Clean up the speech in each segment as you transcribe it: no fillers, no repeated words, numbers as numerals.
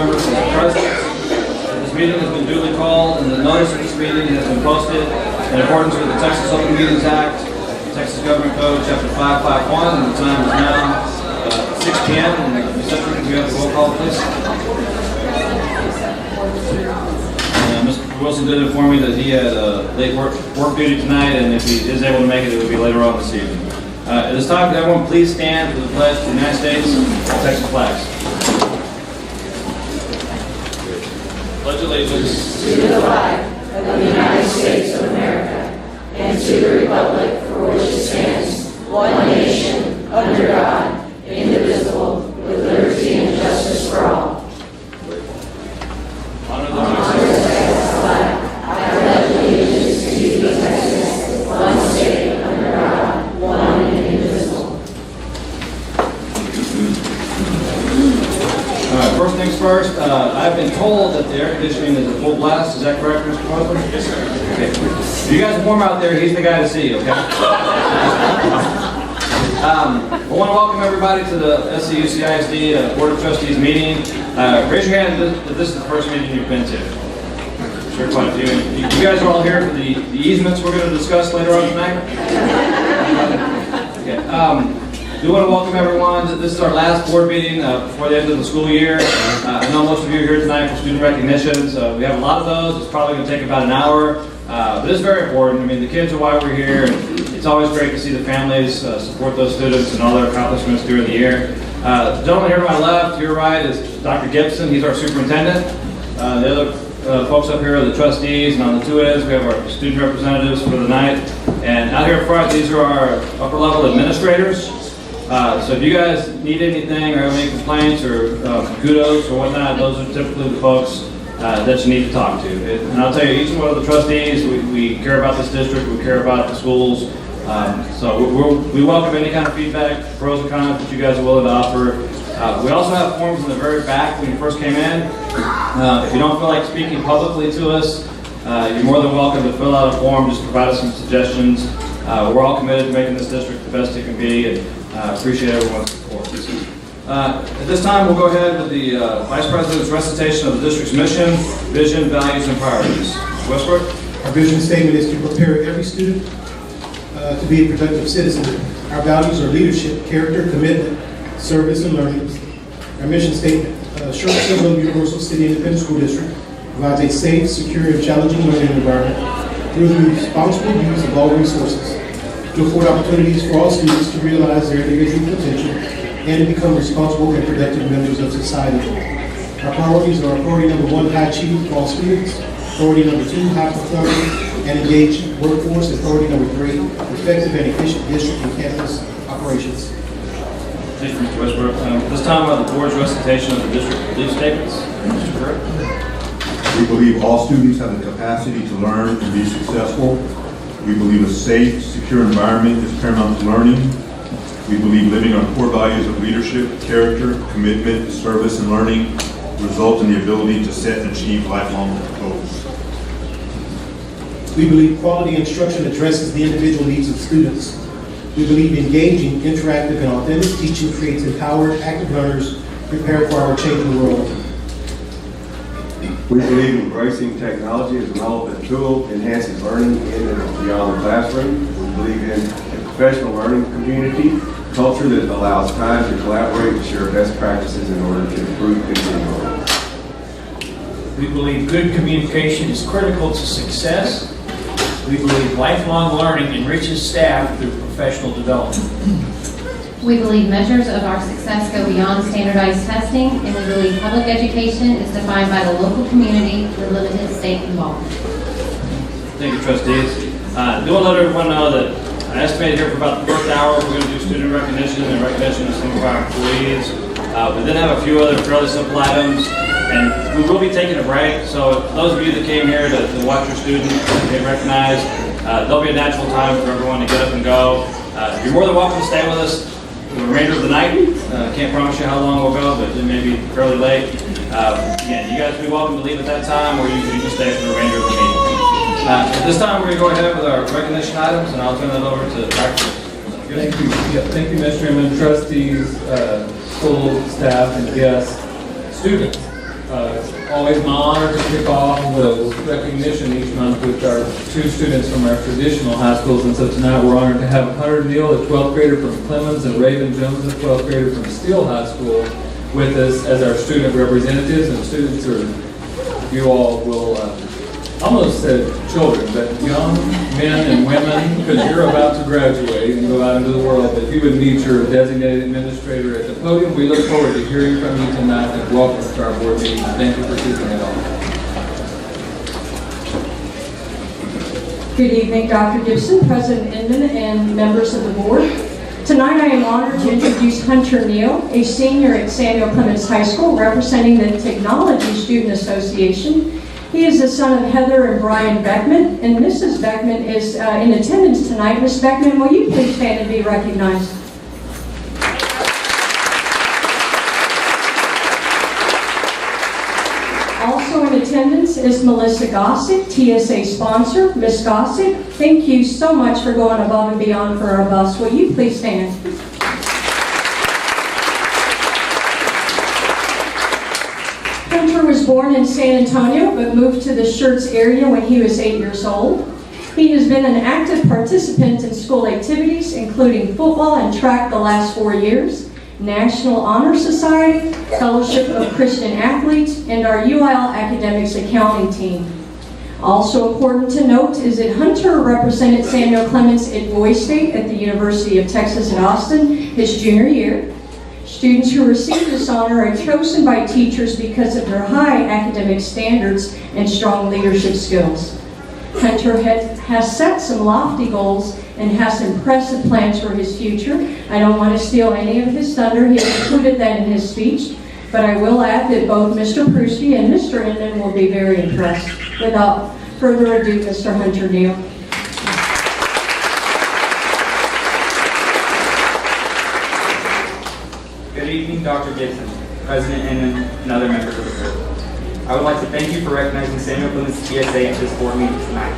members who are present. This meeting has been duly called and the notice of this meeting has been posted in accordance with the Texas Open Meetings Act, Texas Government Code, Chapter 551, and the time is now 6 p.m. And Mr. Secretary, can we have the roll call, please? Mr. Wilson did inform me that he had late work duty tonight, and if he is able to make it, it will be later on this evening. At this time, could everyone please stand for the pledge to the United States and Texas flags. Pledge allegiance to the flag of the United States of America and to the republic for which it stands, one nation, under God, indivisible, with liberty and justice for all. Honor the flag. I pledge allegiance to the Texas, one state, under God, one and indivisible. All right, first things first, I've been told that the air conditioning is at full blast. Is that correct, Mr. Mosley? Yes, sir. Okay. If you guys are warm out there, he's the guy to see, okay? I want to welcome everybody to the SCUCISD Board of Trustees meeting. Raise your hand if this is the first meeting you've been to. Sure, quite a few. You guys are all here for the easements we're going to discuss later on tonight? Okay. We want to welcome everyone. This is our last board meeting before the end of the school year. I know most of you are here tonight for student recognitions. We have a lot of those. It's probably going to take about an hour. But it's very important. I mean, the kids are why we're here. And it's always great to see the families support those students and all their accomplishments during the year. The gentleman here to my left, to your right, is Dr. Gibson. He's our superintendent. The other folks up here are the trustees, and on the two ends we have our student representatives for the night. And out here in front, these are our upper level administrators. So if you guys need anything or have any complaints or kudos or whatnot, those are typically the folks that you need to talk to. And I'll tell you, each one of the trustees, we care about this district, we care about the schools. So we welcome any kind of feedback, pros and cons that you guys are willing to offer. We also have forms in the very back when you first came in. If you don't feel like speaking publicly to us, you're more than welcome to fill out a form, just provide us some suggestions. We're all committed to making this district the best it can be, and appreciate everyone's support. At this time, we'll go ahead with the Vice President's recitation of the district's mission, vision, values, and priorities. Westbrook? Our vision statement is to prepare every student to be a productive citizen. Our values are leadership, character, commitment, service, and learning. Our mission statement, Schertz-Cibolo-Universal City Independent School District provides a safe, secure, and challenging learning environment through the responsible use of all resources to afford opportunities for all students to realize their individual potential and to become responsible and productive members of society. Our priorities are priority number 1, high achieving for all students, priority number 2, high performing and engaged workforce, and priority number 3, effective and efficient district and campus operations. Thank you, Mr. Westbrook. This time, the board's recitation of the district belief statements. Mr. Burke? We believe all students have the capacity to learn and be successful. We believe a safe, secure environment is paramount to learning. We believe living our core values of leadership, character, commitment, service, and learning result in the ability to set and achieve lifelong goals. We believe quality instruction addresses the individual needs of students. We believe engaging, interactive, and authentic teaching creates empowered, active learners prepared for our changing world. We believe embracing technology as a relevant tool enhances learning in and beyond the classroom. We believe in a professional learning community culture that allows time to collaborate and share best practices in order to improve continuing learning. We believe good communication is critical to success. We believe lifelong learning enriches staff through professional development. We believe measures of our success go beyond standardized testing, and we believe public education is defined by the local community with limited state involvement. Thank you, trustees. Do want to let everyone know that I estimated here for about the first hour we're going to do student recognition and recognition of some of our employees. We then have a few other fairly simple items, and we will be taking a break. So those of you that came here to watch your students get recognized, there'll be a natural time for everyone to get up and go. You're more than welcome to stay with us the remainder of the night. Can't promise you how long we'll go, but it may be fairly late. Again, you guys will be welcome to leave at that time, or you can just stay for the remainder of the meeting. At this time, we're going to go ahead with our recognition items, and I'll turn that over to Dr. Thank you. Thank you, Mr. Chairman, trustees, school staff, and guests, students. Always my honor to kick off the recognition each month with our 2 students from our traditional high schools. And so tonight we're honored to have Hunter Neal, a 12th grader from Clemens, and Raven Jones, a 12th grader from Steele High School, with us as our student representatives. And students you all will, almost said children, but young men and women, because you're about to graduate and go out into the world, that you would meet your designated administrator at the podium. We look forward to hearing from you tonight, and welcome to our board meeting. Thank you for keeping it on. Good evening, Dr. Gibson, President Inman, and members of the board. Tonight I am honored to introduce Hunter Neal, a senior at Samuel Clemens High School, representing the Technology Student Association. He is the son of Heather and Brian Beckman, and Mrs. Beckman is in attendance tonight. Ms. Beckman, will you please stand and be recognized? Also in attendance is Melissa Gossick, TSA sponsor. Ms. Gossick, thank you so much for going above and beyond for our bus. Will you please stand? Hunter was born in San Antonio, but moved to the Schertz area when he was 8 years old. He has been an active participant in school activities, including football and track the last 4 years, National Honor Society, Fellowship of Christian Athletes, and our UIL Academics Accounting team. Also important to note is that Hunter represented Samuel Clemens at Boy State at the University of Texas at Austin his junior year. Students who receive this honor are chosen by teachers because of their high academic standards and strong leadership skills. Hunter has set some lofty goals and has impressive plans for his future. I don't want to steal any of his thunder. He has included that in his speech, but I will add that both Mr. Prusky and Mr. Inman will be very impressed. Without further ado, Mr. Hunter Neal. Good evening, Dr. Gibson, President Inman, and other members of the board. I would like to thank you for recognizing Samuel Clemens TSA at this board meeting tonight.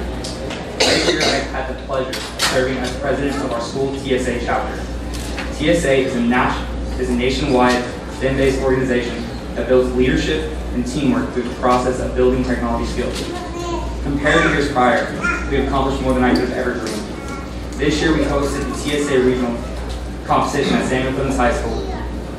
This year, I've had the pleasure of serving as president of our school TSA chapter. TSA is a nationwide STEM-based organization that builds leadership and teamwork through the process of building technology skills. Compared to years prior, we have accomplished more than I could have ever dreamed. This year, we hosted the TSA regional competition at Samuel Clemens High School.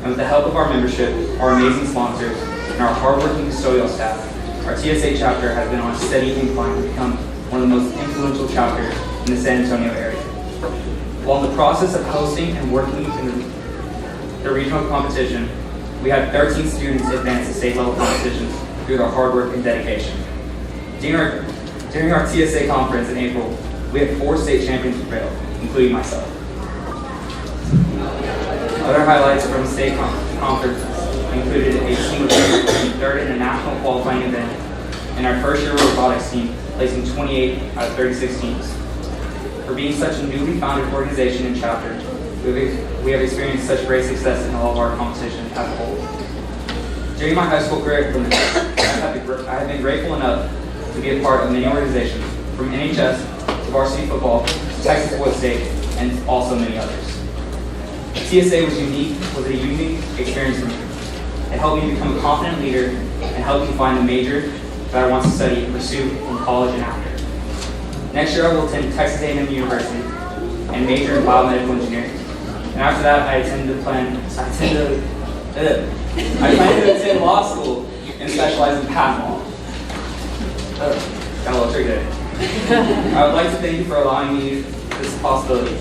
And with the help of our membership, our amazing sponsors, and our hardworking custodial staff, our TSA chapter has been on a steady incline to become one of the most influential chapters in the San Antonio area. While in the process of hosting and working in the regional competition, we had 13 students advance to state level competitions through their hard work and dedication. During our TSA conference in April, we had 4 state champions prevail, including myself. Other highlights from state conferences included a team of finishing 3rd in a national qualifying event, and our first year robotics team placing 28 out of 36 teams. For being such a newly founded organization and chapter, we have experienced such great success in all of our competition as a whole. During my high school career, I have been grateful enough to be a part of many organizations, from NHS to varsity football, to Texas Boys State, and also many others. TSA was a unique experience for me. It helped me become a confident leader and helped me find the major that I want to study and pursue in college and after. Next year I will attend Texas A&M University and major in biomedical engineering. And after that I plan to attend law school and specialize in patent law. Got a little tricky there. I would like to thank you for allowing me this possibility.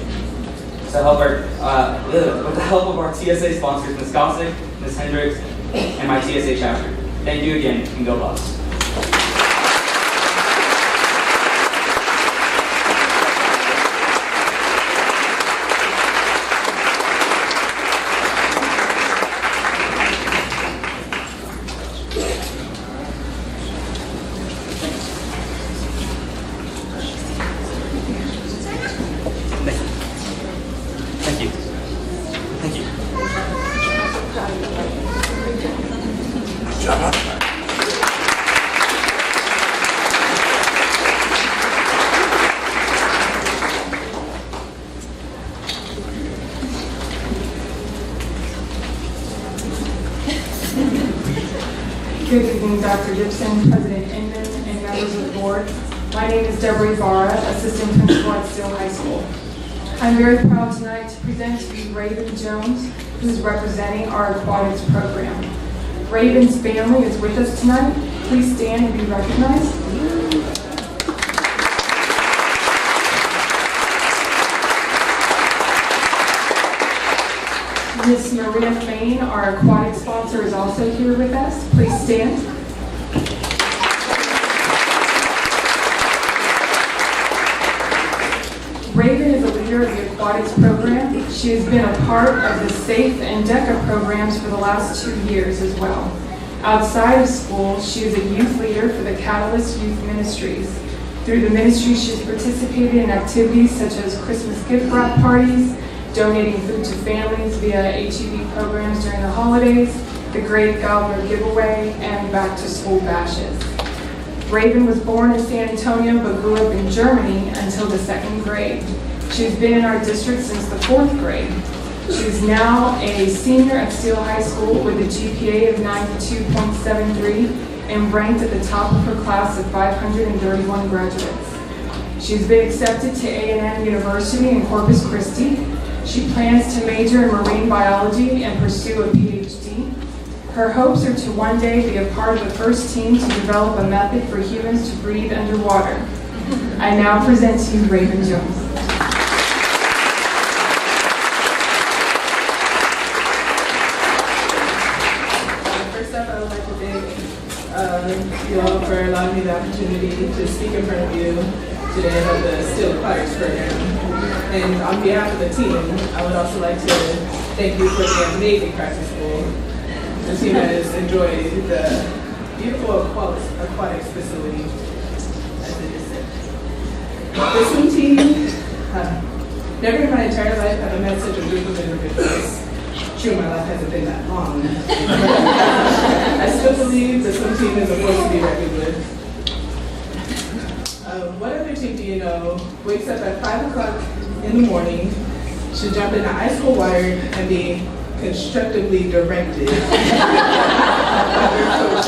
With the help of our TSA sponsors, Ms. Gossick, Ms. Hendricks, and my TSA chapter. Thank you again, and go Bucks. Good evening, Dr. Gibson, President Inman, and members of the board. My name is Deborah Ibarra, Assistant Principal at Steele High School. I'm very proud tonight to present to you Raven Jones, who's representing our aquatics program. Raven's family is with us tonight. Please stand and be recognized. Miss Maria Fain, our aquatic sponsor, is also here with us. Please stand. Raven is a leader of the aquatics program. She has been a part of the SAFE and DECA programs for the last 2 years as well. Outside of school, she is a youth leader for the Catalyst Youth Ministries. Through the ministry, she's participated in activities such as Christmas gift wrap parties, donating food to families via HEB programs during the holidays, the Great Gobbler giveaway, and back-to-school bashes. Raven was born in San Antonio but grew up in Germany until the 2nd grade. She's been in our district since the 4th grade. She's now a senior at Steele High School with a GPA of 92.73 and ranked at the top of her class of 531 graduates. She's been accepted to A&M University in Corpus Christi. She plans to major in marine biology and pursue a PhD. Her hopes are to one day be a part of the first team to develop a method for humans to breathe underwater. I now present to you Raven Jones. First up, I would like to thank you all for allowing me the opportunity to speak in front of you today about the Steele Aquatics program. And on behalf of the team, I would also like to thank you for the amazing practice school. The team has enjoyed the beautiful aquatics facility, as it is said. The swim team, never in my entire life have I met such a group of individuals. True, my life hasn't been that long. I still believe the swim team is a force to be reckoned with. What other team do you know wakes up at 5 o'clock in the morning, should jump in the ice cold water and be constructively directed for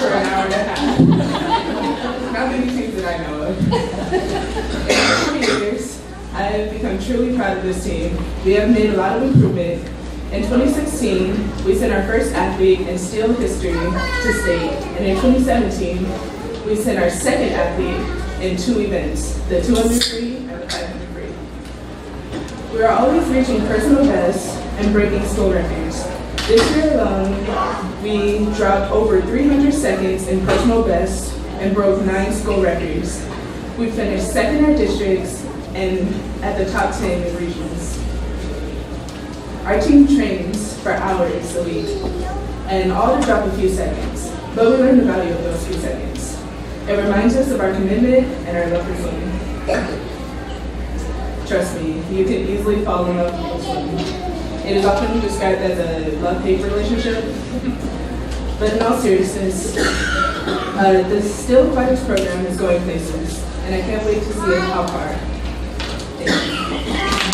an hour and a half? Not many teams that I know of. In 20 years, I have become truly proud of this team. We have made a lot of improvement. In 2016, we sent our first athlete in Steele history to state, and in 2017, we sent our second athlete in 2 events, the 200 free and the 500 free. We are always reaching personal bests and breaking school records. This year alone, we dropped over 300 seconds in personal bests and broke 9 school records. We finished 2nd in our districts and at the top 10 in regions. Our team trains for hours a week and all to drop a few seconds, but we learn the value of those few seconds. It reminds us of our commitment and our love for swimming. Trust me, you can easily fall in love with swimming. It is often described as a love-hate relationship, but in all seriousness, the Steele Aquatics program is going places, and I can't wait to see how far. Thank you.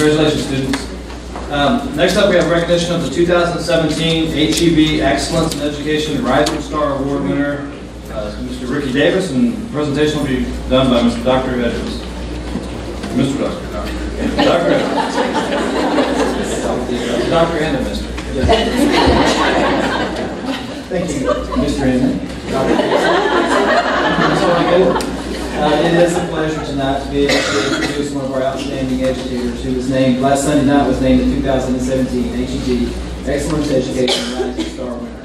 Congratulations, students. Next up, we have recognition of the 2017 HEB Excellence in Education Rising Star Award winner, Mr. Ricky Davis, and the presentation will be done by Mr. Dr. Edwards. Mr. Doctor. Dr. Dr. and a Mr. Thank you, Mr. Inman. It is a pleasure tonight to be able to introduce one of our outstanding educators who was named, last Sunday night was named the 2017 HEB Excellence Education Rising Star winner.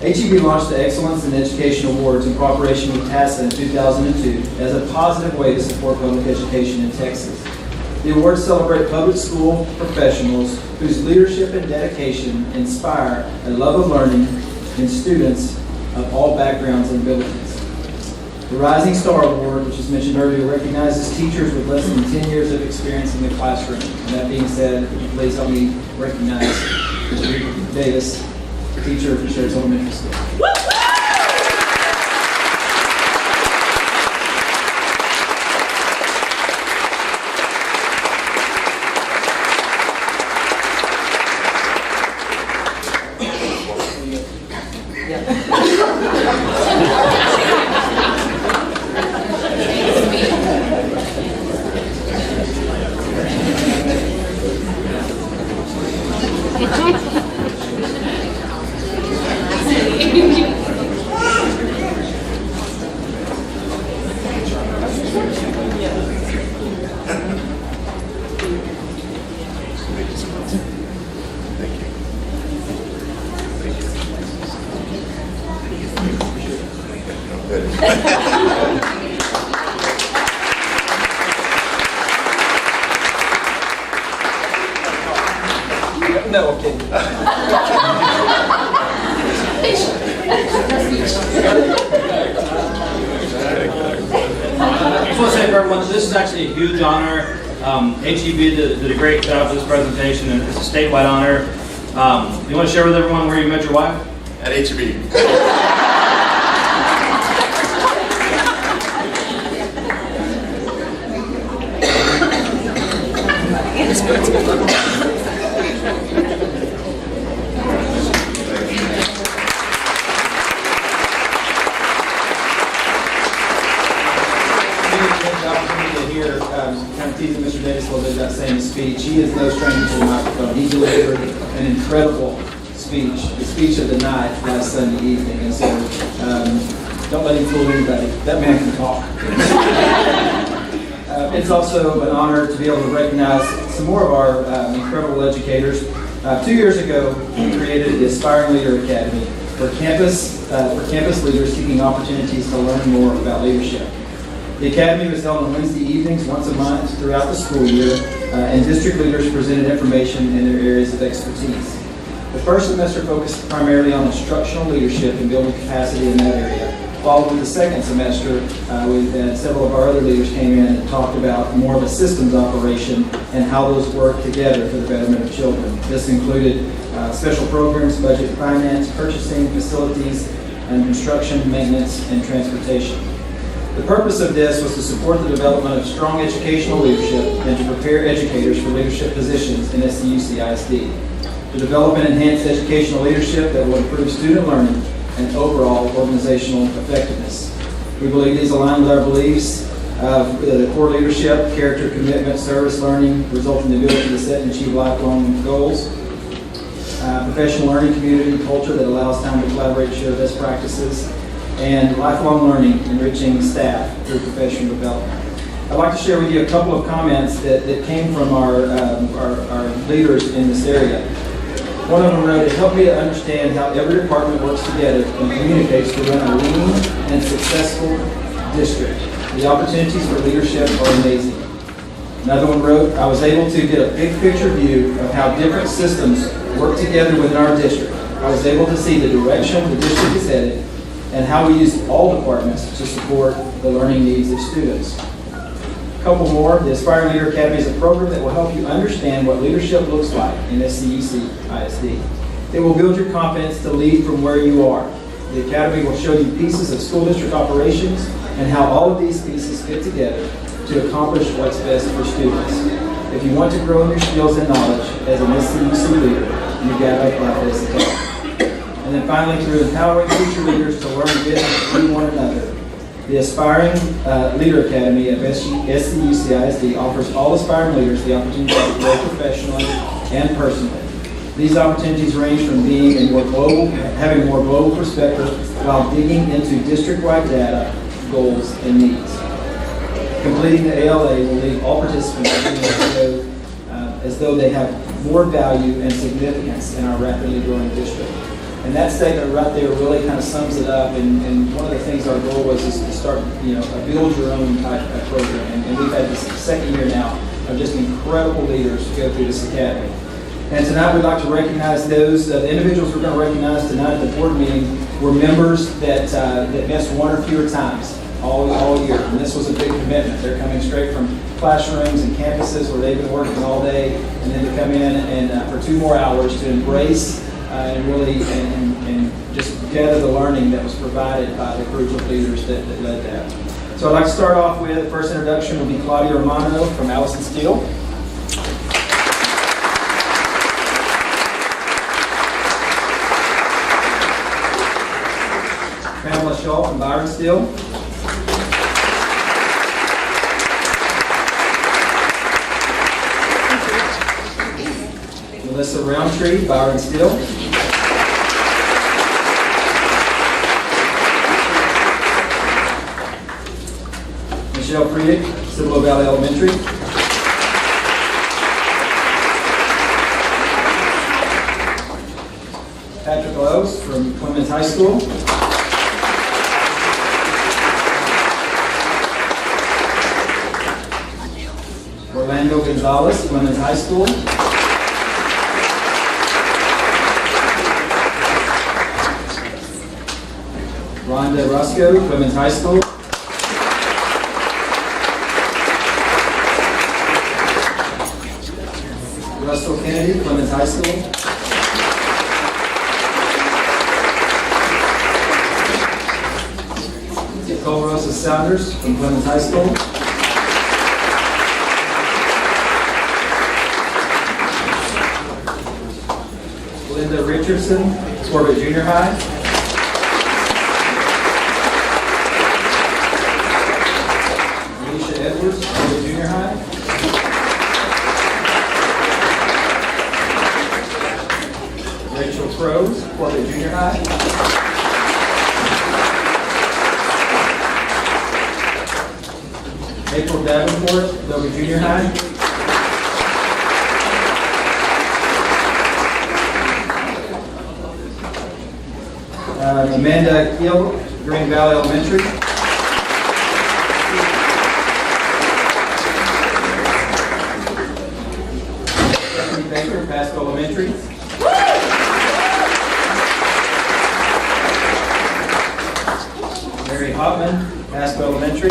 HEB launched the Excellence in Education Awards in cooperation with TASA in 2002 as a positive way to support public education in Texas. The awards celebrate public school professionals whose leadership and dedication inspire a love of learning in students of all backgrounds and abilities. The Rising Star Award, which was mentioned earlier, recognizes teachers with less than 10 years of experience in the classroom. And that being said, please help me recognize Mr. Davis, teacher at Schertz Elementary School. No, okay. I just want to say for everyone, this is actually a huge honor. HEB did a great job with this presentation, and it's a statewide honor. You want to share with everyone where you met your wife? At HEB. Kind of teasing Mr. Davis a little bit about saying his speech. He is no stranger to the microphone. He delivered an incredible speech, the speech of the night last Sunday evening. And so don't let him fool anybody. That man can talk. It's also an honor to be able to recognize some more of our incredible educators. 2 years ago, we created the Aspiring Leader Academy for campus leaders seeking opportunities to learn more about leadership. The Academy was held on Wednesday evenings once a month throughout the school year, and district leaders presented information in their areas of expertise. The first semester focused primarily on instructional leadership and building capacity in that area. Followed with the second semester, several of our other leaders came in and talked about more of a systems operation and how those work together for the betterment of children. This included special programs, budget finance, purchasing, facilities, and construction, maintenance, and transportation. The purpose of this was to support the development of strong educational leadership and to prepare educators for leadership positions in SCUCISD. To develop and enhance educational leadership that will improve student learning and overall organizational effectiveness. We believe these align with our beliefs of the core leadership, character, commitment, service, learning, result in the ability to set and achieve lifelong goals. Professional learning community culture that allows time to collaborate and share best practices. And lifelong learning, enriching staff through professional development. I'd like to share with you a couple of comments that came from our leaders in this area. One of them wrote, "It helped me to understand how every department works together and communicates to run a lean and successful district. The opportunities for leadership are amazing." Another one wrote, "I was able to get a big picture view of how different systems work together within our district. I was able to see the direction the district is headed and how we use all departments to support the learning needs of students." A couple more. The Aspiring Leader Academy is a program that will help you understand what leadership looks like in SCUCISD. It will build your confidence to lead from where you are. The Academy will show you pieces of school district operations and how all of these pieces fit together to accomplish what's best for students. If you want to grow in your skills and knowledge as an SCUC leader, you've got to apply for this academy. And then finally, through empowering future leaders to learn with and through one another, The Aspiring Leader Academy at SCUCISD offers all aspiring leaders the opportunity to grow professionally and personally. These opportunities range from having a more global perspective while digging into district-wide data, goals, and needs. Completing the ALA will leave all participants feeling as though they have more value and significance in our rapidly growing district. And that statement right there really kind of sums it up. And one of the things our goal was is to start, a build your own type of program. And we've had this second year now of just incredible leaders go through this academy. And tonight we'd like to recognize those, the individuals we're going to recognize tonight at the board meeting were members that missed one or fewer times all year. And this was a big commitment. They're coming straight from classrooms and campuses where they've been working all day, and then to come in and for 2 more hours to embrace and really and just gather the learning that was provided by the group of leaders that led that. So I'd like to start off with, the first introduction will be Claudia Romano from Allison Steele. Pamela Shaw from Byron Steele. Melissa Roundtree, Byron Steele. Michelle Friedrich, Cibolo Valley Elementary. Patrick Lowe's from Clemens High School. Orlando Gonzalez, Clemens High School. Rhonda Roscoe, Clemens High School. Russell Kennedy, Clemens High School. Nicole Rosa Saunders from Clemens High School. Linda Richardson, Corbett Junior High. Edwards, Corbett Junior High. Rachel Crows, Corbett Junior High. April Davenport, Corbett Junior High. Amanda Keel, Green Valley Elementary. Baker, Pasco Elementary. Mary Hoffman, Pasco Elementary.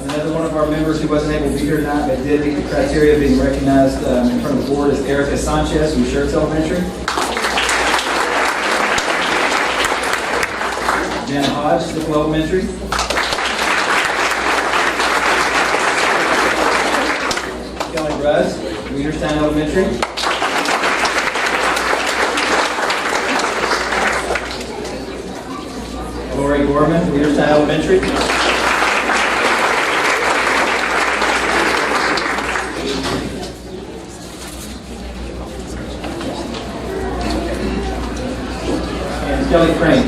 Another one of our members who wasn't able to be here tonight but did meet the criteria of being recognized in front of the board is Erica Sanchez from Schertz Elementary. Jana Hodge, Cibolo Elementary. Ruz, Weederstown Elementary. Lori Gorman, Weederstown Elementary. And Kelly Crane.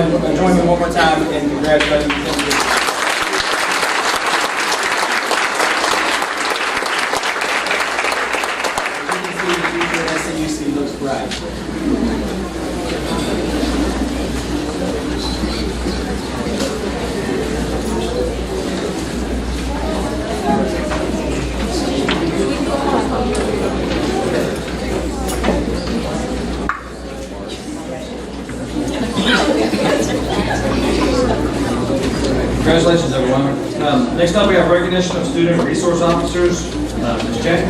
join me one more time in congratulating them. SCUC looks bright. Congratulations, everyone. Next up, we have recognition of student resource officers. Ms. Jack.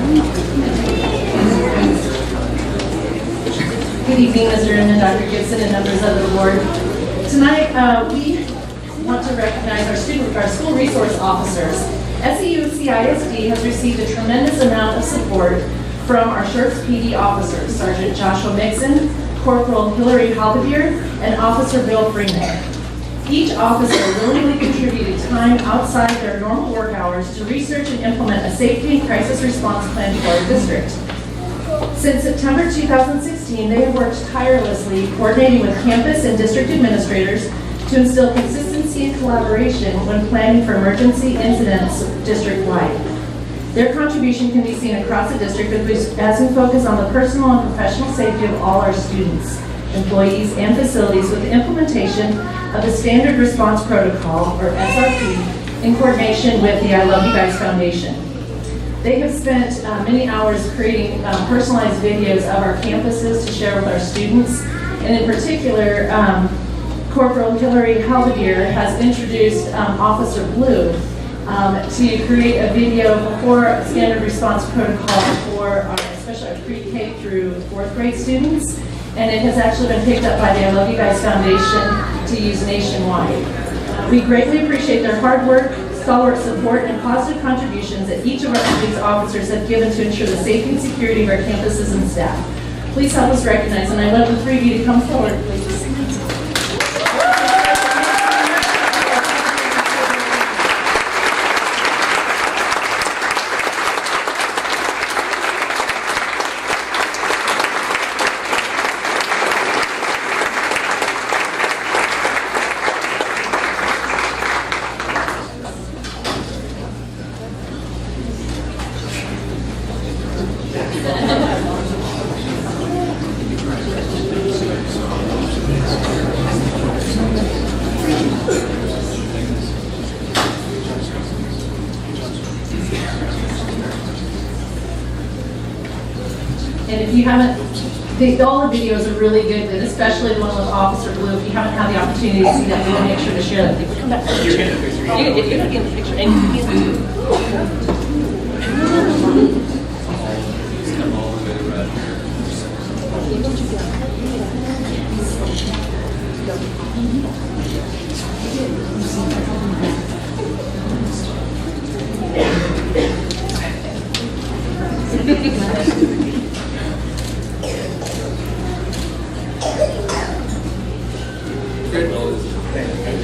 Good evening, Mr. and Dr. Gibson and members of the board. Tonight, we want to recognize our school resource officers. SCUCISD has received a tremendous amount of support from our Schertz PD officers, Sergeant Joshua Mixon, Corporal Hillary Halberdier, and Officer Bill Freeman. Each officer willingly contributed time outside their normal work hours to research and implement a safety and crisis response plan for our district. Since September 2016, they have worked tirelessly coordinating with campus and district administrators to instill consistency and collaboration when planning for emergency incidents district-wide. Their contribution can be seen across the district as we focus on the personal and professional safety of all our students, employees, and facilities with the implementation of the Standard Response Protocol, or SRP, in coordination with the I Love You Guys Foundation. They have spent many hours creating personalized videos of our campuses to share with our students, and in particular, Corporal Hillary Halberdier has introduced Officer Blue to create a video before Standard Response Protocol for especially our pre-K through 4th grade students, and it has actually been picked up by the I Love You Guys Foundation to use nationwide. We greatly appreciate their hard work, stalwart support, and positive contributions that each of our police officers have given to ensure the safety and security of our campuses and staff. Please help us recognize, and I'd love the three of you to come forward, please. And if you haven't, all the videos are really good, and especially the one with Officer Blue. If you haven't had the opportunity to see that, we want to make sure to share that. Come back. You're getting the picture. You're not getting the picture. And you can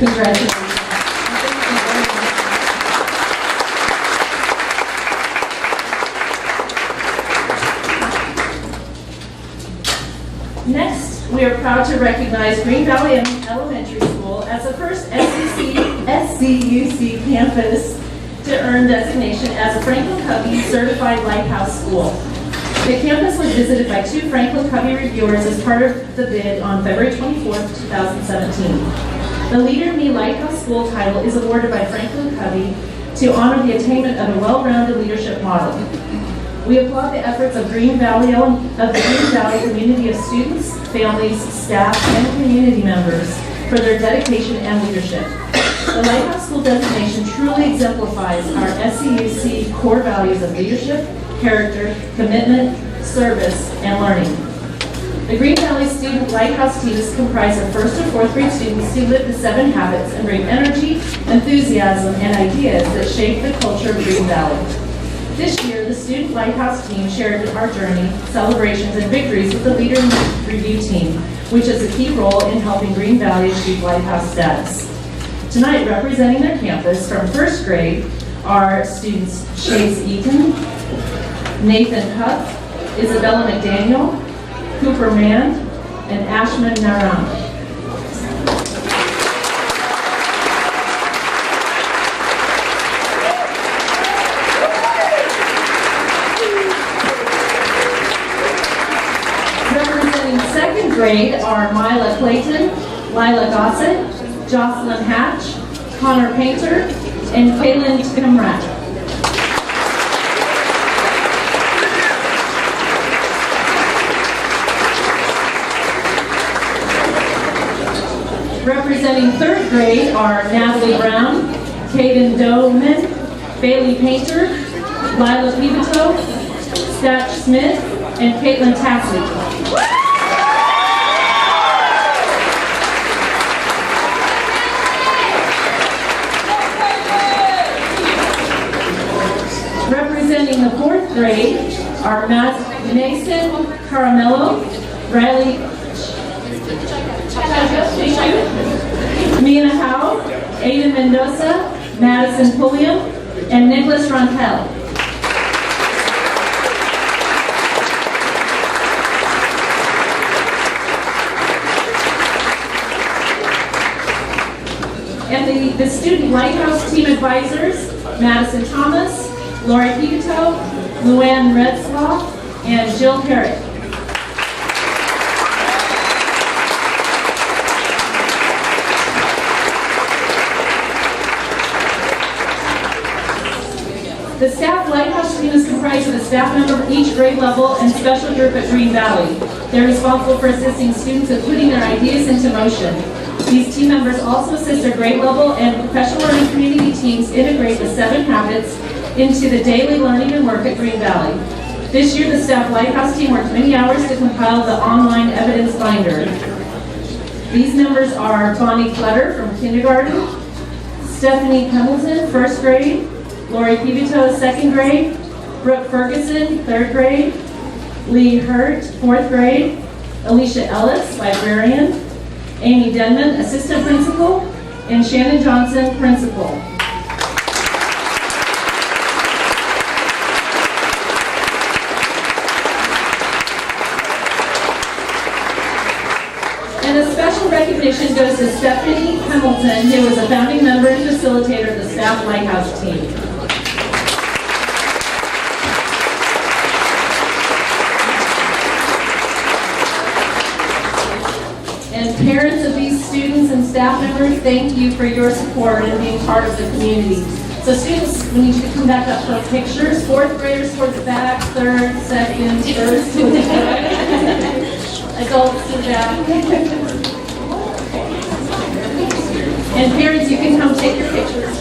Congratulations. Next, we are proud to recognize Green Valley Elementary School as the first SCUC campus to earn designation as a Franklin Covey Certified Lighthouse School. The campus was visited by 2 Franklin Covey reviewers as part of the bid on February 24, 2017. The Leader in Me Lighthouse School title is awarded by Franklin Covey to honor the attainment of a well-rounded leadership model. We applaud the efforts of the Green Valley community of students, families, staff, and community members for their dedication and leadership. The Lighthouse School designation truly exemplifies our SCUC core values of leadership, character, commitment, service, and learning. The Green Valley Student Lighthouse team is comprised of 1st and 4th grade students who live the 7 habits and bring energy, enthusiasm, and ideas that shape the culture of Green Valley. This year, the Student Lighthouse team shared our journey, celebrations, and victories with the Leader Review team, which has a key role in helping Green Valley achieve Lighthouse status. Tonight, representing their campus from 1st grade are students Chase Eaton, Nathan Huff, Isabella McDaniel, Cooper Mann, and Ashman Naram. grade are Mila Clayton, Lila Gossett, Jocelyn Hatch, Connor Painter, and Kaylin Timrat. Representing third grade are Natalie Brown, Caden Doman, Bailey Painter, Lila Pivito, Statch Smith, and Caitlin Tassie. Representing the fourth grade are Mason Caramello, Riley Mina Howe, Aiden Mendoza, Madison Pulliam, and Nicholas Rontel. And the Student Lighthouse Team Advisors, Madison Thomas, Lori Pivito, Luann Redsloff, and Jill Herrick. The staff Lighthouse team is comprised of a staff member for each grade level and special group at Green Valley. They're responsible for assisting students in putting their ideas into motion. These team members also assist their grade level and professional learning community teams integrate the 7 habits into the daily learning and work at Green Valley. This year, the staff Lighthouse team worked many hours to compile the online evidence binder. These members are Bonnie Clutter from kindergarten, Stephanie Pendleton, 1st grade, Lori Pivito, 2nd grade, Brooke Ferguson, 3rd grade, Lee Hurt, 4th grade, Alicia Ellis, librarian, Amy Denman, assistant principal, and Shannon Johnson, principal. And a special recognition goes to Stephanie Hamilton, who was a founding member and facilitator of the Staff Lighthouse team. And parents of these students and staff members, thank you for your support and being part of the community. So students, we need you to come back up for pictures. 4th graders towards the back, 3rd, 2nd, 1st to the back. Adults to the back. And parents, you can come take your pictures.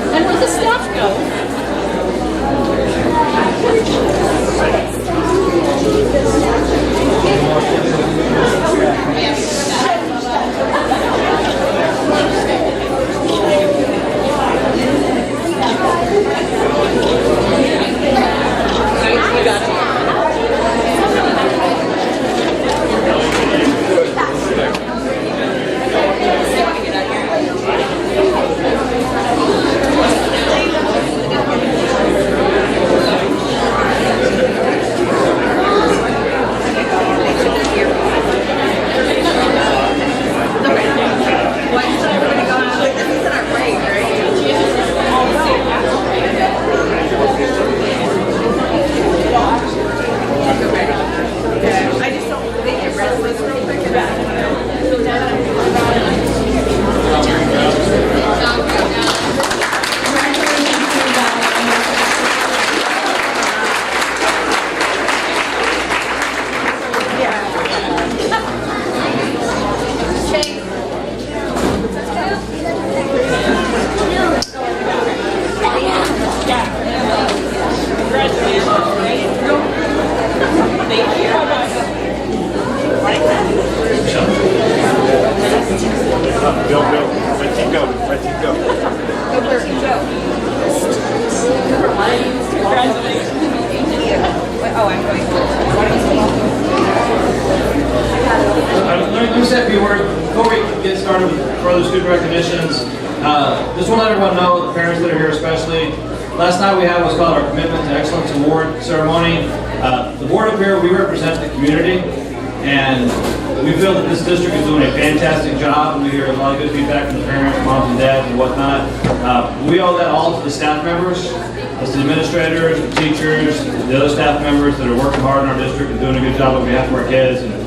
And where'd the staff go? student recognitions. Just want to let everyone know, the parents that are here especially, last night we had what's called our Commitment to Excellence Award ceremony. The board up here, we represent the community, and we feel that this district is doing a fantastic job, and we hear a lot of good feedback from the parents, moms and dads and whatnot. We owe that all to the staff members, it's the administrators, the teachers, the other staff members that are working hard in our district and doing a good job on behalf of our kids. And,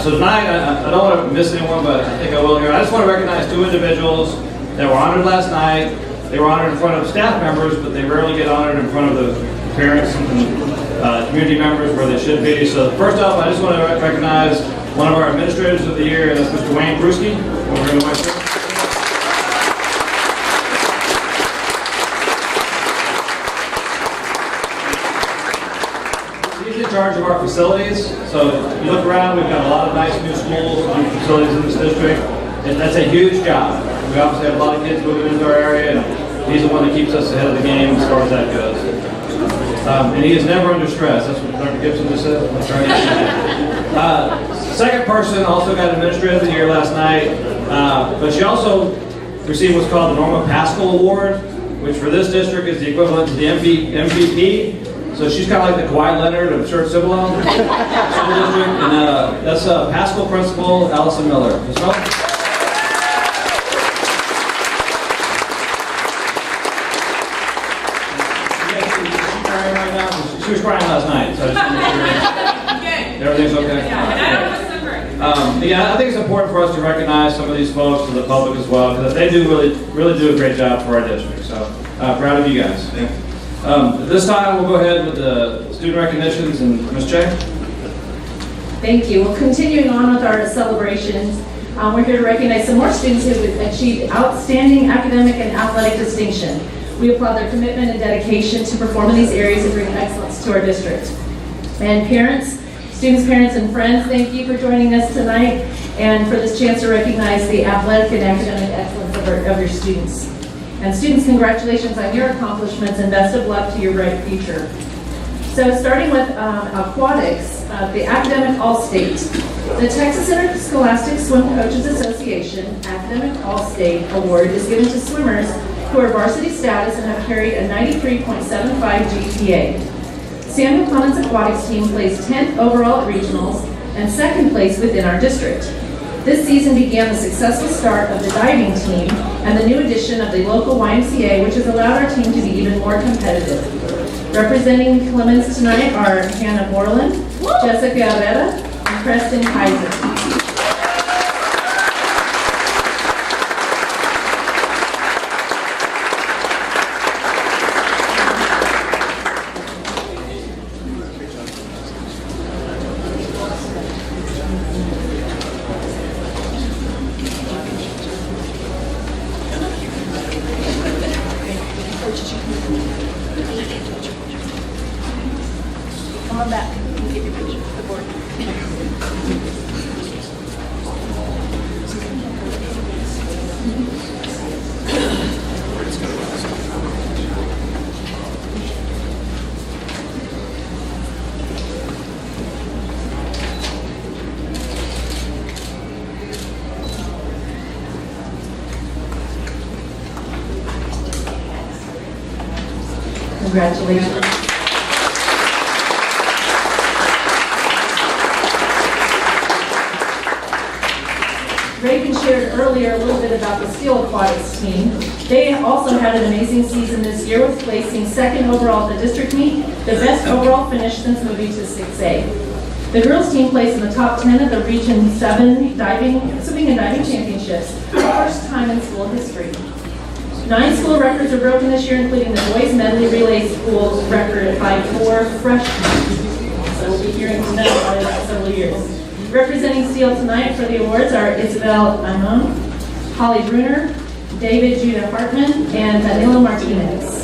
so tonight, I don't want to miss anyone, but I think I will here. I just want to recognize two individuals that were honored last night. They were honored in front of staff members, but they rarely get honored in front of the parents and community members where they should be. So first off, I just want to recognize one of our administrators of the year, and that's Mr. Wayne Brewski over in the West. He's in charge of our facilities. So you look around, we've got a lot of nice new schools, new facilities in this district, and that's a huge job. We obviously have a lot of kids moving into our area, and he's the one that keeps us ahead of the game as far as that goes. And he is never under stress. That's what Dr. Gibson just said. Second person also got Administrator of the Year last night, but she also received what's called the Norma Pascal Award, which for this district is the equivalent to the MVP. So she's kind of like the Kawhi Leonard of Schertz-Cibolo School District, and that's Pascal Principal Allison Miller. Ms. Miller? She was crying last night, so I just want to make sure everything's okay. Yeah, I think it's important for us to recognize some of these folks to the public as well, because they do really do a great job for our district. So proud of you guys. At this time, we'll go ahead with the student recognitions, and Ms. Che. Thank you. Well, continuing on with our celebrations, we're here to recognize some more students who have achieved outstanding academic and athletic distinction. We applaud their commitment and dedication to perform in these areas and bring excellence to our district. And parents, students, parents, and friends, thank you for joining us tonight and for this chance to recognize the athletic and academic excellence of your students. And students, congratulations on your accomplishments and best of luck to your bright future. So starting with aquatics, the Academic All-State. The Texas Interscholastic Swim Coaches Association Academic All-State Award is given to swimmers who are varsity status and have carried a 93.75 GPA. Samuel Clemens Aquatics team placed 10th overall at regionals and second place within our district. This season began the successful start of the diving team and the new addition of the local YMCA, which has allowed our team to be even more competitive. Representing Clemens tonight are Hannah Borland, Jessica Herrera, and Preston Kaiser. Come on back. Get your picture with the board. Congratulations. Reagan shared earlier a little bit about the Steel Aquatics team. They also had an amazing season this year with placing second overall at the district meet, the best overall finish since moving to 6A. The girls team placed in the top 10 of the Region 7 swimming and diving championships for the first time in school history. 9 school records were broken this year, including the boys medley relay school record by 4 freshmen. So we'll be hearing from them about it in several years. Representing Steel tonight for the awards are Isabel Amon, Holly Bruner, David Judah Hartman, and Danilo Martinez.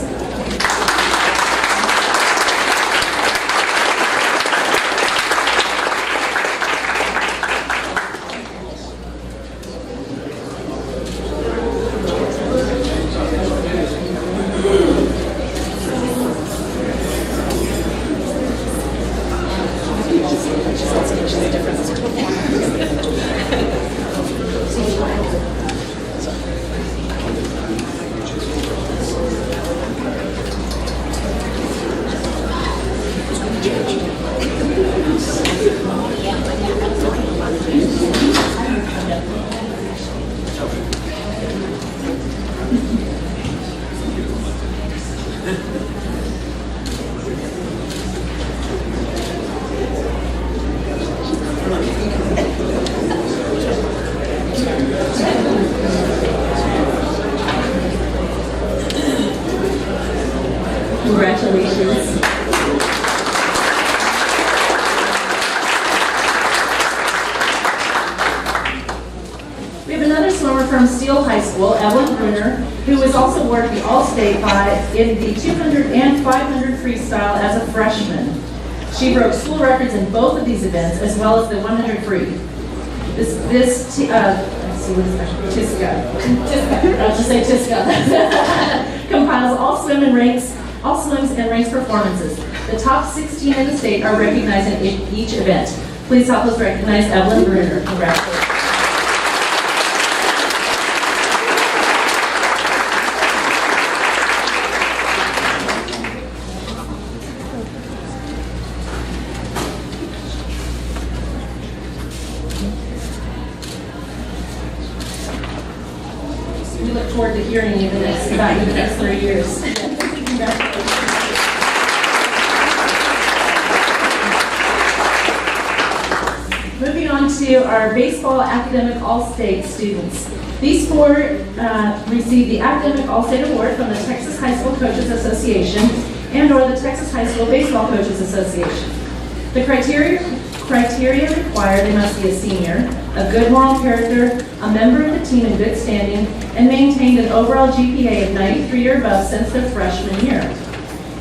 from Steele High School, Evelyn Bruner, who was also awarded the All-State in the 200 and 500 freestyle as a freshman. She broke school records in both of these events, as well as the 100 free. Tisca compiles all swims and ranks performances. The top 16 in the state are recognized in each event. Please help us recognize Evelyn Bruner. Congratulations. We look forward to hearing you about you the next 3 years. Congratulations. Moving on to our baseball academic all-state students. These four received the Academic All-State Award from the Texas High School Coaches Association and/or the Texas High School Baseball Coaches Association. The criteria required: they must be a senior, a good moral character, a member of the team in good standing, and maintained an overall GPA of 93 or above since their freshman year.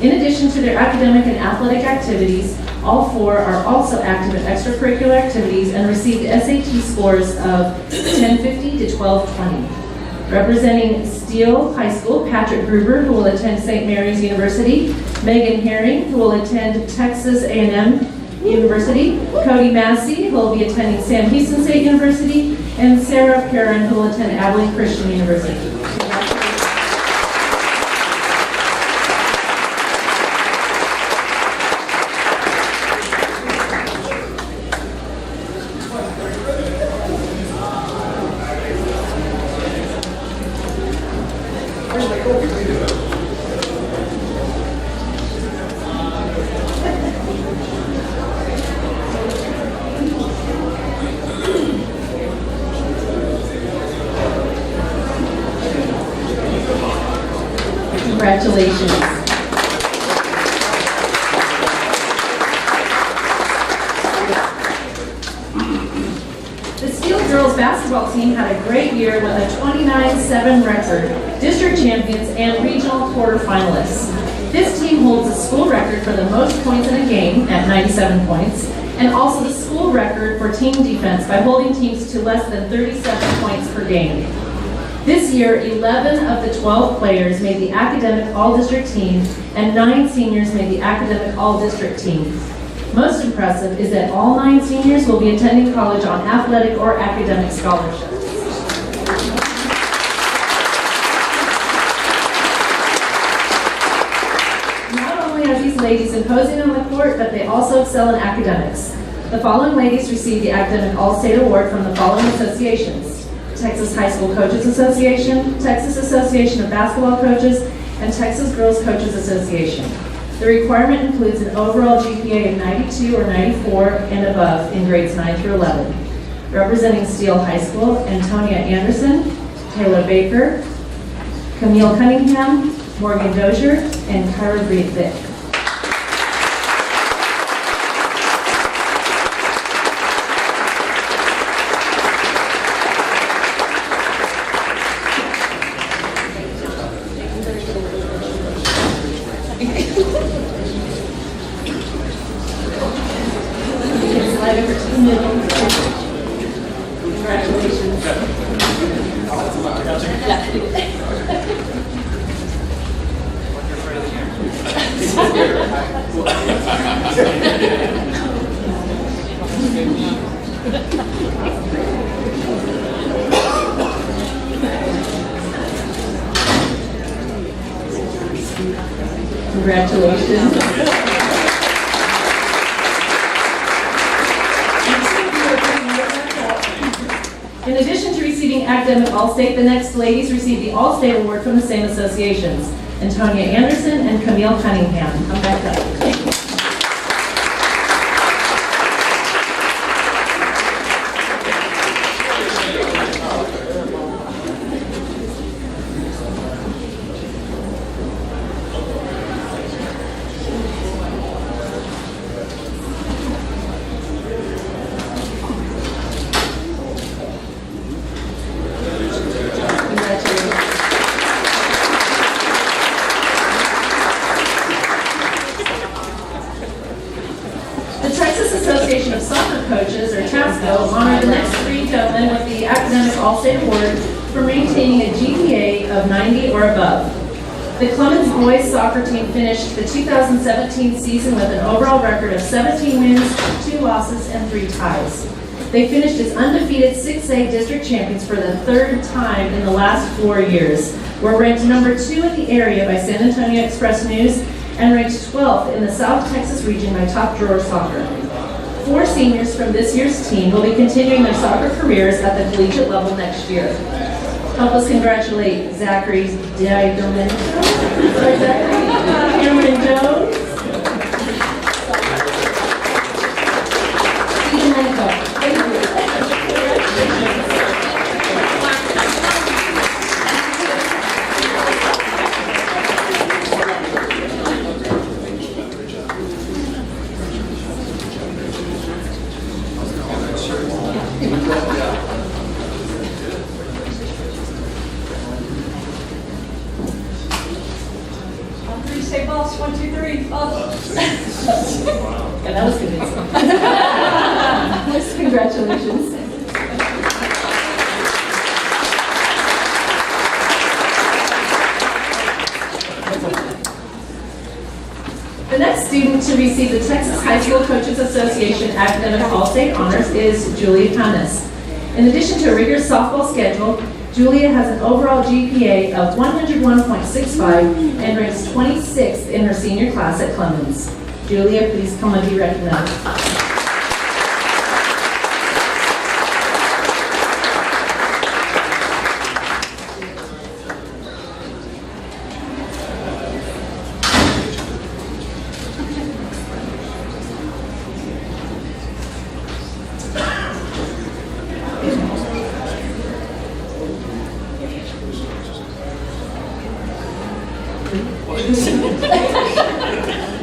In addition to their academic and athletic activities, all four are also active in extracurricular activities and received SAT scores of 1050 to 1220. Representing Steele High School, Patrick Gruber, who will attend St. Mary's University, Megan Herring, who will attend Texas A&M University, Cody Massey, who will be attending Sam Houston State University, and Sarah Perrin, who will attend Abilene Christian University. Congratulations. The Steele girls basketball team had a great year with a 29-7 record, district champions, and regional quarterfinalists. This team holds the school record for the most points in a game at 97 points, and also the school record for team defense by holding teams to less than 37 points per game. This year, 11 of the 12 players made the academic all-district team, and 9 seniors made the academic all-district team. Most impressive is that all 9 seniors will be attending college on athletic or academic scholarships. Not only are these ladies imposing on the court, but they also excel in academics. The following ladies received the Academic All-State Award from the following associations: Texas High School Coaches Association, Texas Association of Basketball Coaches, and Texas Girls Coaches Association. The requirement includes an overall GPA of 92 or 94 and above in grades 9 through 11. Representing Steele High School, Antonia Anderson, Taylor Baker, Camille Cunningham, Morgan Dozier, and Kyra Breed-Vick. Congratulations. In addition to receiving Academic All-State, the next ladies received the All-State Award from the same associations: Antonia Anderson and Camille Cunningham. Come back up. Pasco honor the next three gentlemen with the Academic All-State Award for maintaining a GPA of 90 or above. The Clemens boys soccer team finished the 2017 season with an overall record of 17 wins, 2 losses, and 3 ties. They finished as undefeated 6A district champions for the third time in the last 4 years. Were ranked number 2 in the area by San Antonio Express News and ranked 12th in the South Texas region by Top Drawer Soccer. 4 seniors from this year's team will be continuing their soccer careers at the collegiate level next year. Help us congratulate Zachary Diamond, Cameron Jones, Stephen Hancock. Say boss, 1, 2, 3, boss. Yeah, that was convincing. Congratulations. The next student to receive the Texas High School Coaches Association Academic All-State Honors is Julia Panis. In addition to a rigorous softball schedule, Julia has an overall GPA of 101.65 and ranks 26th in her senior class at Clemens. Julia, please come and be recognized.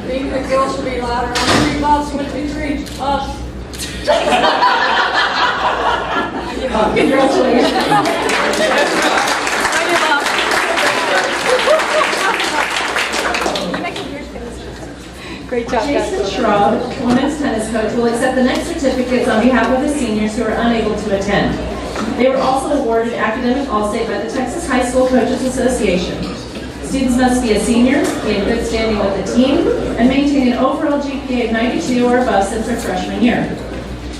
Being the girls should be louder. 3 boss, 1, 2, 3, boss. Great job, Jason Schraub, women's tennis coach, will accept the next certificates on behalf of the seniors who are unable to attend. They were also awarded Academic All-State by the Texas High School Coaches Association. Students must be a senior, be in good standing with the team, and maintain an overall GPA of 92 or above since their freshman year.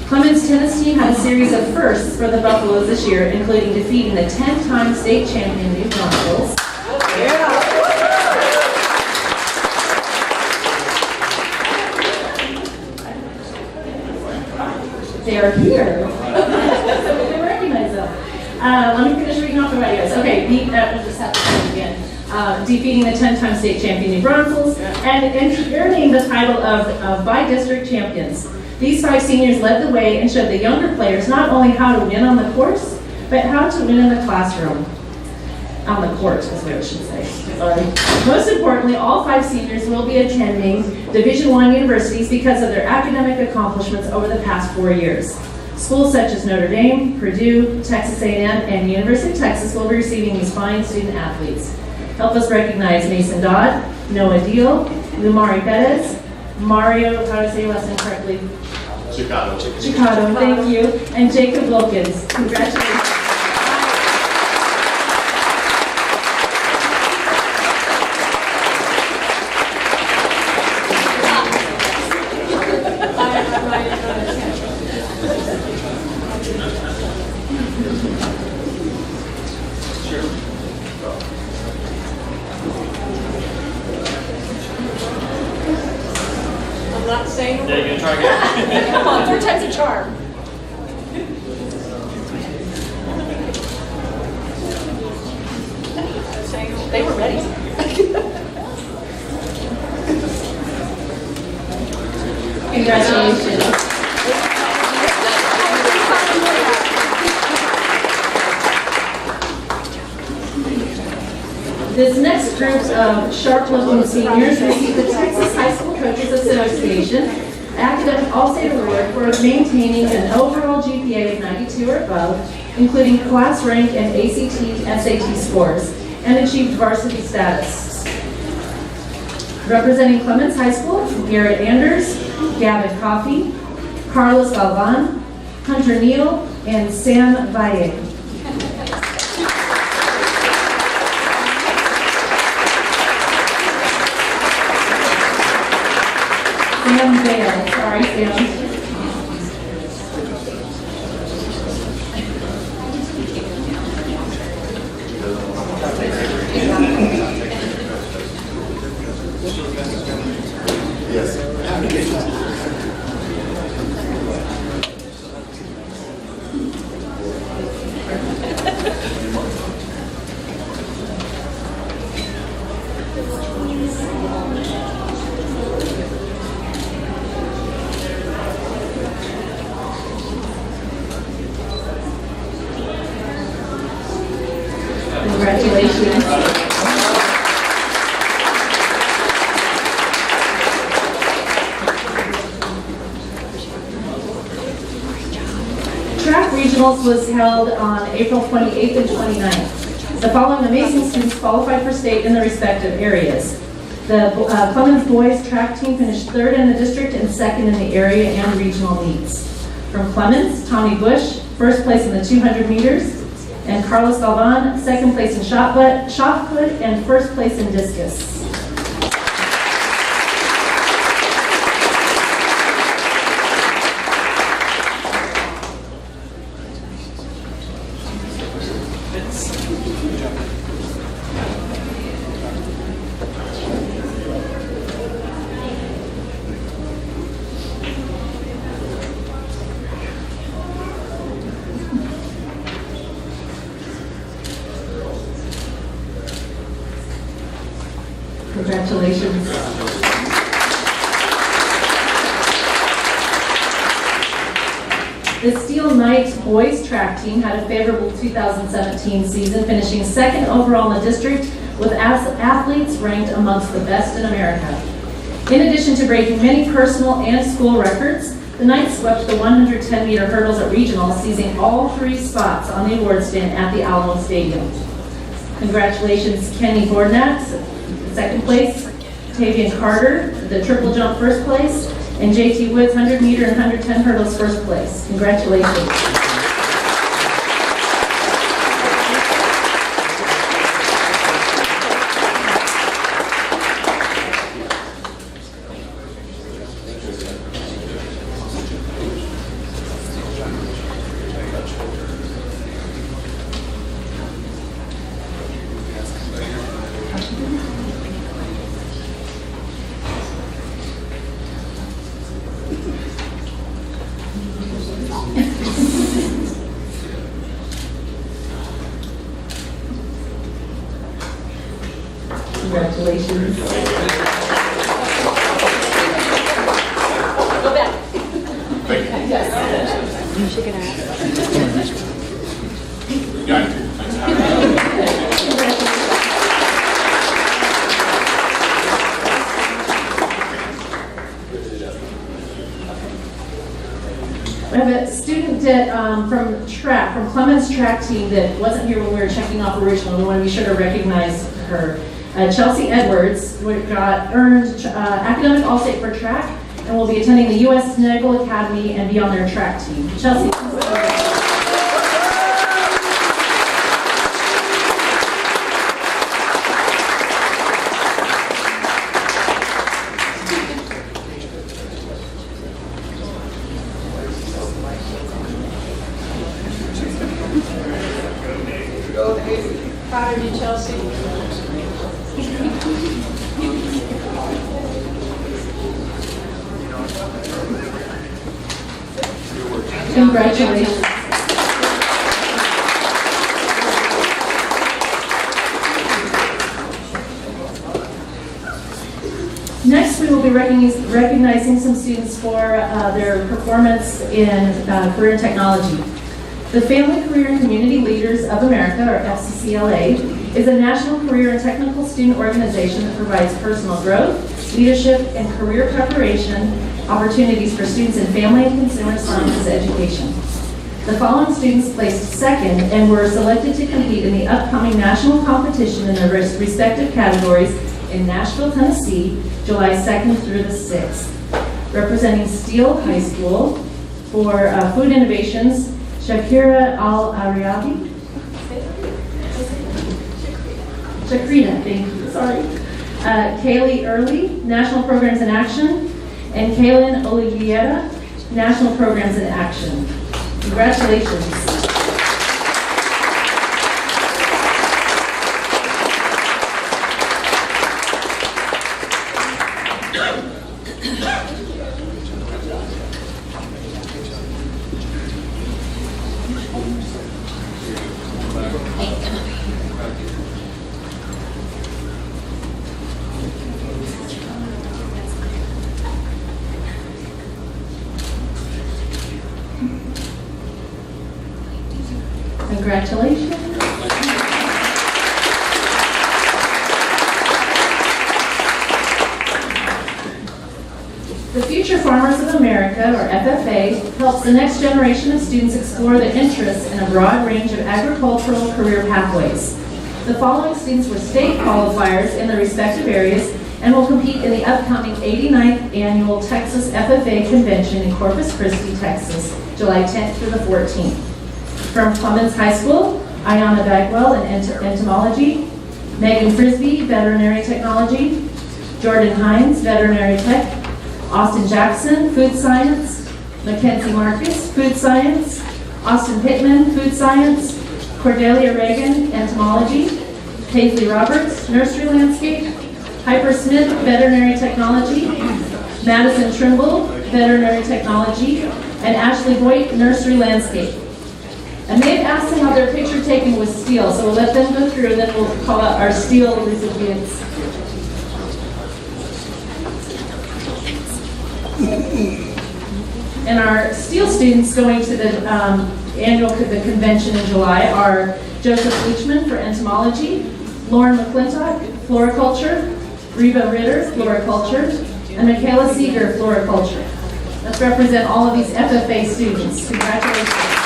Clemens' tennis team had a series of firsts for the Buffaloes this year, including defeating the 10-time state champion New Broncos. They are here. So we can recognize them. Let me finish reading off the right guys. Okay, we'll just have to say it again. Defeating the 10-time state champion New Braunfels, and earning the title of by-district champions. These 5 seniors led the way and showed the younger players not only how to win on the course, but how to win in the classroom. On the court is what I should say. Sorry. Most importantly, all 5 seniors will be attending Division I universities because of their academic accomplishments over the past 4 years. Schools such as Notre Dame, Purdue, Texas A&M, and University of Texas will be receiving these fine student athletes. Help us recognize Mason Dodd, Noah Deal, Lumari Perez, Mario, how do I say your last name correctly? Chicado, thank you, and Jacob Wilkins. Congratulations. I'm not saying. Yeah, you gonna try again? Come on, 3 times a charm. They were ready. Congratulations. This next group of sharp-looking seniors received the Texas High School Coaches Association Academic All-State Award for maintaining an overall GPA of 92 or above, including class rank and ACT, SAT scores, and achieved varsity status. Representing Clemens High School, Garrett Anders, Gavin Coffey, Carlos Galvan, Hunter Neal, and Sam Valle. Sam Valle, sorry, Sam. Congratulations. Track regionals was held on April 28th and 29th. The following amazing students qualified for state in their respective areas. The Clemens boys track team finished third in the district and second in the area and regional meets. From Clemens, Tommy Bush, first place in the 200 meters, and Carlos Galvan, second place in shot put, and first place in discus. Congratulations. The Steel Knights boys track team had a favorable 2017 season, finishing second overall in the district with athletes ranked amongst the best in America. In addition to breaking many personal and school records, the Knights swept the 110-meter hurdles at regionals, seizing all 3 spots on the award stand at the Alamo Stadium. Congratulations, Kenny Gordnat, second place, Tavian Carter, the triple jump first place, and JT Woods, 100 meter and 110 hurdles first place. Congratulations. Congratulations. Go back. Thank you. Yes. You should get out. Got it. We have a student that, from Clemens track team that wasn't here when we were checking off original. We want to be sure to recognize her. Chelsea Edwards earned academic all-state for track and will be attending the U.S. Naval Academy and be on their track team. Chelsea. Proud of you, Chelsea. Congratulations. Next, we will be recognizing some students for their performance in career and technology. The Family Career and Community Leaders of America, or FCCLA, is a national career and technical student organization that provides personal growth, leadership, and career preparation opportunities for students in family and consumer sciences education. The following students placed second and were selected to compete in the upcoming national competition in their respective categories in Nashville, Tennessee, July 2nd through the 6th. Representing Steele High School, For food innovations, Shakira Al-Ariabi. Shakrina, thank you, sorry. Kaylee Early, National Programs in Action, and Kaylin Oliviera, National Programs in Action. Congratulations. Congratulations. The Future Farmers of America, or FFA, helps the next generation of students explore their interests in a broad range of agricultural career pathways. The following students were state qualifiers in their respective areas and will compete in the upcoming 89th Annual Texas FFA Convention in Corpus Christi, Texas, July 10th through the 14th. From Clemens High School, Ayana Bagwell in entomology, Megan Frisbee, veterinary technology, Jordan Hines, veterinary tech, Austin Jackson, food science, Mackenzie Marcus, food science, Austin Pittman, food science, Cordelia Reagan, entomology, Paisley Roberts, nursery landscape, Piper Smith, veterinary technology, Madison Trimble, veterinary technology, and Ashley Boyd, nursery landscape. I may have asked them how their picture taken was steel, so we'll let them go through and then we'll call out our steel recipients. And our steel students going to the the convention in July are Joseph Leachman for entomology, Lauren McClintock, floriculture, Reba Ritter, floriculture, and Michaela Seeger, floriculture. Let's represent all of these FFA students. Congratulations.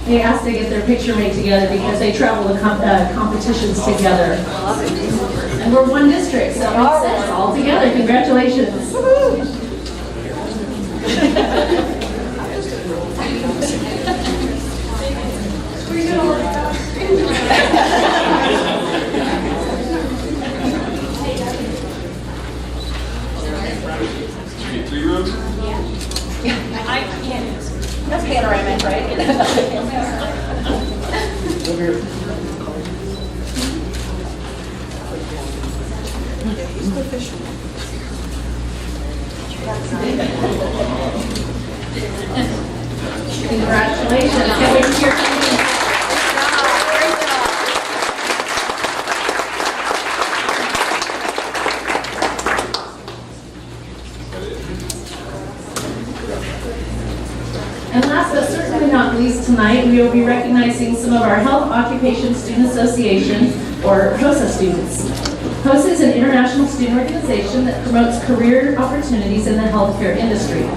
They asked to get their picture made together because they travel the competitions together. And we're one district, so it makes sense. All together. Congratulations. Three rooms? Yeah. I can't. That's panoramic, right? Over here. Congratulations. Can we hear from you? And last but certainly not least, tonight we will be recognizing some of our Health Occupation Student Association, or HOSA students. HOSA is an international student organization that promotes career opportunities in the healthcare industry.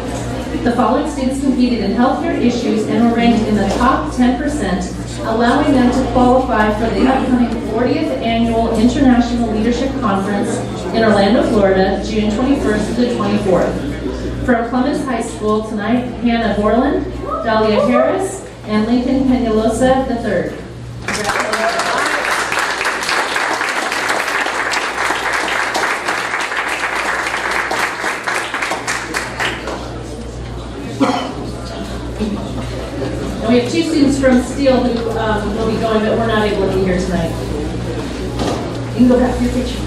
The following students competed in healthcare issues and were ranked in the top 10%, allowing them to qualify for the upcoming 40th Annual International Leadership Conference in Orlando, Florida, June 21st to the 24th. From Clemens High School tonight, Hannah Borland, Dahlia Harris, and Lincoln Peñalosa III. And we have two students from Steele who will be going, but we're not able to be here tonight. You can go back to your picture.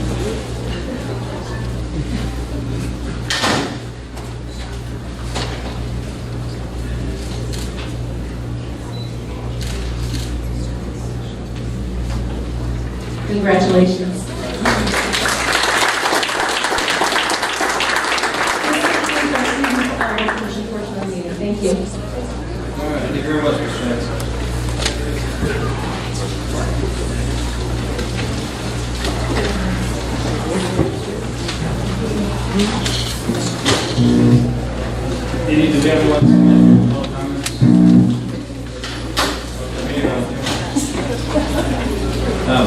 Congratulations. Thank you. All right, thank you very much, Mr. Schertz. Do we have any comments? No,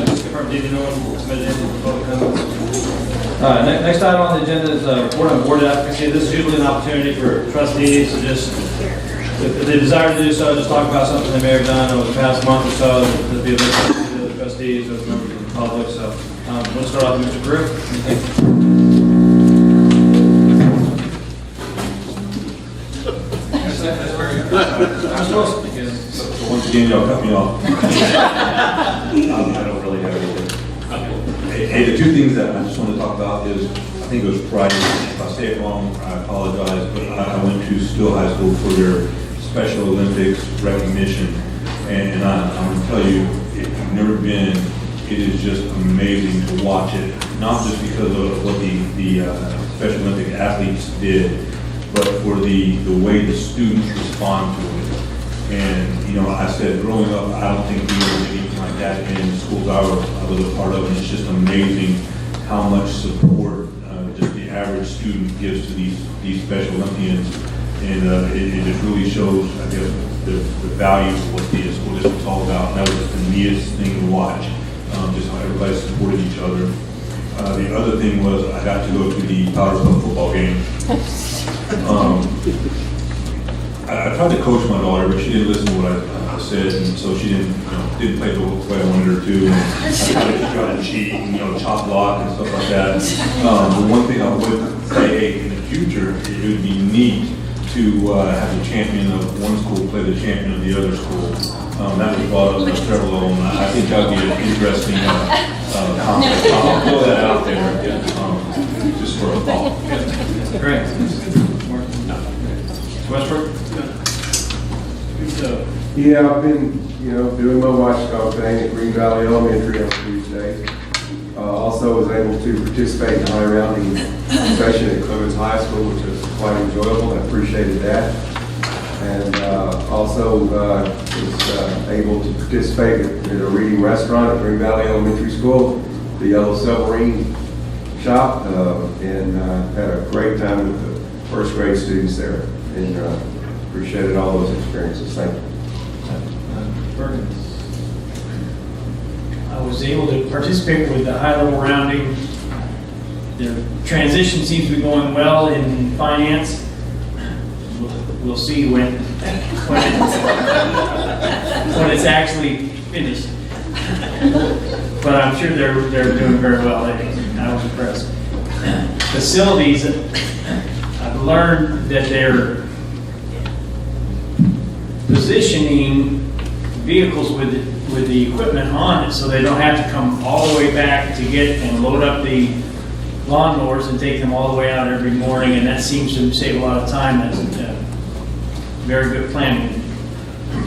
just confirm, did no one submit anything for public comments? Next item on the agenda is report on board advocacy. This is usually an opportunity for trustees to just, if they desire to do so, just talk about something they may have done over the past month or so. That'd be a big opportunity to the trustees or members of the public. So, let's start off with Mr. Brew. I'm supposed to begin. So once again, y'all cut me off. I don't really have anything. Hey, the two things that I just want to talk about is, I think it was Friday. If I say it wrong, I apologize, but I went to Still High School for their Special Olympics recognition, and I'm going to tell you, if you've never been, it is just amazing to watch it, not just because of what the Special Olympic athletes did, but for the way the students respond to it. And, you know, I said, growing up, I don't think we ever did anything like that in the schools I was a part of, and it's just amazing how much support just the average student gives to these Special Olympians. And it just really shows, I guess, the value of what the school district's all about. And that was just the neatest thing to watch, just how everybody supported each other. The other thing was I got to go to the Powder Puff football game. I tried to coach my daughter, but she didn't listen to what I said, and so she didn't play the way I wanted her to. And I tried to cheat, and, chop block and stuff like that. The one thing I would say, hey, in the future, it would be neat to have the champion of one school play the champion of the other school. That was brought up by several of them. I think that would be an interesting concept. I'll throw that out there, just for a thought. Great. Westbrook? Yeah, I've been, doing my watchdog thing at Green Valley Elementary on Tuesday. Also was able to participate in the high rounding session at Clemens High School, which was quite enjoyable. I appreciated that. And also was able to participate in a reading restaurant at Green Valley Elementary School, the Yellow Submarine shop, and had a great time with the first grade students there. And appreciated all those experiences. Thank you. I was able to participate with the high-level rounding. The transition seems to be going well in finance. We'll see when it's actually finished. But I'm sure they're doing very well. I was impressed. Facilities, I've learned that they're positioning vehicles with the equipment on it, so they don't have to come all the way back to get and load up the lawnmowers and take them all the way out every morning, and that seems to save a lot of time. That's very good planning.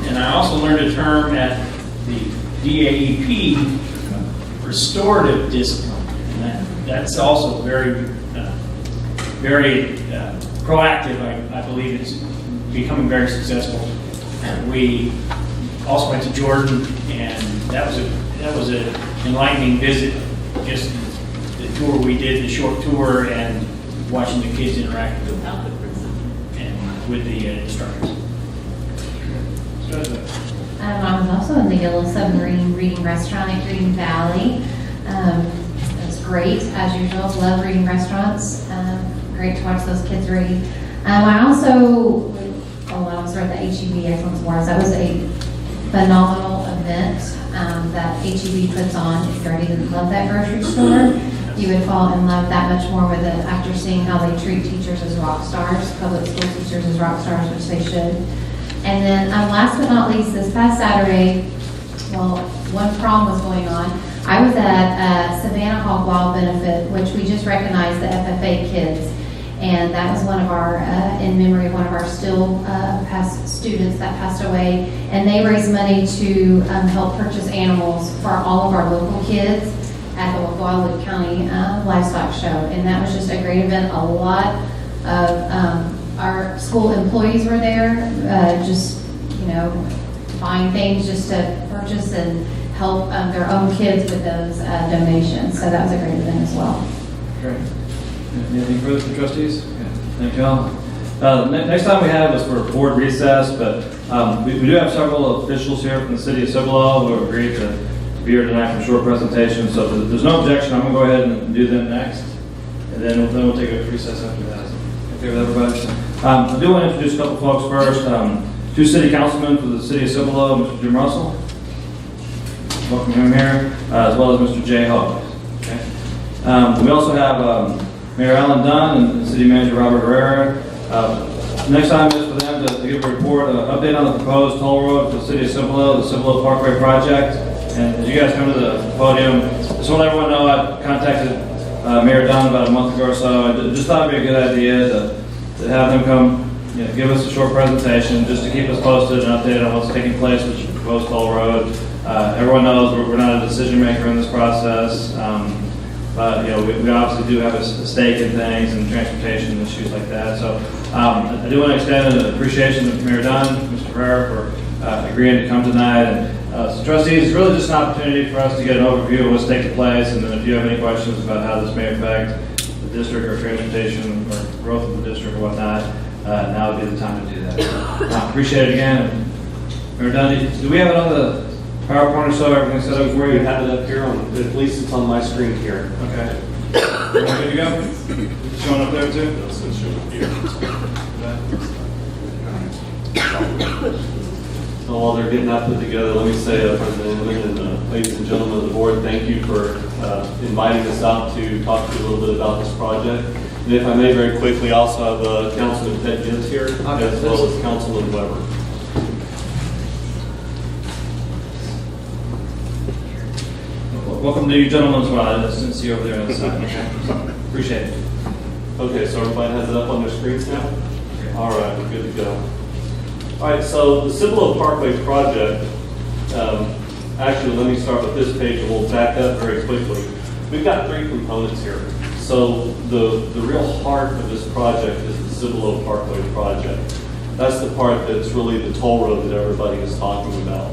And I also learned a term at the DAEP, restorative discipline, and that's also very proactive. I believe it's becoming very successful. We also went to Jordan, and that was an enlightening visit. Just the tour we did, the short tour, and watching the kids interact with the instructors. I was also in the Yellow Submarine reading restaurant at Green Valley. It was great, as usual. Love reading restaurants. Great to watch those kids read. I was at the HEB Excellence Awards. That was a phenomenal event that HEB puts on. If you already love that grocery store, you would fall in love that much more with it after seeing how they treat teachers as rock stars, public school teachers as rock stars, which they should. And then last but not least, this past Saturday, one prom was going on. I was at Savannah Hog Wild Benefit, which we just recognized the FFA kids. And that was one of our, in memory of one of our still past students that passed away. And they raised money to help purchase animals for all of our local kids at the Guadalupe County Livestock Show. And that was just a great event. A lot of our school employees were there, buying things just to purchase and help their own kids with those donations. So that was a great event as well. Great. Anything further from trustees? Okay. Thank you all. Next time we have is for board recess, but we do have several officials here from the city of Cibolo who have agreed to be here tonight for a short presentation. So if there's no objection, I'm going to go ahead and do them next. And then we'll take a recess after that. Okay with everybody? I do want to introduce a couple folks first. Two city councilmen for the city of Cibolo, Mr. Jim Russell. Welcome him here, as well as Mr. Jay Hawk. Okay. We also have Mayor Alan Dunn and City Manager Robert Herrera. Next time is for them to give a report, an update on the proposed toll road for the city of Cibolo, the Cibolo Parkway project. And as you guys come to the podium, just want everyone know I contacted Mayor Dunn about a month ago or so. I just thought it'd be a good idea to have them come, give us a short presentation just to keep us posted and updated on what's taking place with the proposed toll road. Everyone knows we're not a decision maker in this process, but we obviously do have a stake in things and transportation issues like that. So I do want to extend an appreciation to Mayor Dunn, Mr. Herrera, for agreeing to come tonight. And so trustees, it's really just an opportunity for us to get an overview of what's taking place, and then if you have any questions about how this may affect the district or transportation or growth of the district or whatnot, now would be the time to do that. Appreciate it again. Mayor Dunn, do we have it on the PowerPoint or so? Everything's set up for you? We have it up here, at least it's on my screen here. Okay. Everyone good to go? Showing up there too? So while they're getting that put together, let me say, President Inman and ladies and gentlemen of the board, thank you for inviting us out to talk to you a little bit about this project. And if I may very quickly, I also have Councilman Ted Gibbs here, as well as Councilman Weber. Welcome to you gentlemen as well. I didn't see you over there on the side. Okay. Appreciate it. Okay, so everybody has it up on their screens now? All right, we're good to go. All right, so the Cibolo Parkway project, actually let me start with this page and we'll back up very quickly. We've got three components here. So the real heart of this project is the Cibolo Parkway project. That's the part that's really the toll road that everybody is talking about.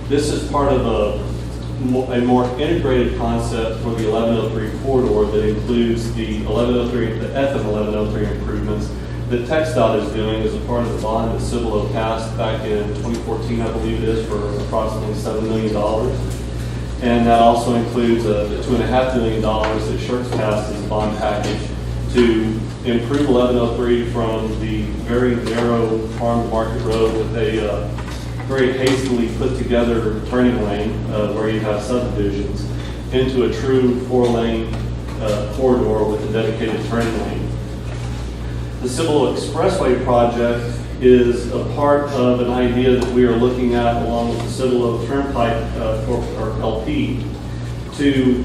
This is part of a more integrated concept for the 1103 corridor that includes the 1103, the FM 1103 improvements that TxDOT is doing as a part of the bond that Cibolo passed back in 2014, I believe it is, for approximately $7 million. And that also includes the $2.5 million that Schertz passed as a bond package to improve 1103 from the very narrow farm market road with a very hastily put together turning lane where you have subdivisions into a true 4-lane corridor with a dedicated turning lane. The Cibolo Expressway project is a part of an idea that we are looking at along with the Cibolo Turnpike or LP to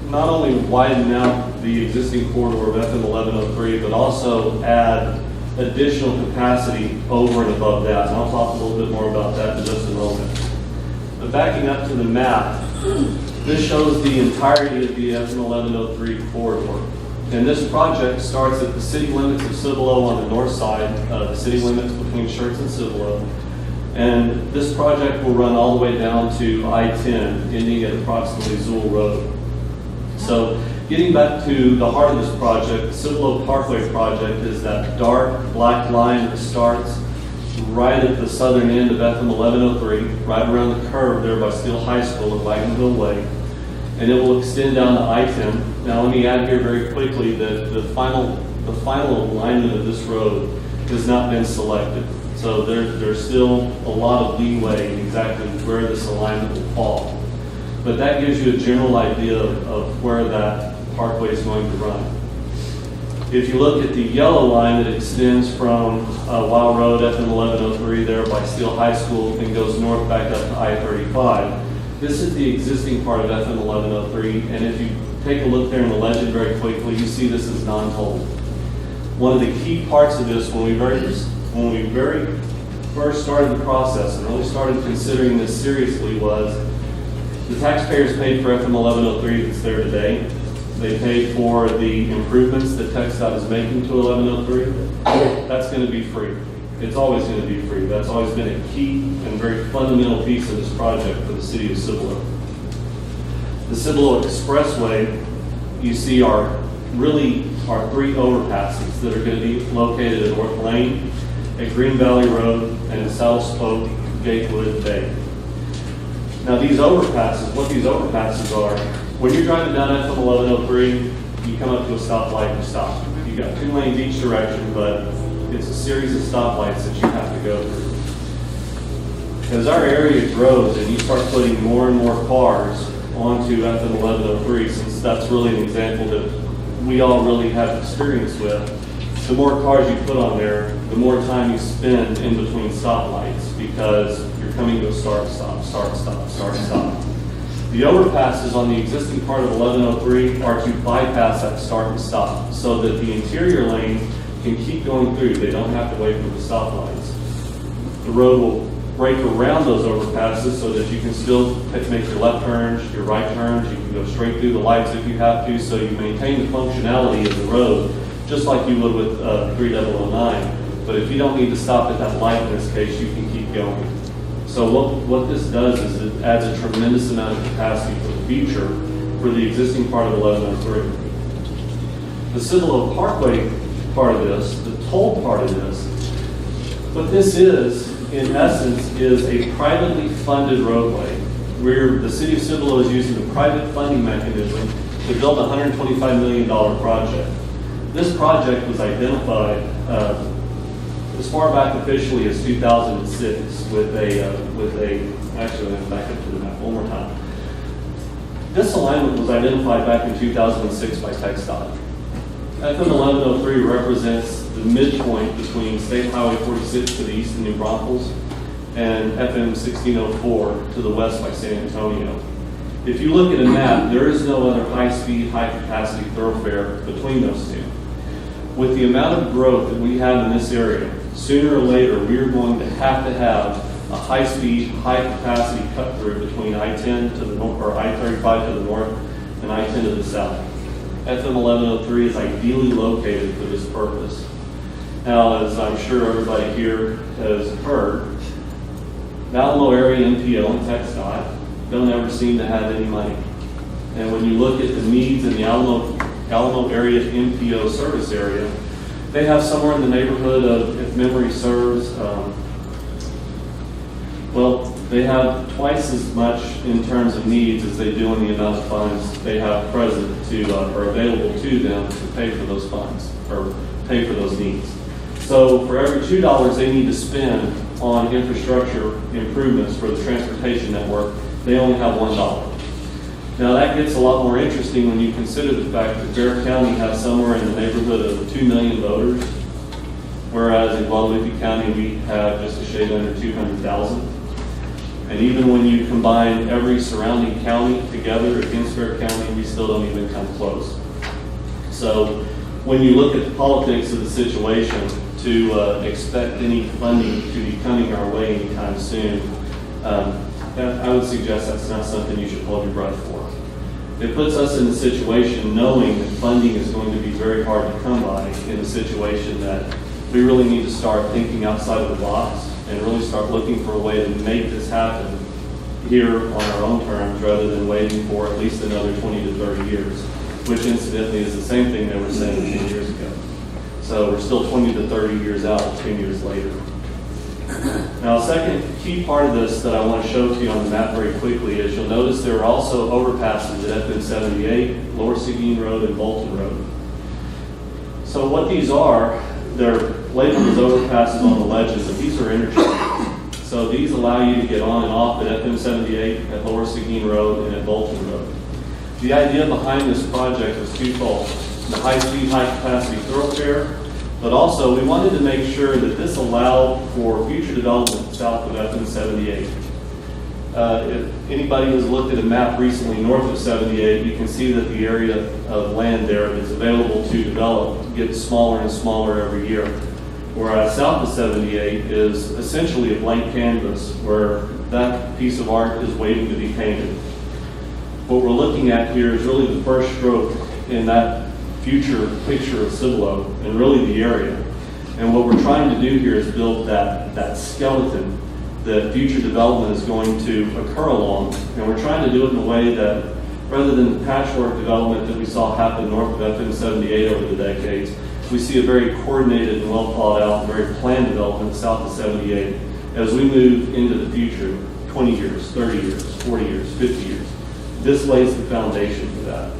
not only widen out the existing corridor of FM 1103 but also add additional capacity over and above that. And I'll talk a little bit more about that in just a moment. But backing up to the map, this shows the entirety of the FM 1103 corridor. And this project starts at the city limits of Cibolo on the north side, the city limits between Schertz and Cibolo. And this project will run all the way down to I-10, ending at approximately Zool Road. So getting back to the heart of this project, the Cibolo Parkway project is that dark black line that starts right at the southern end of FM 1103, right around the curve there by Steele High School at Wagonville Way. And it will extend down to I-10. Now let me add here very quickly that the final alignment of this road has not been selected. So there's still a lot of leeway in exactly where this alignment will fall. But that gives you a general idea of where that parkway is going to run. If you look at the yellow line that extends from Wild Road, FM 1103 there by Steele High School and goes north back up to I-35, this is the existing part of FM 1103, and if you take a look there in the legend very quickly, you see this is non-tolled. One of the key parts of this, when we very first started the process and really started considering this seriously, was the taxpayers paid for FM 1103 that's there today. They paid for the improvements that TxDOT is making to 1103. That's going to be free. It's always going to be free. That's always been a key and very fundamental piece of this project for the city of Cibolo. The Cibolo Expressway, you see, are three overpasses that are going to be located at North Lane, at Green Valley Road, and at Saddle Spoke, Gatewood Bay. Now these overpasses, what these overpasses are, when you're driving down FM 1103, you come up to a stoplight and you stop. You've got 2 lanes each direction, but it's a series of stoplights that you have to go through. As our area grows and you start putting more and more cars onto FM 1103, since that's really an example that we all really have experience with, the more cars you put on there, the more time you spend in between stoplights because you're coming to a start, stop, start, stop, start, stop. The overpasses on the existing part of 1103 are to bypass that start and stop so that the interior lanes can keep going through. They don't have to wait for the stoplights. The road will break around those overpasses so that you can still make your left turns, your right turns. You can go straight through the lights if you have to, so you maintain the functionality of the road just like you would with 3009. But if you don't need to stop at that light in this case, you can keep going. So what this does is it adds a tremendous amount of capacity for the future for the existing part of 1103. The Cibolo Parkway part of this, the toll part of this, what this is, in essence, is a privately funded roadway where the city of Cibolo is using a private funding mechanism to build a $125 million project. This project was identified as far back officially as 2006 with actually, let me back up to the map one more time. This alignment was identified back in 2006 by TxDOT. FM 1103 represents the midpoint between State Highway 46 to the east in New Braunfels and FM 1604 to the west by San Antonio. If you look at a map, there is no other high-speed, high-capacity thoroughfare between those two. With the amount of growth that we have in this area, sooner or later, we're going to have a high-speed, high-capacity cut-through between I-10 to the north, or I-35 to the north, and I-10 to the south. FM 1103 is ideally located for this purpose. Now, as I'm sure everybody here has heard, the Alamo area MPO and TxDOT don't ever seem to have any money. And when you look at the needs in the Alamo area MPO service area, they have somewhere in the neighborhood of, if memory serves, they have twice as much in terms of needs as they do in the amount of funds they have present or available to them to pay for those funds or pay for those needs. So for every $2 they need to spend on infrastructure improvements for the transportation network, they only have $1. Now that gets a lot more interesting when you consider the fact that Bear County has somewhere in the neighborhood of 2 million voters, whereas in Guadalupe County we have just a shade under 200,000. And even when you combine every surrounding county together against Bear County, we still don't even come close. So when you look at the politics of the situation, to expect any funding to be coming our way anytime soon, I would suggest that's not something you should hold your breath for. It puts us in a situation knowing that funding is going to be very hard to come by, in a situation that we really need to start thinking outside of the box and really start looking for a way to make this happen here on our own terms rather than waiting for at least another 20 to 30 years, which incidentally is the same thing they were saying 10 years ago. So we're still 20 to 30 years out, 10 years later. Now, a second key part of this that I want to show to you on the map very quickly is you'll notice there are also overpasses at FM 78, Lower Seguin Road, and Bolton Road. So what these are, they're labeled as overpasses on the legend, but these are interchanges. So these allow you to get on and off at FM 78, at Lower Seguin Road, and at Bolton Road. The idea behind this project was twofold: the high-speed, high-capacity thoroughfare, but also we wanted to make sure that this allowed for future development south of FM 78. If anybody has looked at a map recently north of 78, you can see that the area of land there that's available to develop gets smaller and smaller every year. Whereas south of 78 is essentially a blank canvas where that piece of art is waiting to be painted. What we're looking at here is really the first stroke in that future picture of Cibolo and really the area. And what we're trying to do here is build that skeleton that future development is going to occur along. And we're trying to do it in a way that, rather than the patchwork development that we saw happen north of FM 78 over the decades, we see a very coordinated and well thought out, very planned development south of 78 as we move into the future 20 years, 30 years, 40 years, 50 years. This lays the foundation for that.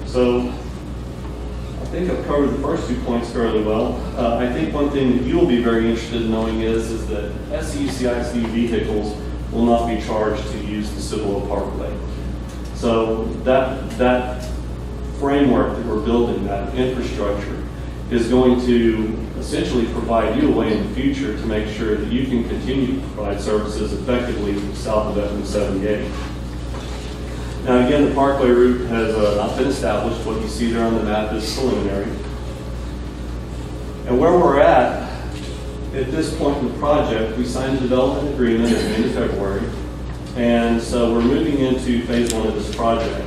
So I think I've covered the first 2 points fairly well. I think one thing that you'll be very interested in knowing is that SCUCISD vehicles will not be charged to use the Cibolo Parkway. So that framework that we're building, that infrastructure, is going to essentially provide you a way in the future to make sure that you can continue to provide services effectively south of FM 78. Now again, the Parkway route has not been established. What you see there on the map is preliminary. And where we're at this point in the project, we signed a development agreement at the end of February. And so we're moving into phase 1 of this project.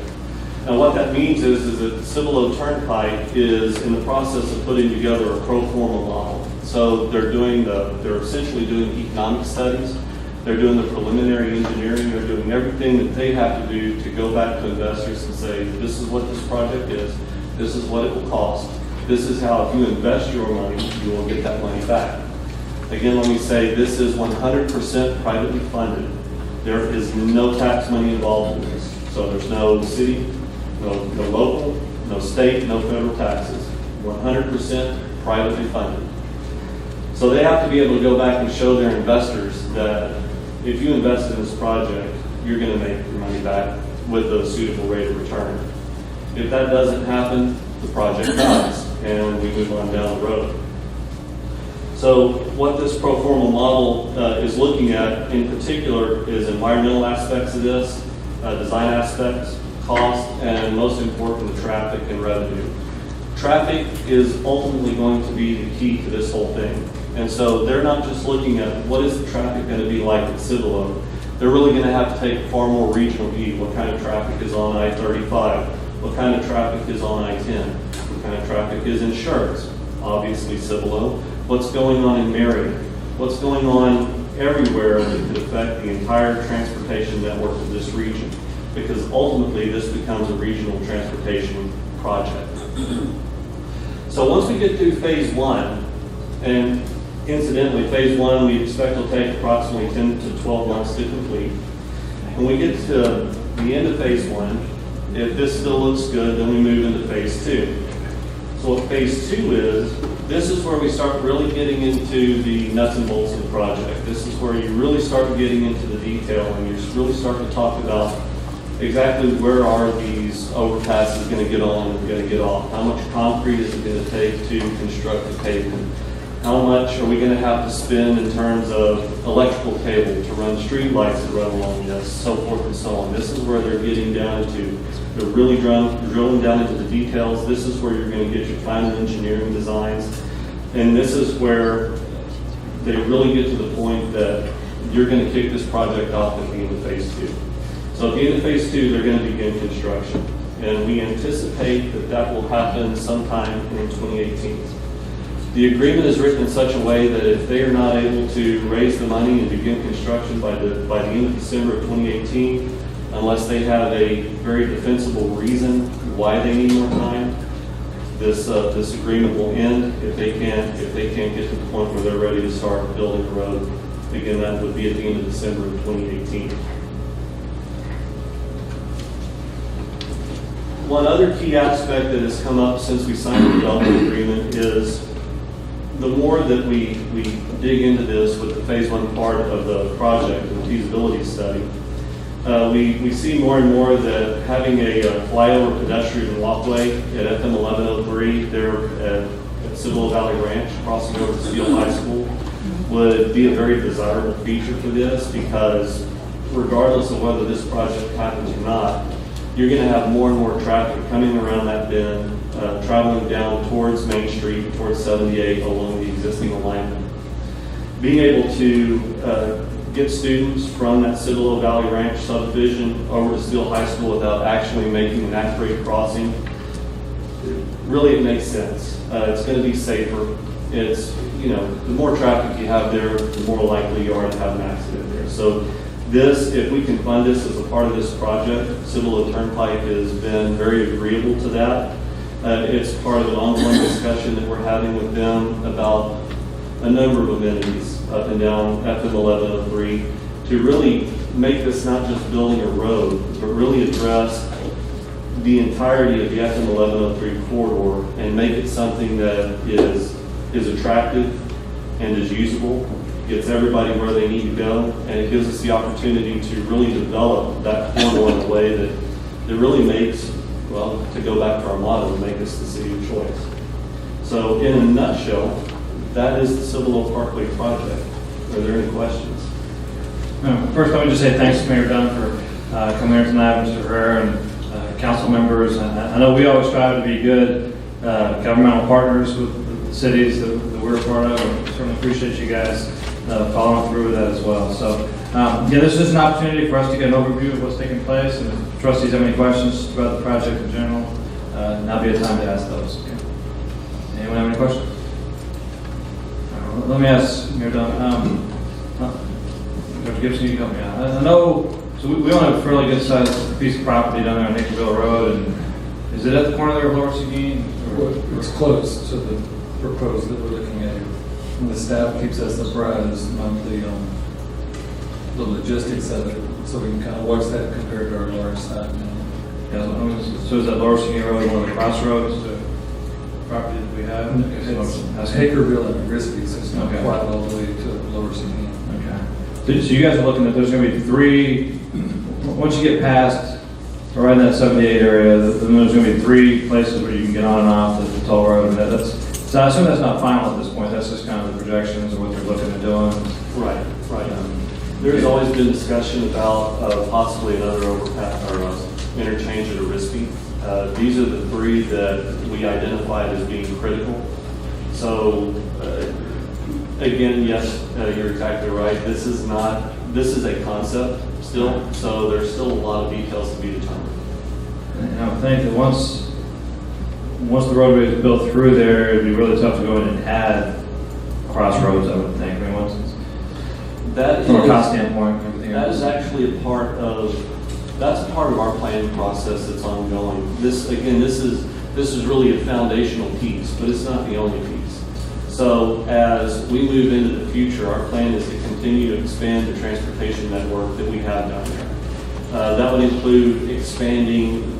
Now what that means is that the Cibolo Turnpike is in the process of putting together a pro forma model. So they're essentially doing economic studies. They're doing the preliminary engineering. They're doing everything that they have to do to go back to investors and say, this is what this project is. This is what it will cost. This is how, if you invest your money, you will get that money back. Again, let me say, this is 100% privately funded. There is no tax money involved in this. So there's no city, no local, no state, no federal taxes. 100% privately funded. So they have to be able to go back and show their investors that if you invest in this project, you're going to make your money back with a suitable rate of return. If that doesn't happen, the project dies and we move on down the road. So what this pro forma model is looking at in particular is environmental aspects of this, design aspects, cost, and most important, the traffic and revenue. Traffic is ultimately going to be the key to this whole thing. And so they're not just looking at what is the traffic going to be like at Cibolo. They're really going to have to take a far more regional view. What kind of traffic is on I-35? What kind of traffic is on I-10? What kind of traffic is in Schertz? Obviously Cibolo. What's going on in Marion? What's going on everywhere that could affect the entire transportation network of this region? Because ultimately this becomes a regional transportation project. So once we get through phase 1, and incidentally, phase 1 we expect will take approximately 10 to 12 months to complete. When we get to the end of phase 1, if this still looks good, then we move into phase 2. So what phase 2 is, this is where we start really getting into the nuts and bolts of the project. This is where you really start getting into the detail and you really start to talk about exactly where are these overpasses going to get on and going to get off. How much concrete is it going to take to construct the pavement? How much are we going to have to spend in terms of electrical cable to run street lights that run along this, so forth and so on. This is where they're getting down to. They're really drilling down into the details. This is where you're going to get your final engineering designs. And this is where they really get to the point that you're going to kick this project off at the end of phase 2. So at the end of phase 2, they're going to begin construction. And we anticipate that that will happen sometime in 2018. The agreement is written in such a way that if they are not able to raise the money and begin construction by the end of December of 2018, unless they have a very defensible reason why they need more time, this agreement will end if they can't get to the point where they're ready to start building the road. Again, that would be at the end of December of 2018. One other key aspect that has come up since we signed the development agreement is the more that we dig into this with the phase 1 part of the project, the feasibility study, we see more and more that having a flyover pedestrian walkway at FM 1103 there at Cibolo Valley Ranch, crossing over to Steele High School, would be a very desirable feature for this, because regardless of whether this project happens or not, you're going to have more and more traffic coming around that bend, traveling down towards Main Street, towards 78 along the existing alignment. Being able to get students from that Cibolo Valley Ranch subdivision over to Steele High School without actually making an at-grade crossing, really it makes sense. It's going to be safer. It's, the more traffic you have there, the more likely you are to have an accident there. So this, if we can fund this as a part of this project, Cibolo Turnpike has been very agreeable to that. It's part of an ongoing discussion that we're having with them about a number of amenities up and down FM 1103 to really make this not just building a road, but really address the entirety of the FM 1103 corridor and make it something that is attractive and is usable, gets everybody where they need to go, and it gives us the opportunity to really develop that corridor in a way that really makes, well, to go back to our motto, make us the city of choice. So in a nutshell, that is the Cibolo Parkway project. Are there any questions? First, let me just say thanks to Mayor Dunn for coming here tonight, Mr. Herrera, and council members. I know we always strive to be good governmental partners with the cities that we're a part of, and we certainly appreciate you guys following through with that as well. So, yeah, this is an opportunity for us to get an overview of what's taking place, and if trustees have any questions about the project in general, now be a time to ask those. Okay. Anyone have any questions? Let me ask Mayor Dunn. Dr. Gibson, you can help me out. I know, so we own a fairly good sized piece of property down there on Naperville Road, and is it at the corner there of Lower Seguin? It's close to the proposed that we're looking at. And the staff keeps us apprised monthly on the logistics of it, so we can kind of watch that compared to our large site now. Yeah, so is that Lower Seguin Road one of the crossroads to property that we have? It's Hakerville and Grisby, so it's not quite all the way to Lower Seguin. So you guys are looking at, there's going to be three, once you get past, right in that 78 area, then there's going to be three places where you can get on and off the toll road. So I assume that's not final at this point, that's just kind of the projections of what they're looking at doing. Right. There's always been discussion about possibly another overpass or interchange at Arispe. These are the three that we identified as being critical. So, again, yes, you're exactly right. This is a concept still, so there's still a lot of details to be determined. And I would think that once the roadway is built through there, it'd be really tough to go in and add crossroads, I would think. I mean, from a cost standpoint, everything that else. is actually part of our planning process that's ongoing. This is really a foundational piece, but it's not the only piece. So as we move into the future, our plan is to continue to expand the transportation network that we have down there. That would include expanding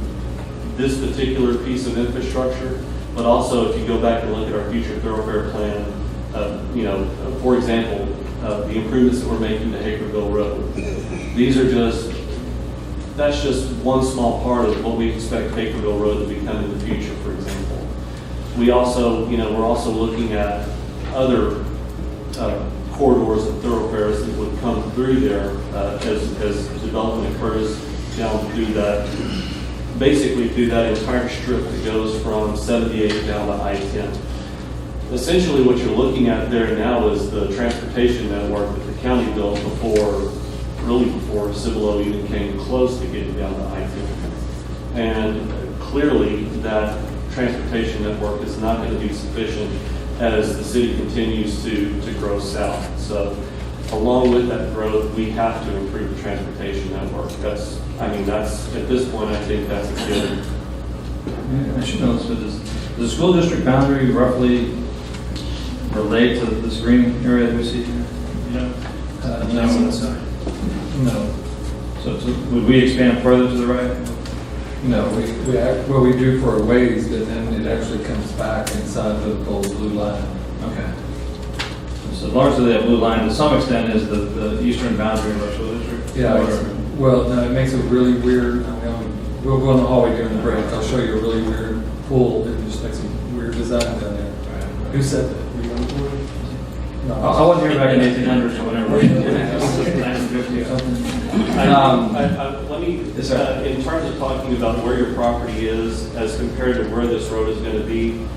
this particular piece of infrastructure, but also if you go back and look at our future thoroughfare plan, for example, the improvements that we're making to Hakerville Road. That's just one small part of what we expect Hakerville Road to become in the future, for example. We're also looking at other corridors and thoroughfares that would come through there as development occurs down through that, basically through that entire strip that goes from 78 down to I-10. Essentially what you're looking at there now is the transportation network that the county built before Cibolo even came close to getting down to I-10. And clearly that transportation network is not going to be sufficient as the city continues to grow south. So along with that growth, we have to improve the transportation network. That's at this point, I think that's a given. I should know this, but does the school district boundary roughly relate to this green area that we see here? No. So would we expand further to the right? No, what we do for a ways, but then it actually comes back inside the old blue line. Okay. So largely that blue line, to some extent, is the eastern boundary of our school district? Yeah. Well, no, it makes a really weird, we'll go in the hallway during the break. I'll show you a really weird pool. It just makes a weird design down there. Right. Who said that? Were you on the board? No. I wasn't here back in 1800, so whenever. 1950 or something. Let me, in terms of talking about where your property is as compared to where this road is going to be,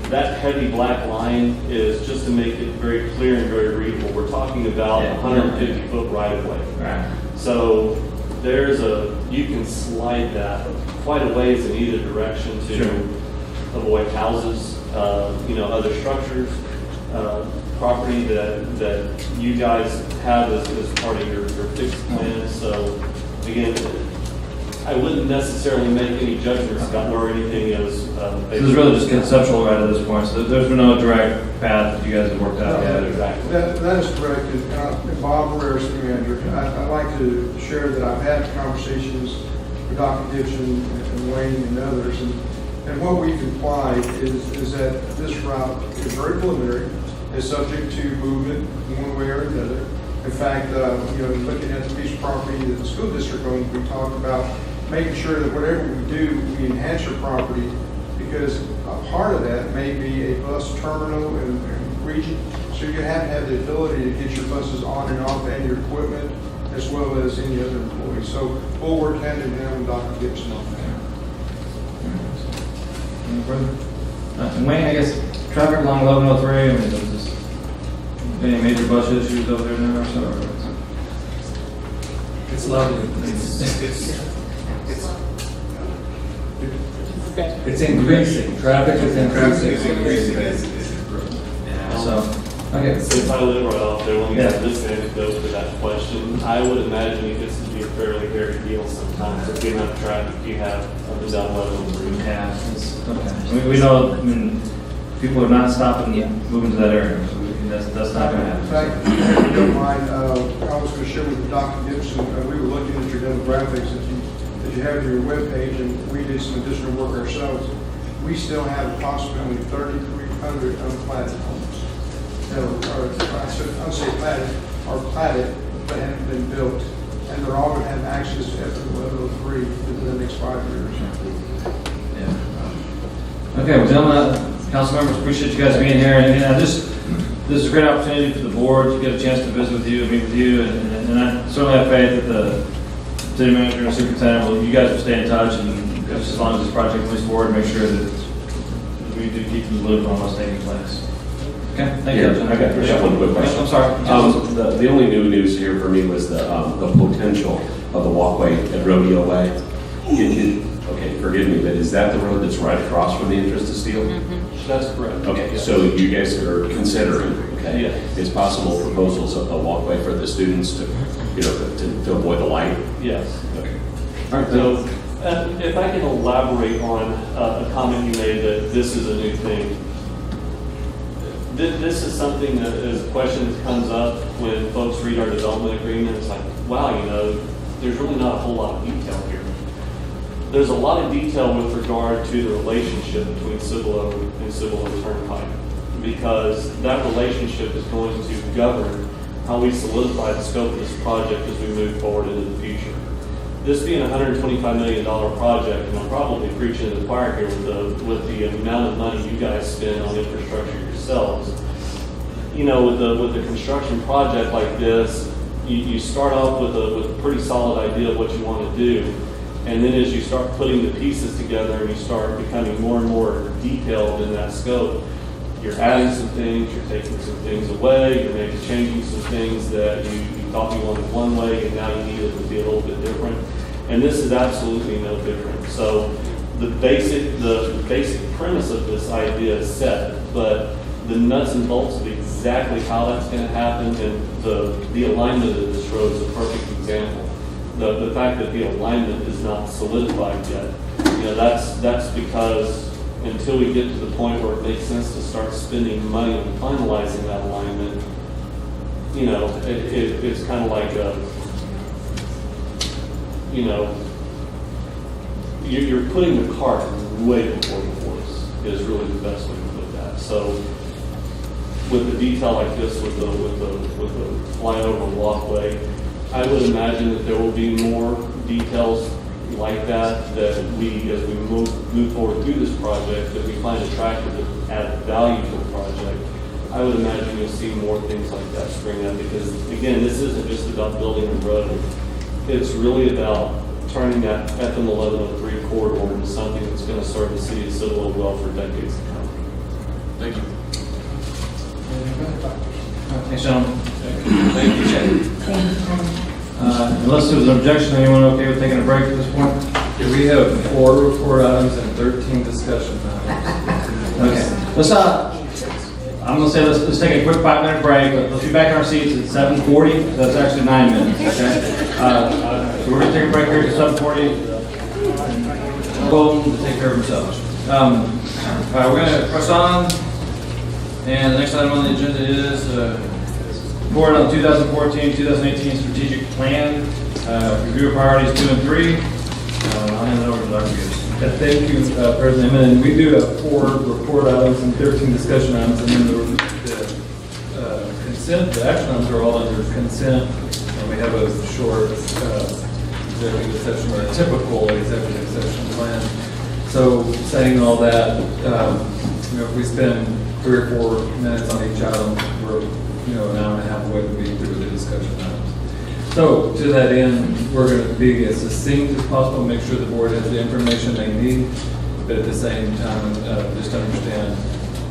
that heavy black line is just to make it very clear and very readable. We're talking about 150-foot right-of-way. Right. So you can slide that quite a ways in either direction to avoid houses, other structures, property that you guys have as part of your fixed plan. So again, I wouldn't necessarily make any judgments about where anything is. This is really just conceptual right at this point, so there's no direct path that you guys have worked out yet. Exactly. That is correct. And Bob Herrera, city manager, I'd like to share that I've had conversations with Dr. Gibson and Wayne and others, and what we've implied is that this route is very preliminary, is subject to movement one way or another. In fact, looking at the piece of property that the school district owns, we talked about making sure that whatever we do, we enhance your property, because a part of that may be a bus terminal and region. So you have to have the ability to get your buses on and off and your equipment, as well as any other employees. So we'll work hand in hand with Dr. Gibson on that. Any further? And Wayne, I guess traffic along 1103, I mean, is this any major bus issues over there now or so? It's lovely. It's increasing. Traffic is increasing. Yeah, so, okay. Since I live right off there, when you Yeah. have this anecdote to that question, I would imagine it gets to be a fairly hairy deal sometimes. If you have traffic, you have up and down level. Yeah, it's, okay. We know, I mean, people are not stopping, moving to that area, so that's not gonna In happen. fact, if you don't mind, I was going to share with Dr. Gibson, we were looking at your demographics that you have on your webpage, and we did some additional work ourselves. We still have approximately 3,300 unplatted homes that I'll say platted, are platted, but haven't been built. And they're all going to have access to FM 1103 within the next 5 years. Yeah. Okay, well, gentlemen, council members, appreciate you guys being here, and this is a great opportunity for the board to get a chance to visit with you and meet with you, and I certainly have faith that the city manager and superintendent will, you guys will stay in touch, and just as long as this project moves forward, make sure that we do keep in the loop on what's taking place. Okay, thank you. Okay, I have one quick question. I'm sorry. The only new news here for me was the potential of the walkway at Rodeo Way. Okay, forgive me, but is that the road that's right across from the entrance to Steel? That's correct. Okay, so you guys are considering, okay? Yeah. It's possible proposals of a walkway for the students to, to avoid the light? Yes. Okay. All right, so if I can elaborate on a comment you made that this is a new thing. This is something that is a question that comes up when folks read our development agreement. It's like, wow, there's really not a whole lot of detail here. There's a lot of detail with regard to the relationship between Cibolo and Cibolo Turnpike, because that relationship is going to govern how we solidify the scope of this project as we move forward into the future. This being a $125 million project, and I'm probably preaching to the choir here with the amount of money you guys spend on infrastructure yourselves. With a construction project like this, you start off with a pretty solid idea of what you want to do, and then as you start putting the pieces together and you start becoming more and more detailed in that scope, you're adding some things, you're taking some things away, you're maybe changing some things that you thought you wanted one way and now you need it to be a little bit different. And this is absolutely no different. So the basic premise of this idea is set, but the nuts and bolts of exactly how that's going to happen and the alignment of this road is a perfect example. The fact that the alignment is not solidified yet, that's because until we get to the point where it makes sense to start spending money on finalizing that alignment, it's kind of like you're putting the cart way before the horse is really the best way to put that. So with a detail like this, with the flyover walkway, I would imagine that there will be more details like that we, as we move forward through this project, that we find attractive and add value to the project. I would imagine you'll see more things like that spring up, because again, this isn't just about building a road. It's really about turning that FM 1103 corridor into something that's going to serve the city of Cibolo well for decades to come. Thank you. Thanks, gentlemen. Thank you, Chad. Unless there's an objection, anyone okay with taking a break at this point? We have 4 report items and 13 discussion items. Okay. I'm going to say let's take a quick 5-minute break. Let's be back in our seats at 7:40. That's actually 9 minutes. Okay. So we're going to take a break here at 7:40. told them to take care of themselves. All right, we're going to press on. And the next item on the agenda is report on 2014-2018 strategic plan. Review of priorities 2 and 3. I'll hand it over to Dr. Gibbs. Thank you, President Emmett. And we do have 4 report items and 13 discussion items, and then the consent, the action items are all under consent, and we have a short executive session, or a typical executive session plan. So saying all that, if we spend 3 or 4 minutes on each item, we're an hour and a half away from being through the discussion items. So to that end, we're going to be as succinct as possible, make sure the board has the information they need, but at the same time, just understand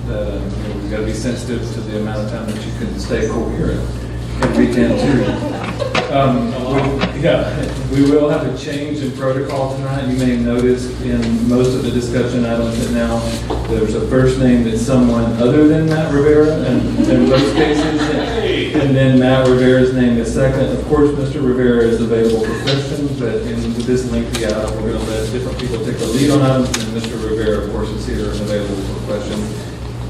that we've got to be sensitive to the amount of time that you can stay coherent, and we can too. We will have a change in protocol tonight. You may notice in most of the discussion items that now there's a first name that's someone other than Matt Rivera, and in most cases, and then Matt Rivera's name is second. Of course, Mr. Rivera is available for questions, but in this lengthy item, we're going to let different people take the lead on items, and Mr. Rivera, of course, is here and available for questions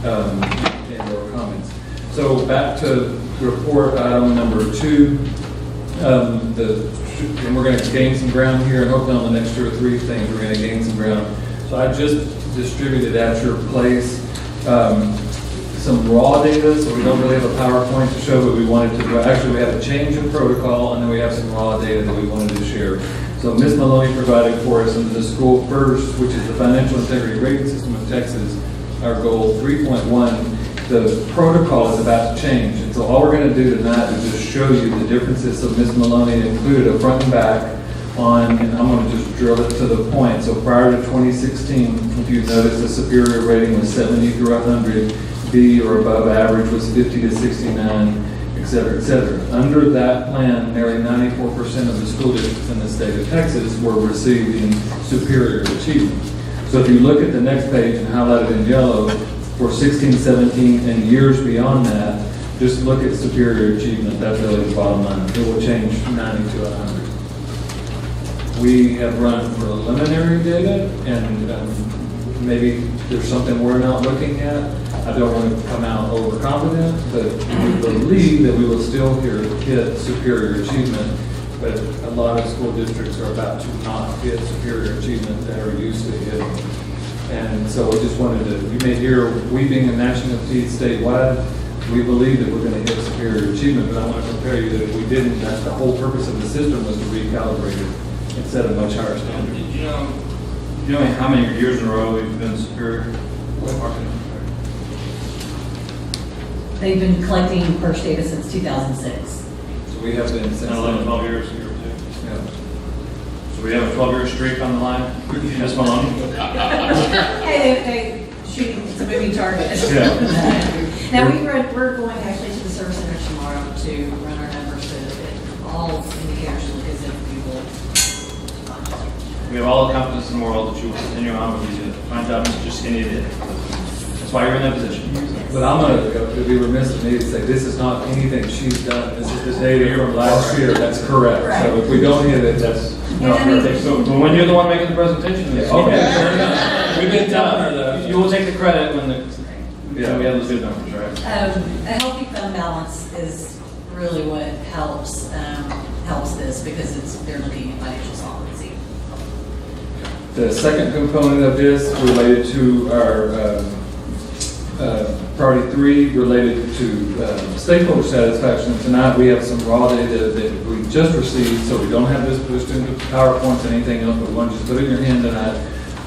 and or comments. So back to report item number 2. And we're going to gain some ground here, and hopefully on the next 2 or 3 things, we're going to gain some ground. So I just distributed at your place some raw data, so we don't really have a PowerPoint to show, but we wanted to, actually we have a change in protocol, and then we have some raw data that we wanted to share. So Ms. Maloney provided for us under the School First, which is the Financial Integrity Rating System of Texas, our goal 3.1. The protocol is about to change, and so all we're going to do tonight is just show you the differences. So Ms. Maloney included a front and back on, and I'm going to just drill it to the point. So prior to 2016, if you notice, the superior rating was 70 through 100, B or above average was 50 to 69, et cetera, et cetera. Under that plan, nearly 94% of the school districts in the state of Texas were receiving superior achievement. So if you look at the next page and highlighted in yellow, for 16, 17, and years beyond that, just look at superior achievement. That's really the bottom line. It will change 90 to 100. We have run preliminary data, and maybe there's something we're not looking at. I don't want to come out overconfident, but we believe that we will still hit superior achievement, but a lot of school districts are about to not hit superior achievement that are used to hitting. And so I just wanted to, you may hear we being a national team statewide, we believe that we're going to hit superior achievement, but I want to prepare you that if we didn't, that's the whole purpose of the system was to recalibrate it and set a much higher standard. Do you know how many years in a row we've been superior? They've been collecting PERS data since 2006. So we have been since 11, 12 years. Yeah. So we have a 12-year streak on the line. Ms. Maloney? Hey, they shooting, it's a moving target. Yeah. Now we're going actually to the service center tomorrow to run our numbers so that all indicators look as if we will. We have all the confidence in the world that you will continue on with these fine jobs, just skinny it. That's why you're in that position. But I'm going to be remiss of me to say this is not anything she's done. This is the data from last year. That's correct. Right. So if we don't hit it, that's not correct. So when you're the one making the presentation, Yeah, okay, fair enough. We've been telling her that. You will take the credit when we have those good numbers, right? A healthy fund balance is really what helps this because they're looking at financial solvency. The second component of this related to our priority 3 related to stakeholder satisfaction. Tonight we have some raw data that we just received, so we don't have this pushed into PowerPoints and anything else, but we want to just put it in your hand tonight.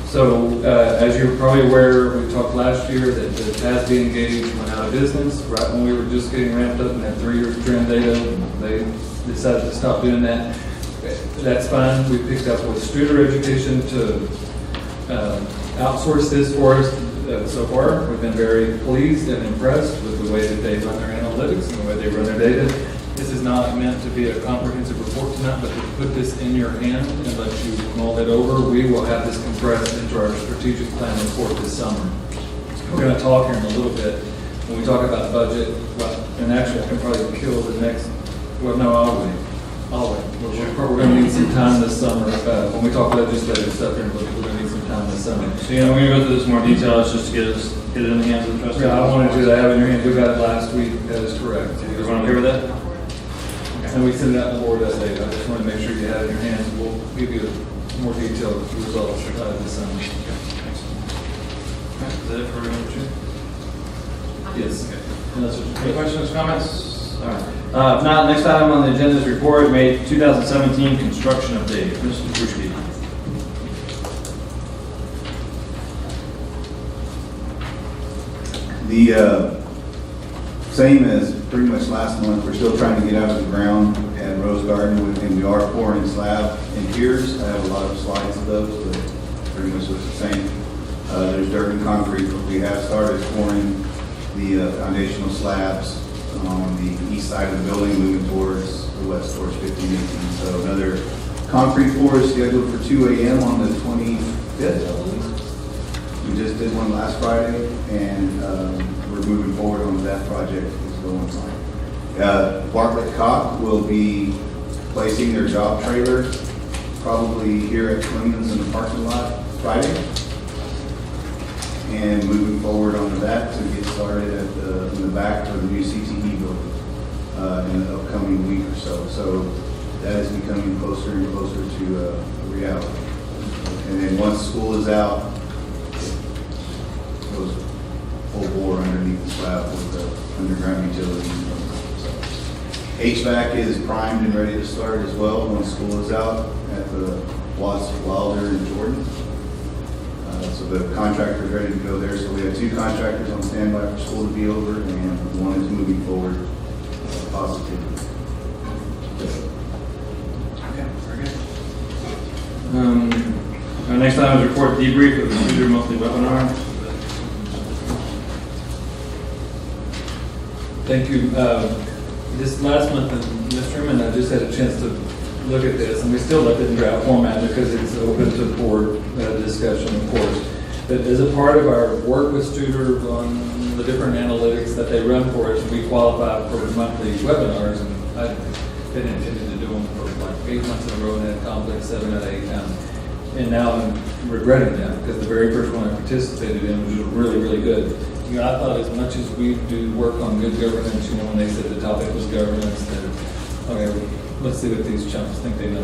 So as you're probably aware, we talked last year that the TASB Engage went out of business right when we were just getting ramped up and had 3 years of trend data. They decided to stop doing that. That's fine. We picked up with Streeter Education to outsource this for us. So far, we've been very pleased and impressed with the way that they run their analytics and the way they run their data. This is not meant to be a comprehensive report tonight, but to put this in your hand and let you mull it over. We will have this compressed into our strategic plan report this summer. We're going to talk here in a little bit when we talk about budget. Well, and actually, I can probably kill the next. Well, no, I'll wait. We're going to need some time this summer when we talk legislative stuff. We're going to need some time time this summer. So, we're gonna go through this in more detail, it's just to get it in the hands of the trustees. Yeah, I wanted you to have it in your hands. We got it last week. That is correct. Everyone okay with that? And we sent it out in the board update. I just want to make sure you have it in your hands. We'll give you more detailed results this summer. Is that it for everyone? Yes. Any questions, comments? All right. If not, next item on the agenda is report, May 2017 construction update. Mr. Bruschke. The same as pretty much last month, we're still trying to get out of the ground at Rose Garden, and we are pouring slab and piers. I have a lot of slides of those, but pretty much looks the same. There's dirt and concrete, but we have started pouring the foundational slabs on the east side of the building, moving towards the west, towards 1518. So another concrete pour is scheduled for 2 a.m. on the 25th, I believe. We just did one last Friday, and we're moving forward on that project. It's going fine. Bartlett Cock will be placing their job trailer probably here at Clemens in the parking lot Friday, and moving forward on that to get started in the back for the new CTE building in the upcoming week or so. So that is becoming closer and closer to reality. And then once school is out, it goes full bore underneath the slab with the underground utilities. So HVAC is primed and ready to start as well once school is out at the Watts, Wilder, and Jordan. So the contractor is ready to go there. So we have 2 contractors on standby for school to be over, and one is moving forward positively. Okay, very good. Our next item is report debrief of the Tutor Monthly Webinar. Thank you. This last month, Mr. Chairman, I just had a chance to look at this, and we still left it in draft format because it's open to board discussion, of course. But as a part of our work with Studer on the different analytics that they run for us, we qualify for monthly webinars, and I've been intending to do them for like 8 months in a row and had conflicts 7 out of 8 times. And now I'm regretting that because the very first one I participated in was really, really good. I thought as much as we do work on good governance, when they said the topic was governance, that, okay, let's see what these chumps think they know,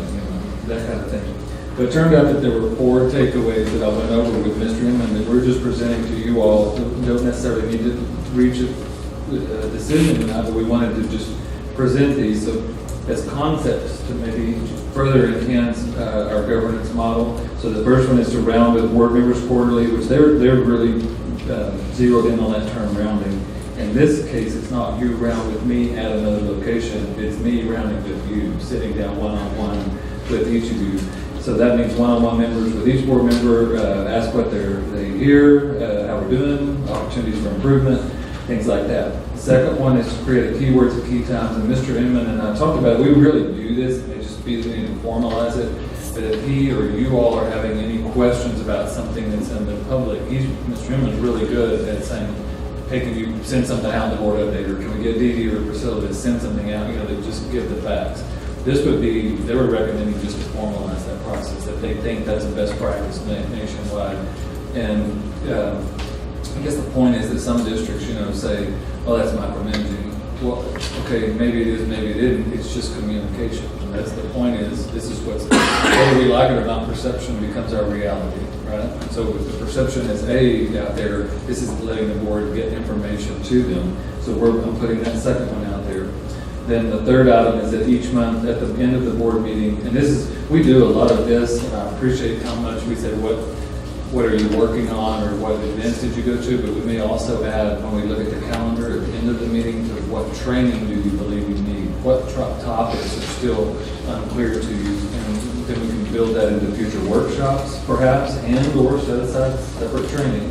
that kind of thing. But it turned out that there were 4 takeaways that I went over with Mr. Inman that we're just presenting to you all. Don't necessarily need to reach a decision tonight, but we wanted to just present these so as concepts to maybe further enhance our governance model. So the first one is to round with board members quarterly, which they're really zeroed in on that term rounding. In this case, it's not you round with me at another location, it's me rounding with you, sitting down one-on-one with each of you. So that means one-on-one members with each board member, ask what they hear, how we're doing, opportunities for improvement, things like that. The second one is to create a keywords at key times, and Mr. Inman and I talked about it. We really do this, it just feels we need to formalize it. But if he or you all are having any questions about something that's in the public, Mr. Inman's really good at saying, hey, can you send something out in the board update, or can we get Dee Dee or Priscilla to send something out, to just give the facts. This would be, they were recommending just to formalize that process, that they think that's the best practice nationwide. And I guess the point is that some districts, say, oh, that's micromanaging. Well, okay, maybe it is, maybe it isn't. It's just communication. And that's the point is, this is what's, whether we like it or not, perception becomes our reality, right? And so if the perception is out there, this is letting the board get information to them. So I'm putting that second one out there. Then the third item is that each month at the end of the board meeting, and we do a lot of this, and I appreciate how much we say, what are you working on, or what events did you go to, but we may also add, when we look at the calendar at the end of the meeting, to what training do you believe you need, what topics are still unclear to you, and then we can build that into future workshops, perhaps, and/or set aside separate training.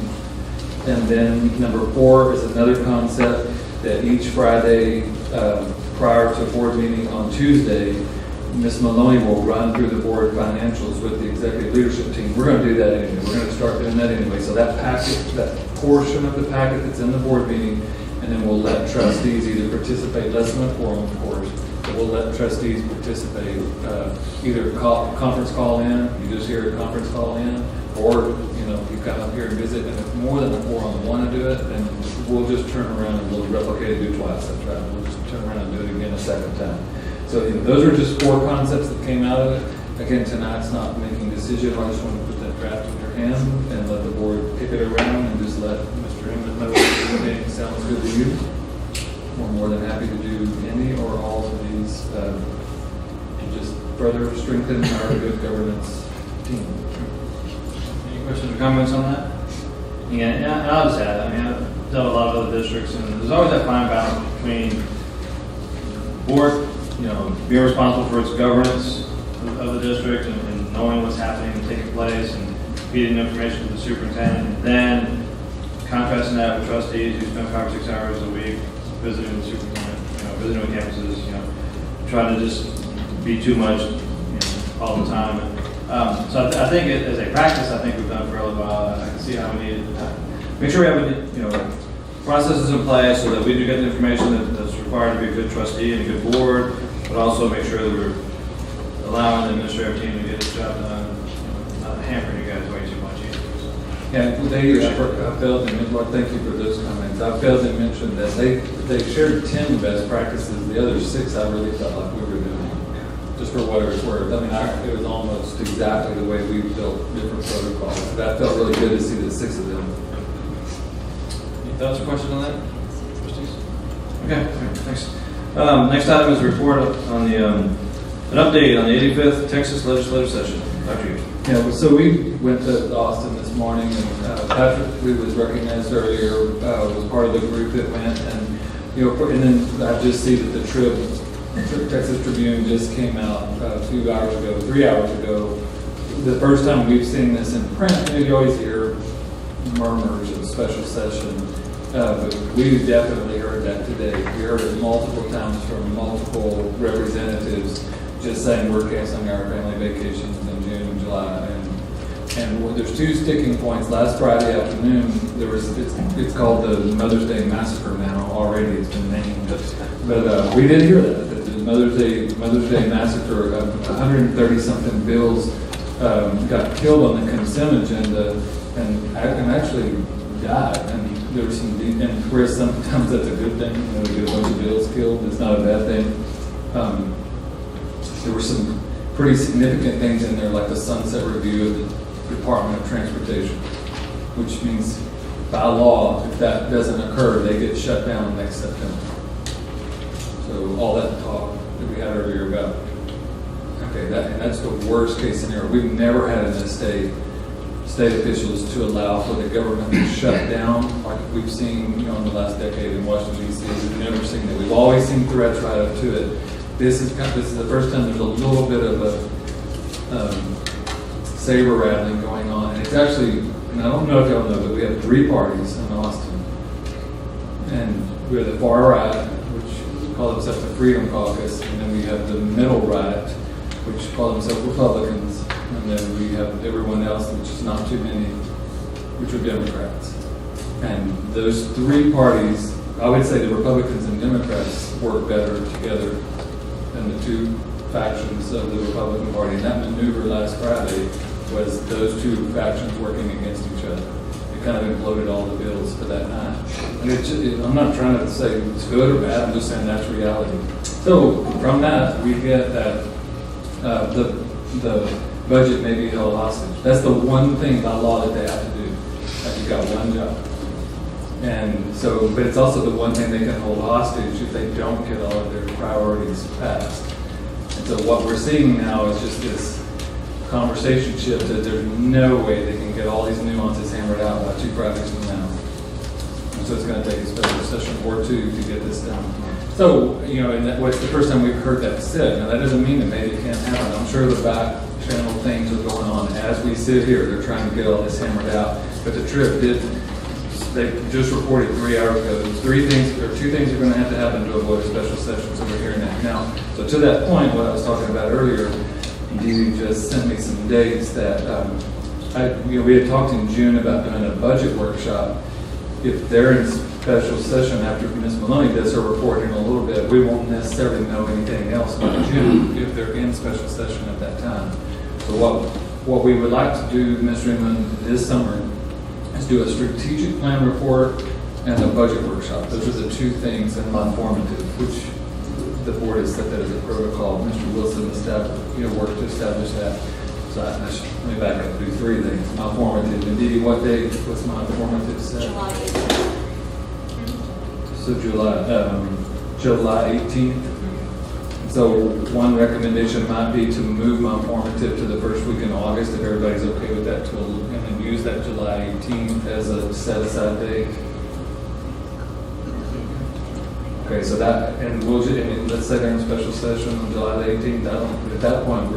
And then number 4 is another concept that each Friday prior to board meeting on Tuesday, Ms. Maloney will run through the board financials with the executive leadership team. We're going to do that anyway. We're going to start doing that anyway. So that packet, that portion of the packet that's in the board meeting, and then we'll let trustees either participate, less than a quorum, of course, So we'll let trustees participate, either conference call in, you just hear a conference call in, or, you come up here and visit, and if more than 4 on 1 to do it, then we'll just turn around and we'll replicate it, do twice. That's right. We'll just turn around and do it again a second time. So those are just 4 concepts that came out of it. Again, tonight's not making a decision. I just want to put that draft in your hand and let the board kick it around and just let Mr. Emmett know if anything sounds good to you. We're more than happy to do any or all of these to just further strengthen our good governance team. Any questions or comments on that? Yeah, and I'll just add, I've dealt with a lot of other districts, and there's always that fine balance between board, being responsible for its governance of the district and knowing what's happening and taking place and feeding information to the superintendent, and then contrasting that with trustees who spend 5 or 6 hours a week visiting the superintendent, visiting with campuses, trying to just be too much all the time. So I think as a practice, I think we've done fairly well. I can see how we need to make sure we have processes in place so that we do get the information that's required to be a good trustee and a good board, but also make sure that we're allowing the administrative team to get its job done, not hampering you guys way too much either. Yeah, I failed to mention, thank you for those comments. I failed to mention that they shared 10 best practices. The other 6 I really felt like we were doing, just for what it was worth. It was almost exactly the way we built different protocols. That felt really good to see the 6 of them. Any thoughts or questions on that? Okay, thanks. Next item is a report on the an update on the 85th Texas Legislative Session. Dr. Hughes. Yeah, so we went to Austin this morning, and Patrick, who was recognized earlier, was part of the group that went, and then I just see that the Texas Tribune just came out a few hours ago, 3 hours ago. The first time we've seen this in print. You always hear murmurs of special session, but we definitely heard that today. We heard it multiple times from multiple representatives just saying we're canceling our family vacations in June and July. And there's 2 sticking points. Last Friday afternoon, it's called the Mother's Day Massacre now. Already it's been named. But we did hear that the Mother's Day Massacre, 130-something bills got killed on the consent agenda and actually died. And there was some, and where sometimes that's a good thing, we get a bunch of bills killed. It's not a bad thing. There were some pretty significant things in there, like the sunset review of the Department of Transportation, which means by law, if that doesn't occur, they get shut down next September. So all that talk that we had earlier about, that's the worst case scenario. We've never had in this state officials to allow for the government to shut down like we've seen in the last decade in Washington, D.C. We've never seen that. We've always seen threats right up to it. This is the first time there's a little bit of a saber rattling going on. And it's actually, and I don't know if y'all know, but we have 3 parties in Austin. And we have the far right, which call themselves the Freedom Caucus, and then we have the middle right, which call themselves Republicans, and then we have everyone else, which is not too many, which are Democrats. And those 3 parties, I would say the Republicans and Democrats work better together than the 2 factions of the Republican Party. And that maneuver last Friday was those 2 factions working against each other. It kind of imploded all the bills for that night. And I'm not trying to say it's good or bad, I'm just saying that's reality. So from that, we get that the budget may be held hostage. That's the one thing by law that they have to do. Like you've got one job. And so, but it's also the one thing they can hold hostage if they don't get all of their priorities passed. And so what we're seeing now is just this conversation shift that there's no way they can get all these nuances hammered out by 2 Fridays from now. And so it's going to take a special session or 2 to get this done. So, and what's the first time we've heard that said. Now that doesn't mean that maybe it can't happen. I'm sure the back channel things are going on as we sit here. They're trying to get all this hammered out. But the trip they just reported 3 hours ago. 2 things are going to have to happen to avoid a special session. So we're hearing that now. So to that point, what I was talking about earlier, you just sent me some dates that we had talked in June about doing a budget workshop. if they're in special session after Ms. Maloney does her report in a little bit, we won't necessarily know anything else about June if they're in special session at that time. So what we would like to do, Ms. Raymond, this summer is do a strategic plan report and a budget workshop. Those are the two things in my formative, which the board has set that as a protocol. Mr. Wilson worked to establish that. So let me back up, do three things. My formative, and Didi, what's my formative set? July 18th. So July 18th. So one recommendation might be to move my formative to the first week in August, if everybody's okay with that, and then use that July 18th as a set-aside date. Okay, so that, and let's say they're in special session on July the 18th. At that point,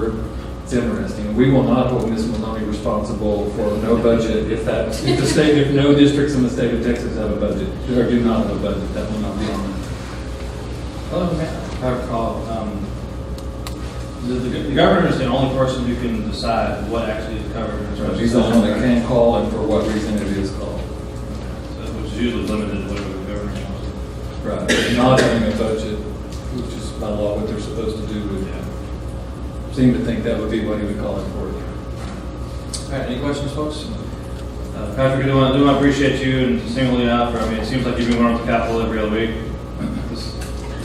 it's interesting. We will not hold Ms. Maloney responsible for no budget if no districts in the state of Texas have a budget, or do not have a budget. That will not be on there. If I recall, the governor is the only person who can decide what actually is covered. in special He's the session. one that can call and for what reason it is called. Which is usually limited to whatever the governor wants. Right. Not having a budget, which is by law what they're supposed to do, would seem to think that would be what he would call it for. All right, any questions, folks? Patrick, I do appreciate you and singling you out for, it seems like you've been going up to Capitol every other week. This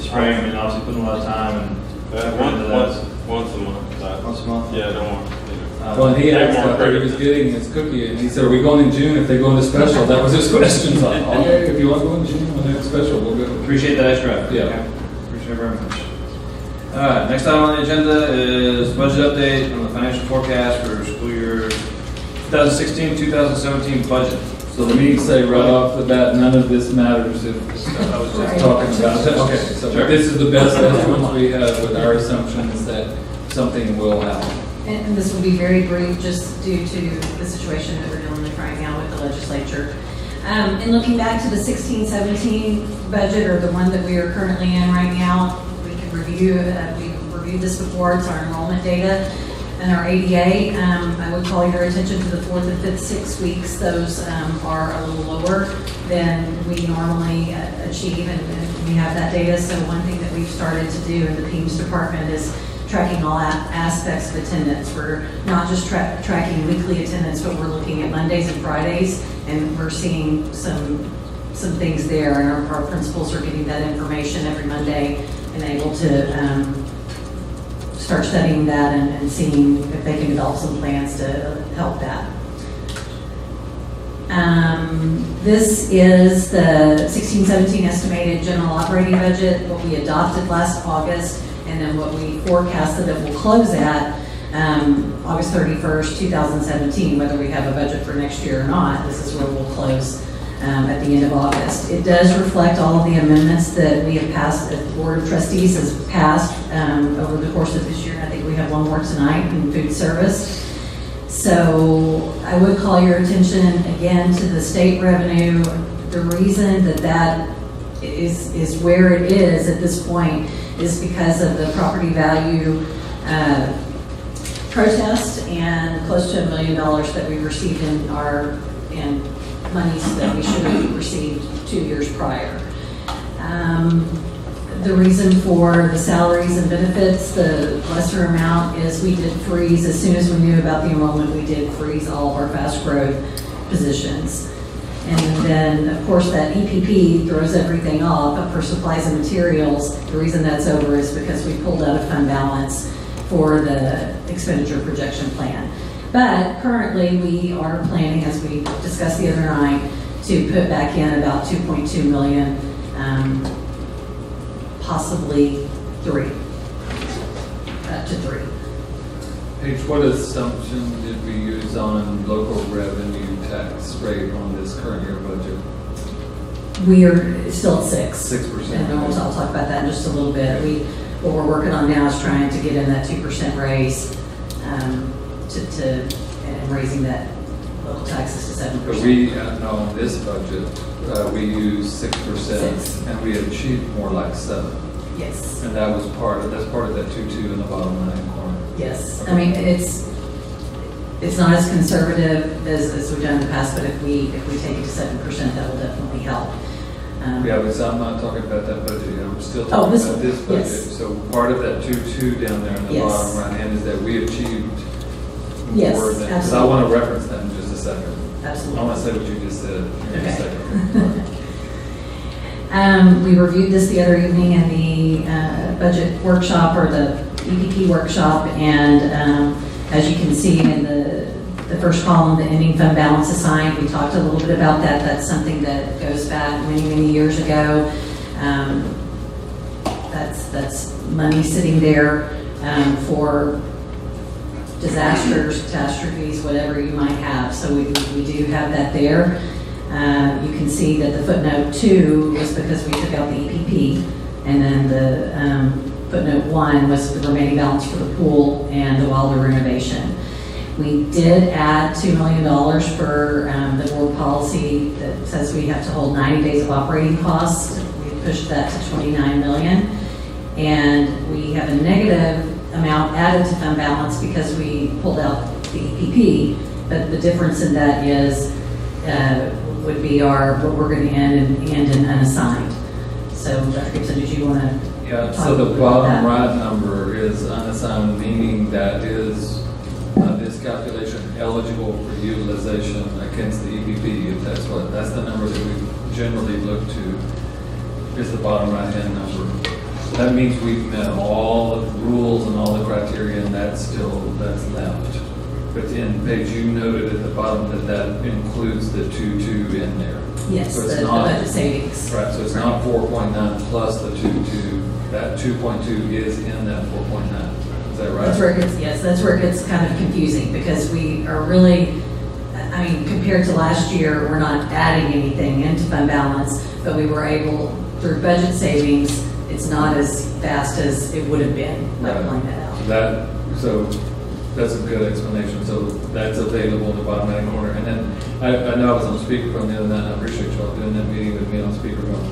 spring, obviously putting a lot of time and effort into that. Once a month. Once a month? Yeah, don't worry. Well, and he asked after he was getting his cookie, and he said, "Are we going in June if they go into special?" That was his question. So, okay, if you want to go in June when they're in special, we'll go. Appreciate that extra effort. Yeah. Okay. Appreciate it very much. All right, next item on the agenda is budget update on the financial forecast for school year 2016-2017 budget. So let me say right off the bat, none of this matters if I was just talking about that. Okay, so this is the best estimates we have with our assumptions that something will happen. And this will be very brief, just due to the situation that we're dealing with right now with the legislature. And looking back to the 16-17 budget, or the one that we are currently in right now, we can review, we've reviewed this before, it's our enrollment data and our ADA. I would call your attention to the 4th and 5th 6 weeks. Those are a little lower than we normally achieve, and we have that data. So one thing that we've started to do in the PEMS department is tracking all aspects of attendance. We're not just tracking weekly attendance, but we're looking at Mondays and Fridays, and we're seeing some things there, and our principals are getting that information every Monday and able to start studying that and seeing if they can develop some plans to help that. This is the 16-17 estimated general operating budget, what we adopted last August, and then what we forecasted that we'll close at August 31st, 2017, whether we have a budget for next year or not. This is where we'll close at the end of August. It does reflect all of the amendments that we have passed, that the Board of Trustees has passed over the course of this year. I think we have one more tonight in food service. So I would call your attention again to the state revenue. The reason that is where it is at this point is because of the property value protest and close to $1 million that we received in monies that we should have received 2 years prior. The reason for the salaries and benefits, the lesser amount, is we did freeze, as soon as we knew about the enrollment, we did freeze all of our fast growth positions. And then, of course, that EPP throws everything off, but for supplies and materials, the reason that's over is because we pulled out of fund balance for the expenditure projection plan. But currently, we are planning, as we discussed the other night, to put back in about 2.2 million, possibly 3, up to 3. Paige, what assumption did we use on local revenue tax rate on this current year budget? We are still at 6. 6%. And I'll talk about that in just a little bit. What we're working on now is trying to get in that 2% raise, and raising that local taxes to 7%. But we, no, on this budget, we used 6%, and we achieved more like 7. Yes. And that was that's part of that 2.2 in the bottom line corner. Yes. I mean, it's It's not as conservative as we've done in the past, but if we take it to 7%, that will definitely help. Yeah, but so I'm not talking about that budget, I'm still Oh, talking about this budget. yes. So part of that 2.2 down there in the Yes. bottom right hand is that we achieved Yes, more than, because I absolutely. want to reference that in just a second. Absolutely. I want to say what you just said in a second. We reviewed this the other evening in the budget workshop or the EPP workshop, and as you can see in the first column, the ending fund balance assigned, we talked a little bit about that. That's something that goes back many, many years ago. That's money sitting there for disasters, catastrophes, whatever you might have. So we do have that there. You can see that the footnote 2 was because we took out the EPP, and then the footnote 1 was the remaining balance for the pool and the Wilder renovation. We did add $2 million for the board policy that says we have to hold 90 days of operating costs. We pushed that to $29 million. And we have a negative amount added to fund balance because we pulled out the EPP. But the difference in that is would be what we're going to end in unassigned. So Dr. Gibson, did you want to Yeah, talk so a the little about bottom that? right number is unassigned, meaning that is this calculation eligible for utilization against the EPP, if that's the number that we generally look to, is the bottom right hand number. That means we've met all the rules and all the criteria, and that's left. But then, Paige, you noted at the bottom that includes the 2.2 in there. Yes, So it's the not- budget savings. Right, so it's not 4.9 plus the 2.2. That 2.2 is in that 4.9. Is that right? That's where it gets, yes, that's where it gets kind of confusing, because we are really, I mean, compared to last year, we're not adding anything into fund balance, but we were able, through budget savings, it's not as fast as it would have been, by pulling that out. So that's a good explanation. So that's available in the bottom right corner. And then I know I was on speakerphone the other night, and I appreciate y'all doing that meeting with me on speakerphone.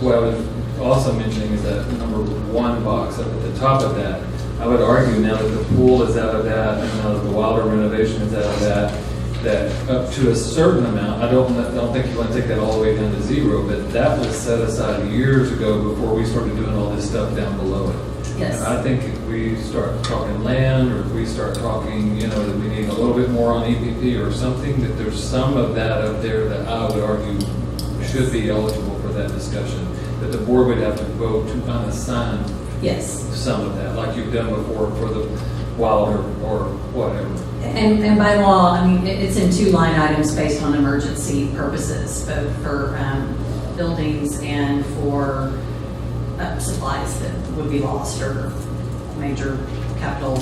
What I was also mentioning is that number 1 box up at the top of that, I would argue now that the pool is out of that, and now that the Wilder renovation is out of that up to a certain amount, I don't think you want to take that all the way down to 0, but that was set aside years ago before we started doing all this stuff down below it. Yes. And I think if we start talking land, or if we start talking, that we need a little bit more on EPP or something, that there's some of that up there that I would argue should be eligible for that discussion. That the board would have to vote to unassign some of that, like you've done before for the Wilder or whatever. And by law, I mean, it's in 2 line items based on emergency purposes, both for buildings and for supplies that would be lost or major capital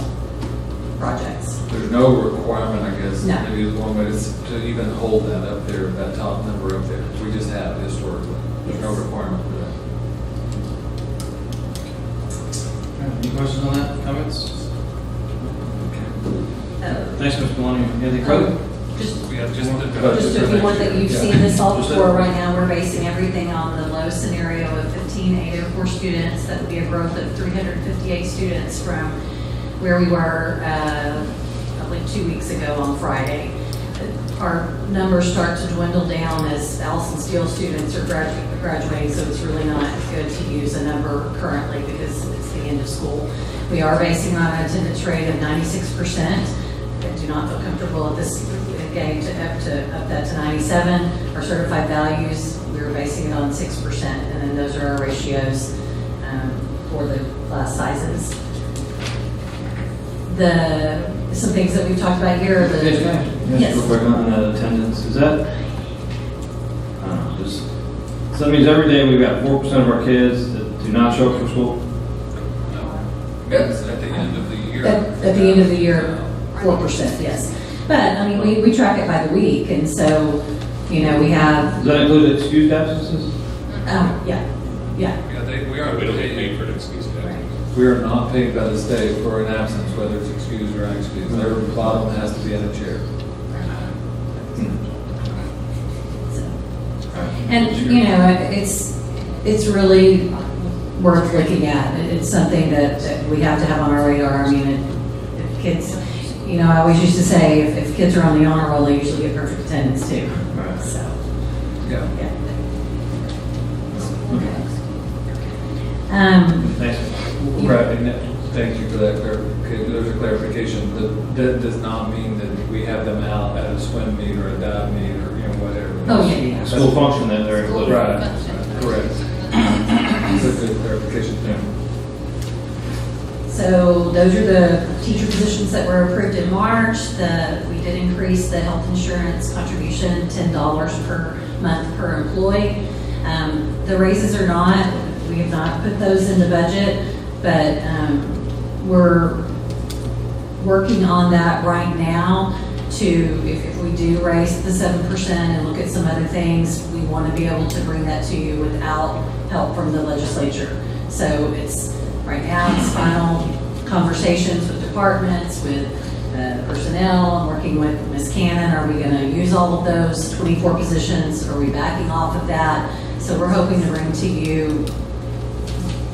projects. There's no requirement, I guess, No. maybe is one way to even hold that up there, that top number up there. We just have historically. There's no requirement for that. Any questions on that, comments? Thanks, Mr. Maloney. Anything further? Just We have just if you want that, you've seen this all before. Right now, we're basing everything on the low scenario of 15 804 students. That would be a growth of 358 students from where we were, I believe, 2 weeks ago on Friday. Our numbers start to dwindle down as Allison Steele students are graduating, so it's really not good to use a number currently because it's the end of school. We are basing on an attendance rate of 96%. I do not feel comfortable at this getting up that to 97. Our certified values, we were basing it on 6%, and then those are our ratios for the class sizes. Some things that we've talked about here. Yes. Real quick on the attendance. Is that, I don't know, so that means every day we've got 4% of our kids that do not show up for school? Yes, at the end of the year. At the end of the year, 4%, yes. But, I mean, we track it by the week, and so, we have... Does that include excused absences? Yeah. We don't get paid for an excused absence. We are not paid by the state for an absence, whether it's excused or unexcused. Their bottom has to be in a chair. And, it's really worth looking at. It's something that we have to have on our radar. I mean, kids, you know, I always used to say, if kids are on the honor roll, they usually get perfect attendance too. Right. So, Yeah. yeah. Thanks. Right, and thank you for that clarification. There's a clarification. That does not mean that we have them out at a swim meet or a dive meet or, you know, whatever. Oh, yeah. School function that they're included. Right, correct. It's a good clarification thing. So those are the teacher positions that were approved in March. We did increase the health insurance contribution $10 per month per employee. The raises are not, we have not put those in the budget, but we're working on that right now to, if we do raise the 7% and look at some other things, we want to be able to bring that to you without help from the legislature. So it's, right now, it's final conversations with departments, with personnel. I'm working with Ms. Cannon. Are we going to use all of those 24 positions? Are we backing off of that? So we're hoping to bring to you,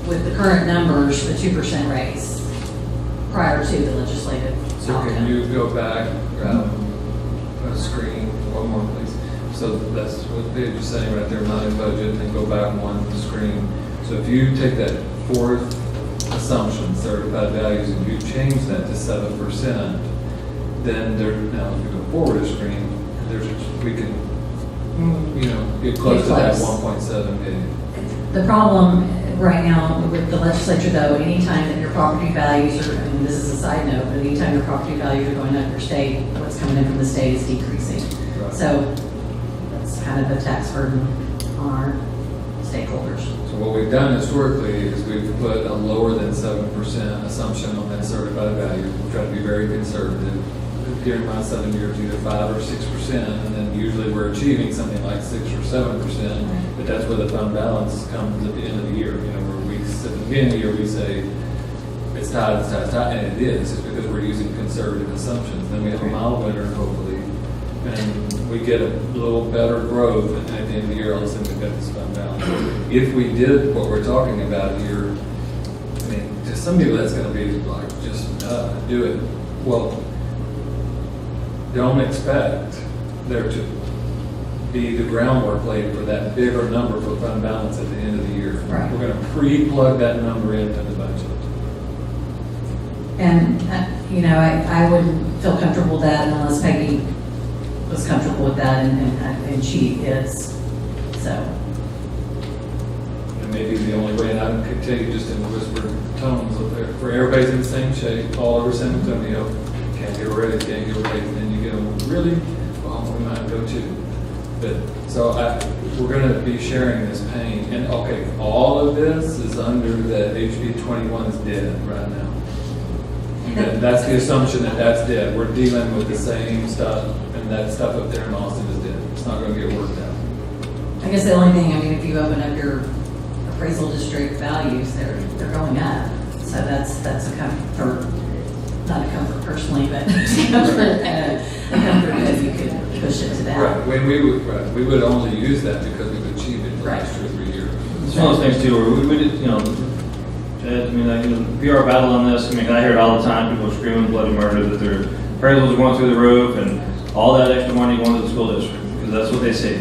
with the current numbers, the 2% raise prior to the legislative. So can you go back, a screen, one more please. So that's what they're just saying right there, not in budget, and go back one screen. So if you take that fourth assumption, certified values, and you change that to 7%, then there, now if you go forward a screen, we can, you know, get close to that 1.7 million. The problem right now with the legislature, though, anytime that your property values are, and this is a side note, but anytime your property values are going up your state, what's coming in from the state is decreasing. Right. So that's kind of a tax burden on our stakeholders. So what we've done historically is we've put a lower than 7% assumption on that certified value. We try to be very conservative. During my 7 years, either 5 or 6%, and then usually we're achieving something like 6 or 7%. But that's where the fund balance comes at the end of the year. You know, where we, at the beginning of the year, we say it's tight, and it is. It's because we're using conservative assumptions. Then we have a mild winter, hopefully, and we get a little better growth, and at the end of the year, all of a sudden we've got this fund balance. If we did what we're talking about here, I mean, to some people that's going to be like just do it. Well, don't expect there to be the groundwork laid for that bigger number for fund balance at the end of the year. Right. We're going to pre-plug that number into the budget. And, you know, I wouldn't feel comfortable with that unless Peggy was comfortable with that, and she is, so. And maybe the only way, and I could tell you just in whispered tones up there, for everybody's in the same shape, all over San Antonio, can't get ready, can't get ready, and then you get them, really? Well, we might go too. But, so we're going to be sharing this pain. And okay, all of this is under that HB 21 is dead right now. That's the assumption that that's dead. We're dealing with the same stuff, and that stuff up there in Austin is dead. It's not going to get worked out. I guess the only thing, I mean, if you open up your appraisal district values, they're going up. So that's a comfort, not a comfort personally, but a comfort if you could push it to that. Right. We would only use that because we've achieved it the last 2 or 3 years. It's one of those things too, where we did, you know, Ed, I mean, like, you know, PR battle on this. I mean, I hear it all the time. People are screaming bloody murder that their appraisals are going through the roof and all that extra money going to the school district because that's what they say.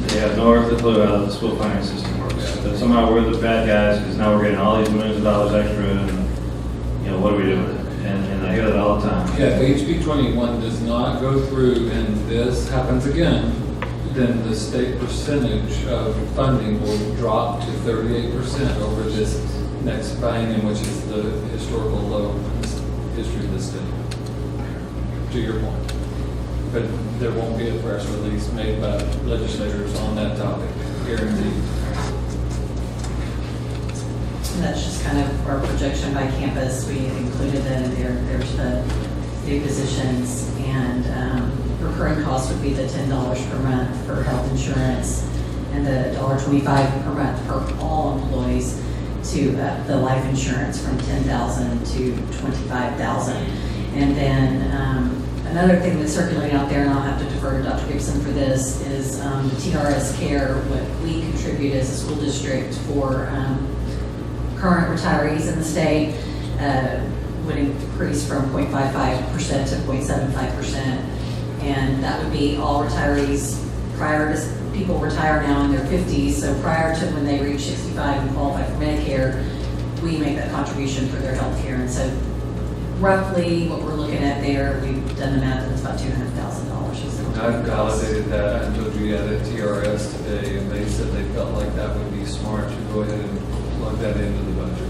They have no earthly clue how the school finance system works. That somehow we're the bad guys because now we're getting all these millions of dollars extra and, you know, what do we do with it? And I hear that all the time. Yeah, if HB 21 does not go through and this happens again, then the state percentage of funding will drop to 38% over this next biennium, which is the historical low in the history of the state. To your point. But there won't be a press release made by legislators on that topic, guaranteed. And that's just kind of our projection by campus. We included that in there. There's the new positions, and recurring costs would be the $10 per month for health insurance and the $1.25 per month for all employees to the life insurance from $10,000 to $25,000. And then another thing that's circulating out there, and I'll have to defer to Dr. Gibson for this, is the TRS care, what we contribute as a school district for current retirees in the state. would increase from 0.55% to 0.75%. And that would be all retirees prior to, people retire now in their 50s, so prior to when they reach 65 and qualify for Medicare, we make that contribution for their health care. And so roughly what we're looking at there, we've done the math, and it's about $200,000. I've validated that. I told you at TRS today, and they said they felt like that would be smart to go ahead and plug that into the budget.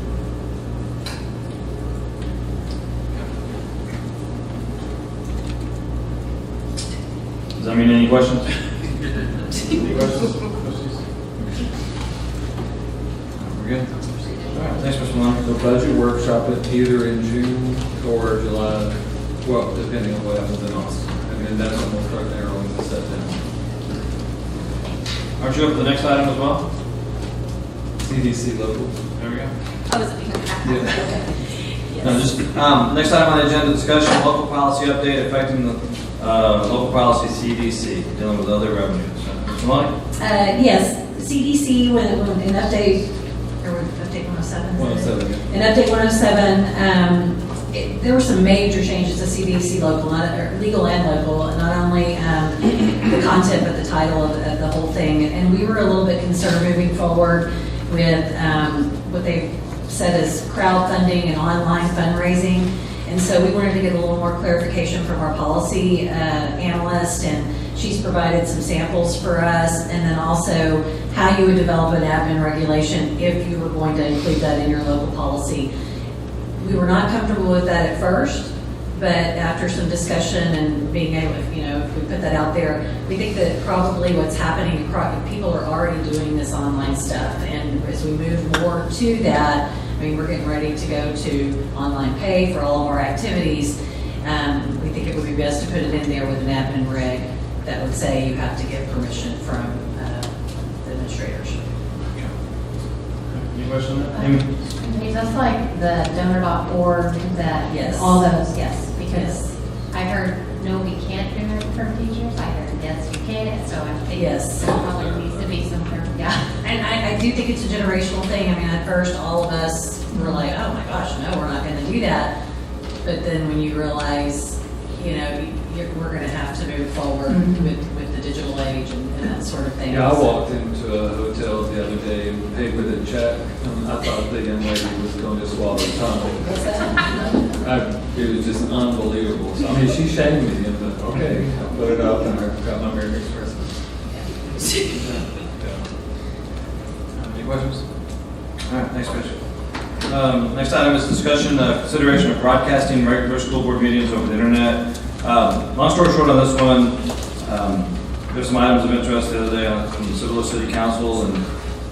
Does that mean any questions? Any questions? We're good? All right, thanks, Mr. Long. The budget workshop is either in June or July, well, depending on what happens in Austin. And then that's when we'll start narrowing the set down. Aren't you up for the next item as well? CDC local. There we go. Oh, is it? Yeah. No, just, next item on the agenda, discussion local policy update affecting the local policy CDC, dealing with other revenues. Mr. Lonnie? Yes, CDC, when an update, or update 107? 107, yeah. In update 107, there were some major changes to CDC local, legal and local, not only the content but the title of the whole thing. And we were a little bit concerned moving forward with what they said is crowdfunding and online fundraising. And so we wanted to get a little more clarification from our policy analyst, and she's provided some samples for us, and then also how you would develop an admin regulation if you were going to include that in your local policy. We were not comfortable with that at first, but after some discussion and being able, if we put that out there, we think that probably what's happening, people are already doing this online stuff, and as we move more to that, we're getting ready to go to online pay for all of our activities. We think it would be best to put it in there with an admin reg that would say you have to get permission from the administrators. Any question on that? Amy? That's like the donor.org, that, Yes. all those, yes, because I heard, no, we can't do it for teachers, I heard, yes, you can, so I think Yes. there probably needs to be some yeah. And I do think it's a generational thing. I mean, at first, all of us were like, oh my gosh, no, we're not going to do that. But then when you realize, we're going to have to move forward with the digital age and that sort of thing. Yeah, I walked into a hotel the other day and paid with a check, and I thought the young lady was going to swallow the tongue. It was just unbelievable. So, I mean, she shamed me, but okay, I put it up and I got my Merry Christmas. Any questions? All right, thanks, Rich. Next item is discussion, consideration of broadcasting regular school board meetings over the internet. Long story short on this one, there's some items of interest the other day from the Civil City Council, and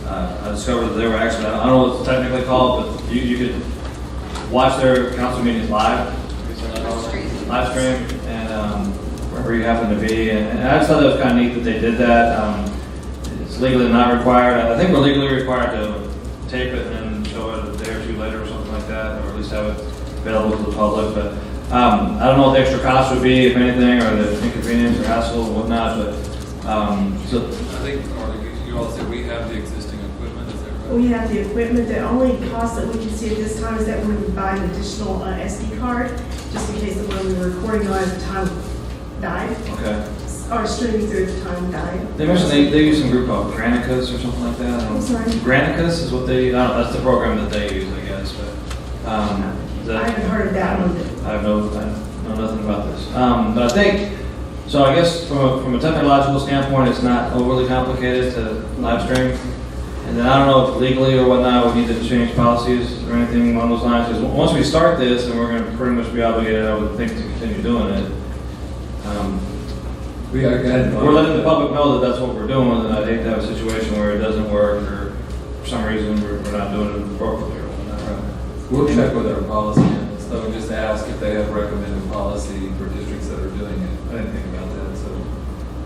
I discovered that they were actually, I don't know what it's technically called, but you could watch their council meetings live. Live stream, and wherever you happen to be. And I just thought that was kind of neat that they did that. It's legally not required. I think we're legally required to tape it and then show it a day or two later or something like that, or at least have it available to the public. But I don't know what the extra cost would be, if anything, or the inconvenience or hassle and whatnot. But so I think, you all said we have the existing equipment, is that right? We have the equipment. The only cost that we can see at this time is that we would buy an additional SD card, just in case the one we were recording on at the time died. Okay. Or streaming through at the time died. They mentioned they use some group called Granicus or something like that. I'm sorry? Granicus is what they, I don't know, that's the program that they use, I guess. But I haven't heard of that one. I know nothing about this. But I think, so I guess from a technological standpoint, it's not overly complicated to live stream. And then I don't know if legally or whatnot we need to change policies or anything along those lines. Because once we start this, then we're going to pretty much be obligated, I would think, to continue doing it. We're letting the public know that that's what we're doing, and I'd hate to have a situation where it doesn't work, or for some reason we're not doing it appropriately or whatnot. Right? We'll check with our policy analysts, though, and just ask if they have recommended policy for districts that are doing it. I didn't think about that, so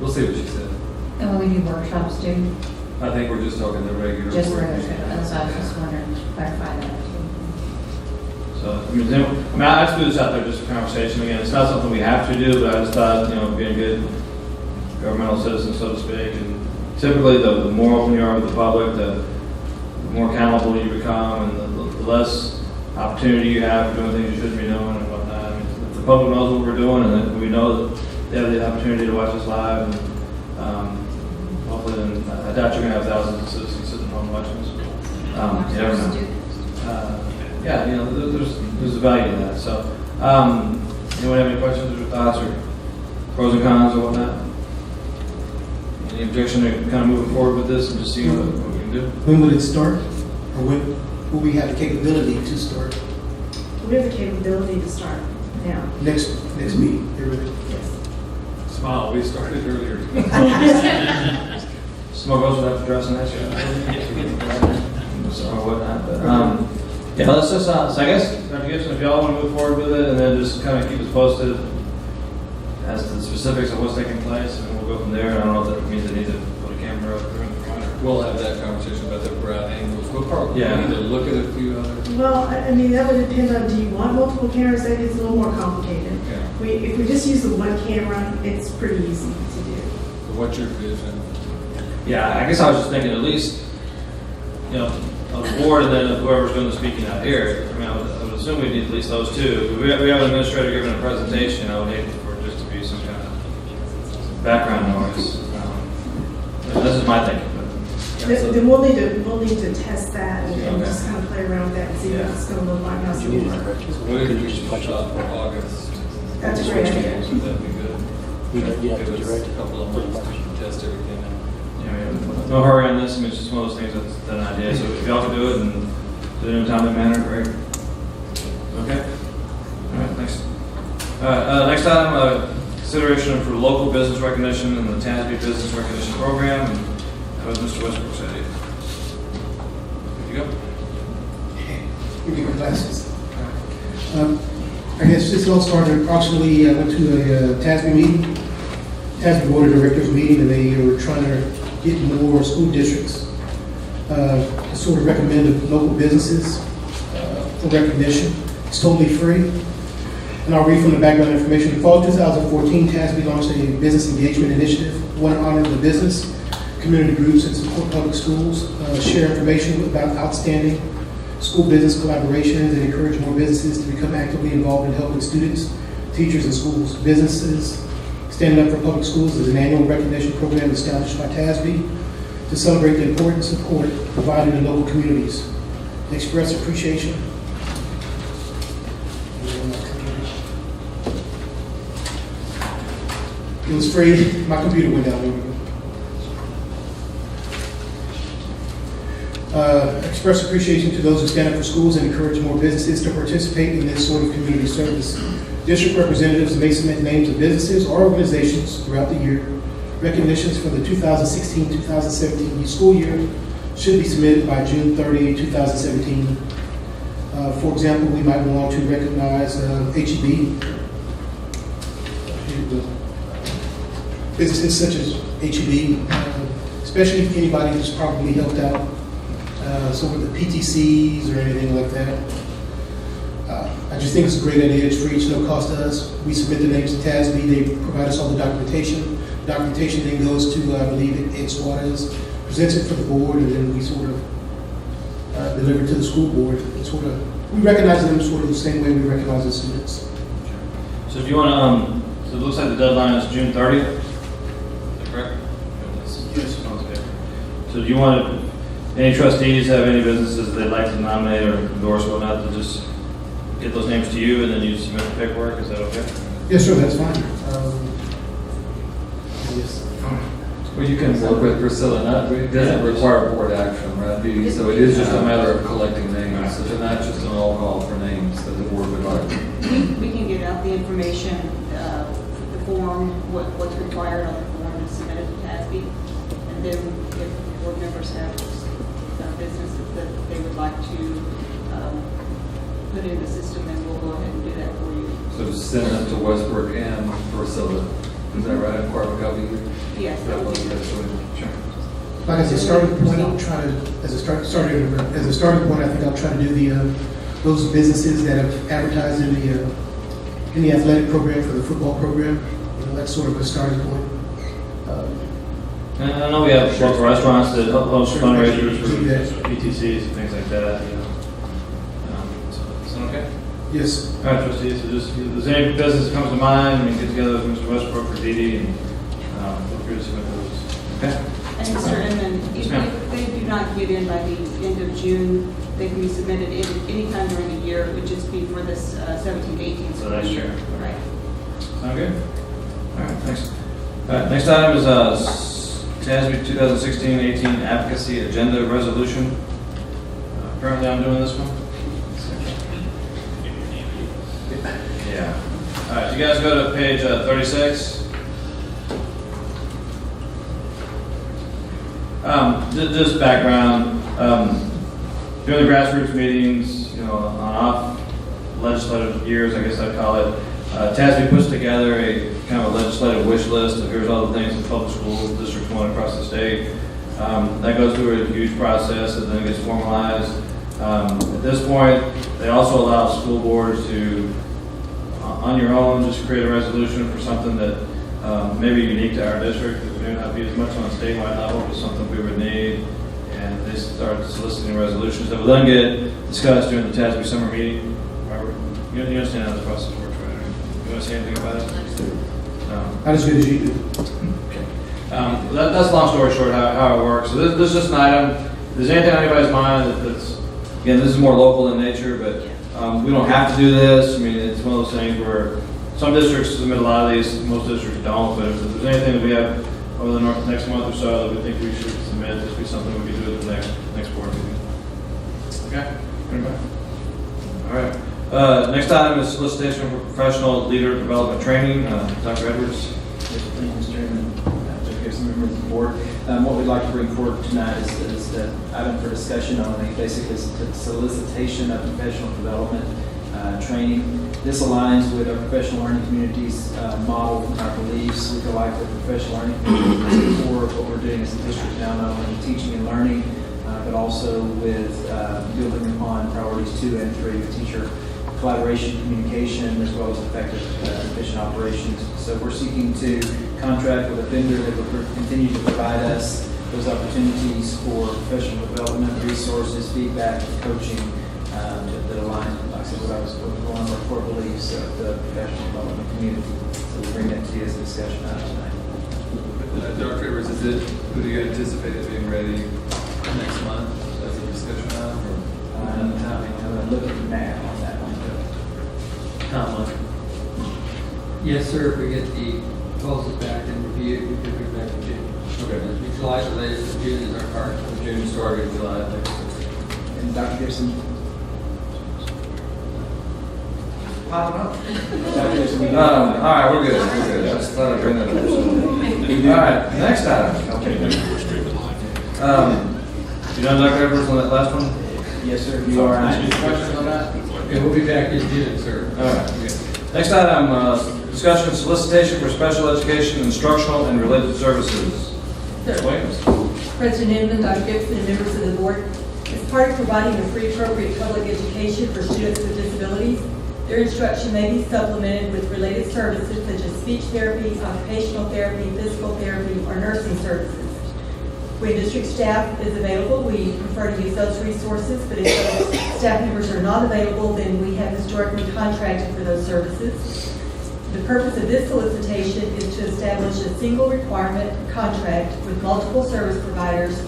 we'll see what she said. And when we do workshops too? I think we're just talking the regular. Just board regular, meeting. that's why I was just wondering, to clarify that too. So, I just threw this out there just for conversation again. It's not something we have to do, but I just thought, being good governmental citizens, so to speak, and typically the more open you are with the public, the more accountable you become, and the less opportunity you have for doing things you shouldn't be doing and whatnot. I mean, if the public knows what we're doing, and then we know that they have the opportunity to watch us live, and hopefully, then I doubt you're going to have thousands of citizens sitting home watching us. You never know. Yeah, you know, there's a value to that. So, anyone have any questions or thoughts or pros and cons or whatnot? Any objection to kind of moving forward with this and just seeing what we can do? When will it start? Or when will we have the capability to start? We have the capability to start now. Next meeting? Yes. Smile, we started earlier. Some of us would have to dress in that shit. Or whatnot. But, yeah, let's just, so I guess, Dr. Gibson, if y'all want to move forward with it and then just kind of keep us posted as to the specifics of what's taking place, and we'll go from there. I don't know if that means they need to put a camera up there in the front. We'll have that conversation about the broad angles. We'll probably Yeah. need to look at a few other. Well, I mean, that would depend on, do you want multiple cameras? That gets a little more complicated. Yeah. If we just use the one camera, it's pretty easy to do. So what's your vision? Yeah, I guess I was just thinking at least, you know, of the board and then of whoever's doing the speaking out here. I mean, I would assume we need at least those two. We have an administrator giving a presentation. I would hate for it just to be some kind of background noise. This is my thinking. But, yeah, so- Then we'll need to test that and Okay. just kind of play around with that and see what it's going to look like. How's it What if we should push off for August? That's a great idea. That'd be good. Give us a couple of months to test everything out. Yeah, no hurry on this. I mean, it's just one of those things that's an idea. So if y'all can do it and do it in a timely manner, great. Okay. All right. Thanks. Next item, consideration for local business recognition and the TASB Business Recognition Program. And that was Mr. Westbrook said. Here you go. Give me my glasses. I guess this all started approximately, I went to a TASB meeting, TASB Board of Directors meeting, and they were trying to get more school districts to sort of recommend local businesses for recognition. It's totally free. And I'll read from the background information. In fall 2014, TASB launched a business engagement initiative. We want to honor the business, community groups, and support public schools, share information about outstanding school business collaborations, and encourage more businesses to become actively involved in helping students, teachers, and schools. Businesses Standing Up for Public Schools is an annual recognition program established by TASB to celebrate the important support provided in local communities. To express appreciation. It was free. My computer went down. Express appreciation to those who stand up for schools and encourage more businesses to participate in this sort of community service. District representatives may submit names of businesses or organizations throughout the year. Recognitions for the 2016-2017 school year should be submitted by June 30, 2017. For example, we might want to recognize HEB. Businesses such as HEB, especially anybody who's probably helped out some of the PTCs or anything like that. I just think it's a great idea. It's free, it's no cost to us. We submit the names to TASB, they provide us all the documentation. Documentation then goes to, I believe, Ed Suarez, presents it for the board, and then we sort of deliver it to the school board. It's sort of, we recognize them sort of the same way we recognize the students. So if you want to, so it looks like the deadline is June 30th. Is that correct? Yes. So do you want any trustees have any businesses they'd like to nominate or endorse or whatnot to just get those names to you and then you submit the paperwork? Is that okay? Yes, sir, that's fine. Yes. Well, you can work with Priscilla, it doesn't require board action, right? So it is just a matter of collecting names, so it's not just an all call for names that the board would like. We can get out the information, the form, what's required on the form and submit it to TASB. And then if board members have businesses that they would like to put in the system, then we'll go ahead and do that for you. So just send them to Westbrook and Priscilla. Is that right? Part of a copy? Yes. That was the best way. Sure. Like as a starting point, I'll try to, as a starting point, I think I'll try to do those businesses that have advertised in the athletic program for the football program. You know, that's sort of a starting point. And I know we have local restaurants that host fundraisers for PTCs and things like that. You know, so Yes. All right, trustees, so just, if there's any business that comes to mind, we can get together with Mr. Westbrook or Dee and feel free to submit those. Okay? And Mr. Inman, Yes, if ma'am. they do not get in by the end of June, they can be submitted any time during the year. It would just be for this 17-18 So that's school year. true. Right. Sound good? All right, thanks. All right, next item is TASB 2016-18 Advocacy Agenda Resolution. Apparently I'm doing this one. Yeah. All right, you guys go to page 36. Just background. During the grassroots meetings, on off legislative years, I guess I'd call it, TASB puts together a kind of a legislative wish list of here's all the things that public school districts want across the state. That goes through a huge process and then it gets formalized. At this point, they also allow school boards to, on your own, just create a resolution for something that may be unique to our district. It may not be as much on a statewide level, but something we would need. And they start soliciting resolutions that will then get discussed during the TASB summer meeting. You understand how this process works, right? You want to say anything about it? No. Not as good as you do. Okay. That's long story short how it works. So this is just an item. If there's anything on anybody's mind that's, again, this is more local in nature, but we don't have to do this. I mean, it's one of those things where some districts submit a lot of these, most districts don't. But if there's anything that we have over the next month or so that we think we should submit, this would be something we can do at the next board meeting. Okay? Anybody? All right. Next item is solicitation for professional leader development training. Dr. Edwards. Thank you, Mr. Chairman. Some members of the board. What we'd like to bring forward tonight is the item for discussion only, basically solicitation of professional development training. This aligns with our professional learning communities model and our beliefs. We feel like the professional learning community is core of what we're doing as a district now, not only teaching and learning, but also with building upon priorities 2 and 3 with teacher collaboration, communication, as well as effective efficient operations. So we're seeking to contract with a vendor that will continue to provide us those opportunities for professional development, resources, feedback, and coaching that aligns with, like I said, one of our core beliefs of the professional development community. So we bring that to you as a discussion item tonight. Dr. Edwards, who do you anticipate as being ready next month as a discussion item? I'm looking now on that one. Yes, sir. If we get the proposals back and review it, we could bring back in June. Okay. July the latest, of June is our target. June starting July. And Dr. Gibson? All right, we're good. I just thought I'd bring that up. All right, next item. You done, Dr. Edwards, on that last one? Yes, sir. You are. Any questions on that? Okay, we'll be back in June, sir. All right. Okay. Next item, discussion of solicitation for special education, instructional, and related services. Sir. Williams. President Inman, Dr. Gibson, and members of the board, as part of providing a free appropriate public education for students with disabilities, their instruction may be supplemented with related services such as speech therapy, occupational therapy, physical therapy, or nursing services. When district staff is available, we prefer to use those resources, but if those staff members are not available, then we have historically contracted for those services. The purpose of this solicitation is to establish a single requirement contract with multiple service providers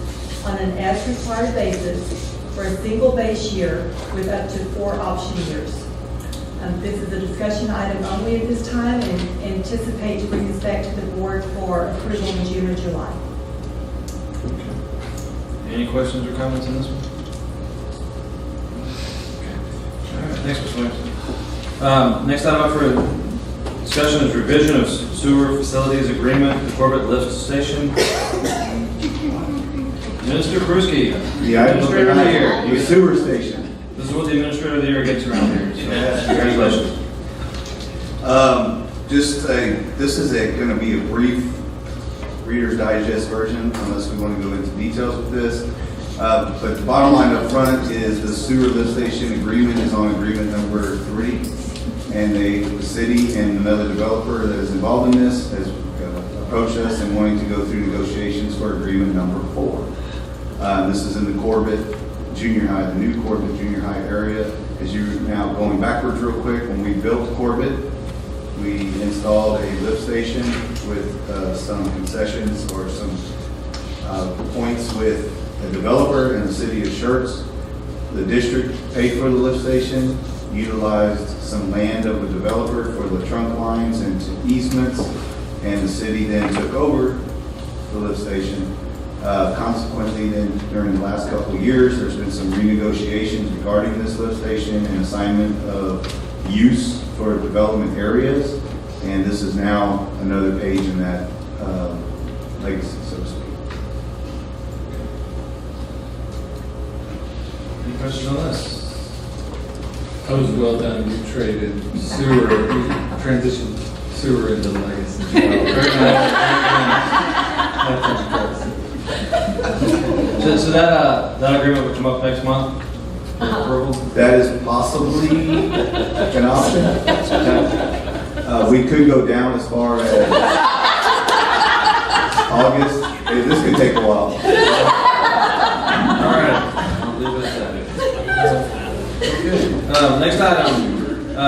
on an as-required basis for a single base year with up to 4 option years. This is a discussion item only at this time and anticipate to bring this back to the board for approval in June or July. Any questions or comments on this one? Okay. All right, thanks, Ms. Williams. Next item up for discussion is revision of sewer facilities agreement, the Corbett Lift Station. Minister Pruski, The item of the Administrator of the Year. night, the sewer station. This is what the Administrator of the Year gets around here, so congratulations. This is going to be a brief Reader's Digest version, unless we want to go into details with this. But the bottom line up front is the sewer lift station agreement is on agreement number 3. And the city and another developer that is involved in this has approached us and wanting to go through negotiations for agreement number 4. This is in the Corbett Junior High, the new Corbett Junior High area. As you now going backwards real quick, when we built Corbett, we installed a lift station with some concessions or some points with a developer in the city of Schertz. The district paid for the lift station, utilized some land of a developer for the trunk lines and easements, and the city then took over the lift station. Consequently, then during the last couple of years, there's been some renegotiations regarding this lift station and assignment of use for development areas, and this is now another page in that legacy, so to speak. Any questions on this? That was well done. You traded sewer, you transitioned sewer into legacy. Very nice. That's impressive. So that agreement would come up next month for approval? That is possibly an option. We could go down as far as August. This could take a while. All right, I'll leave it at that. Next item,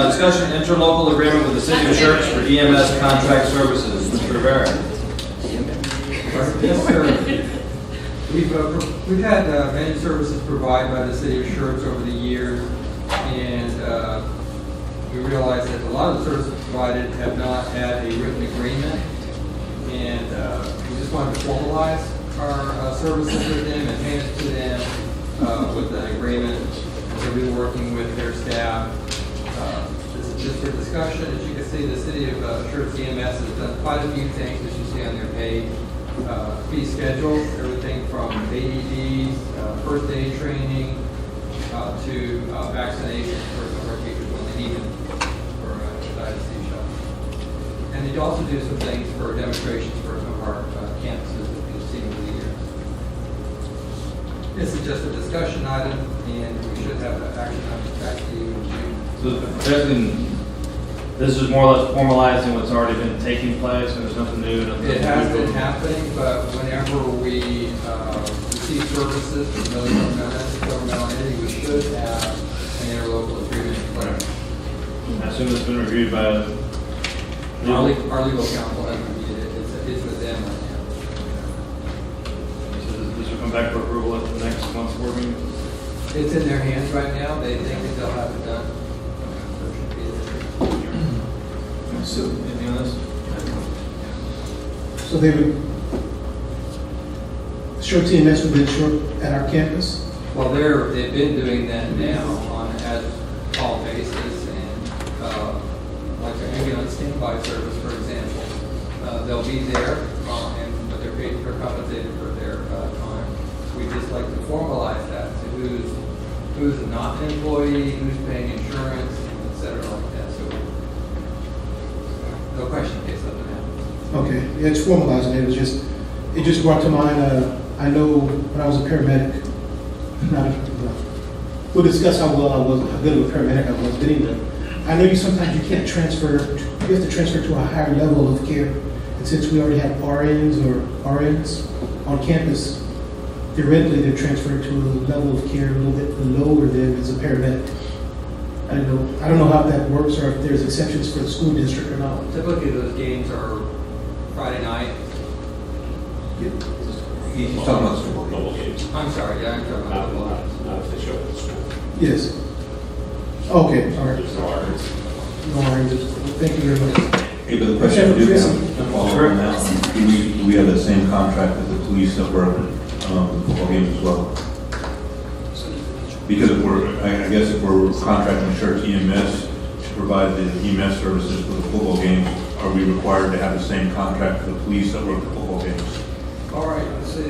discussion interlocal agreement with the city of Schertz for EMS contract services. Mr. Rivera. Yes, sir. We've had many services provided by the city of Schertz over the years, and we realize that a lot of the services provided have not had a written agreement, and we just wanted to formalize our services with them and hand it to them with an agreement. So we've been working with their staff. This is just for discussion. As you can see, the city of Schertz EMS has done quite a few things, as you see on their page. Fee schedules, everything from AEDs, first aid training, to vaccinations for some of our teachers when they need them for hepatitis C shots. And they also do some things for demonstrations for some of our campuses that we've seen over the years. This is just a discussion item, and we should have an action item back to you in June. So this is more or less formalizing what's already been taking place, and there's nothing new. It has been happening, but whenever we receive services from another governmental entity, we should have an interlocal agreement in place. I assume it's been reviewed by our legal counsel has reviewed it. It's with them right now. So this will come back for approval at the next month's board meeting? It's in their hands right now. They think that they'll have it done. So, anything on this? So they would, Schertz EMS would be short at our campus? Well, they've been doing that now on an as-call basis, and like an ambulance standby service, for example, they'll be there, but they're compensated for their time. We just like to formalize that to who's not an employee, who's paying insurance, et cetera, like that. So no question in case something happens. Okay, yeah, it's formalizing it. It just brought to mind, I know when I was a paramedic, we'll discuss how good of a paramedic I was, but anyway, I know sometimes you can't transfer, you have to transfer to a higher level of care. And since we already have RNs on campus, theoretically they're transferred to a level of care a little bit lower than as a paramedic. I don't know how that works, or if there's exceptions for the school district or not. Typically, those games are Friday night. He's talking about football games. I'm sorry, yeah, I'm talking about football. Not if they show up at school. Yes. Okay, all right. There's no arguments. No worries. Thank you very much. Hey, but the question is, to follow on that, do we have the same contract with the police that work football games as well? Because I guess if we're contracting Schertz EMS to provide the EMS services for the football games, are we required to have the same contract for the police that work the football games? All right, so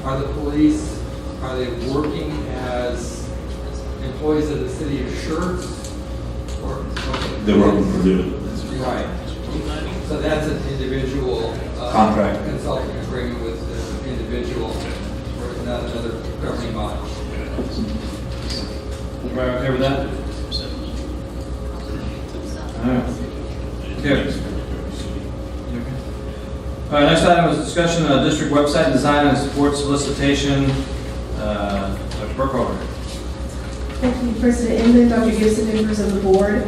are the police, are they working as employees of the city of Schertz? Or They're working for the... Right. So that's an individual contract consulting agreement with the individual, or not another governing body. Everybody okay with that? All right. Okay. All right, next item is discussion of district website design and support solicitation. Dr. Burkholder. Thank you, President Inman, Dr. Gibson, members of the board.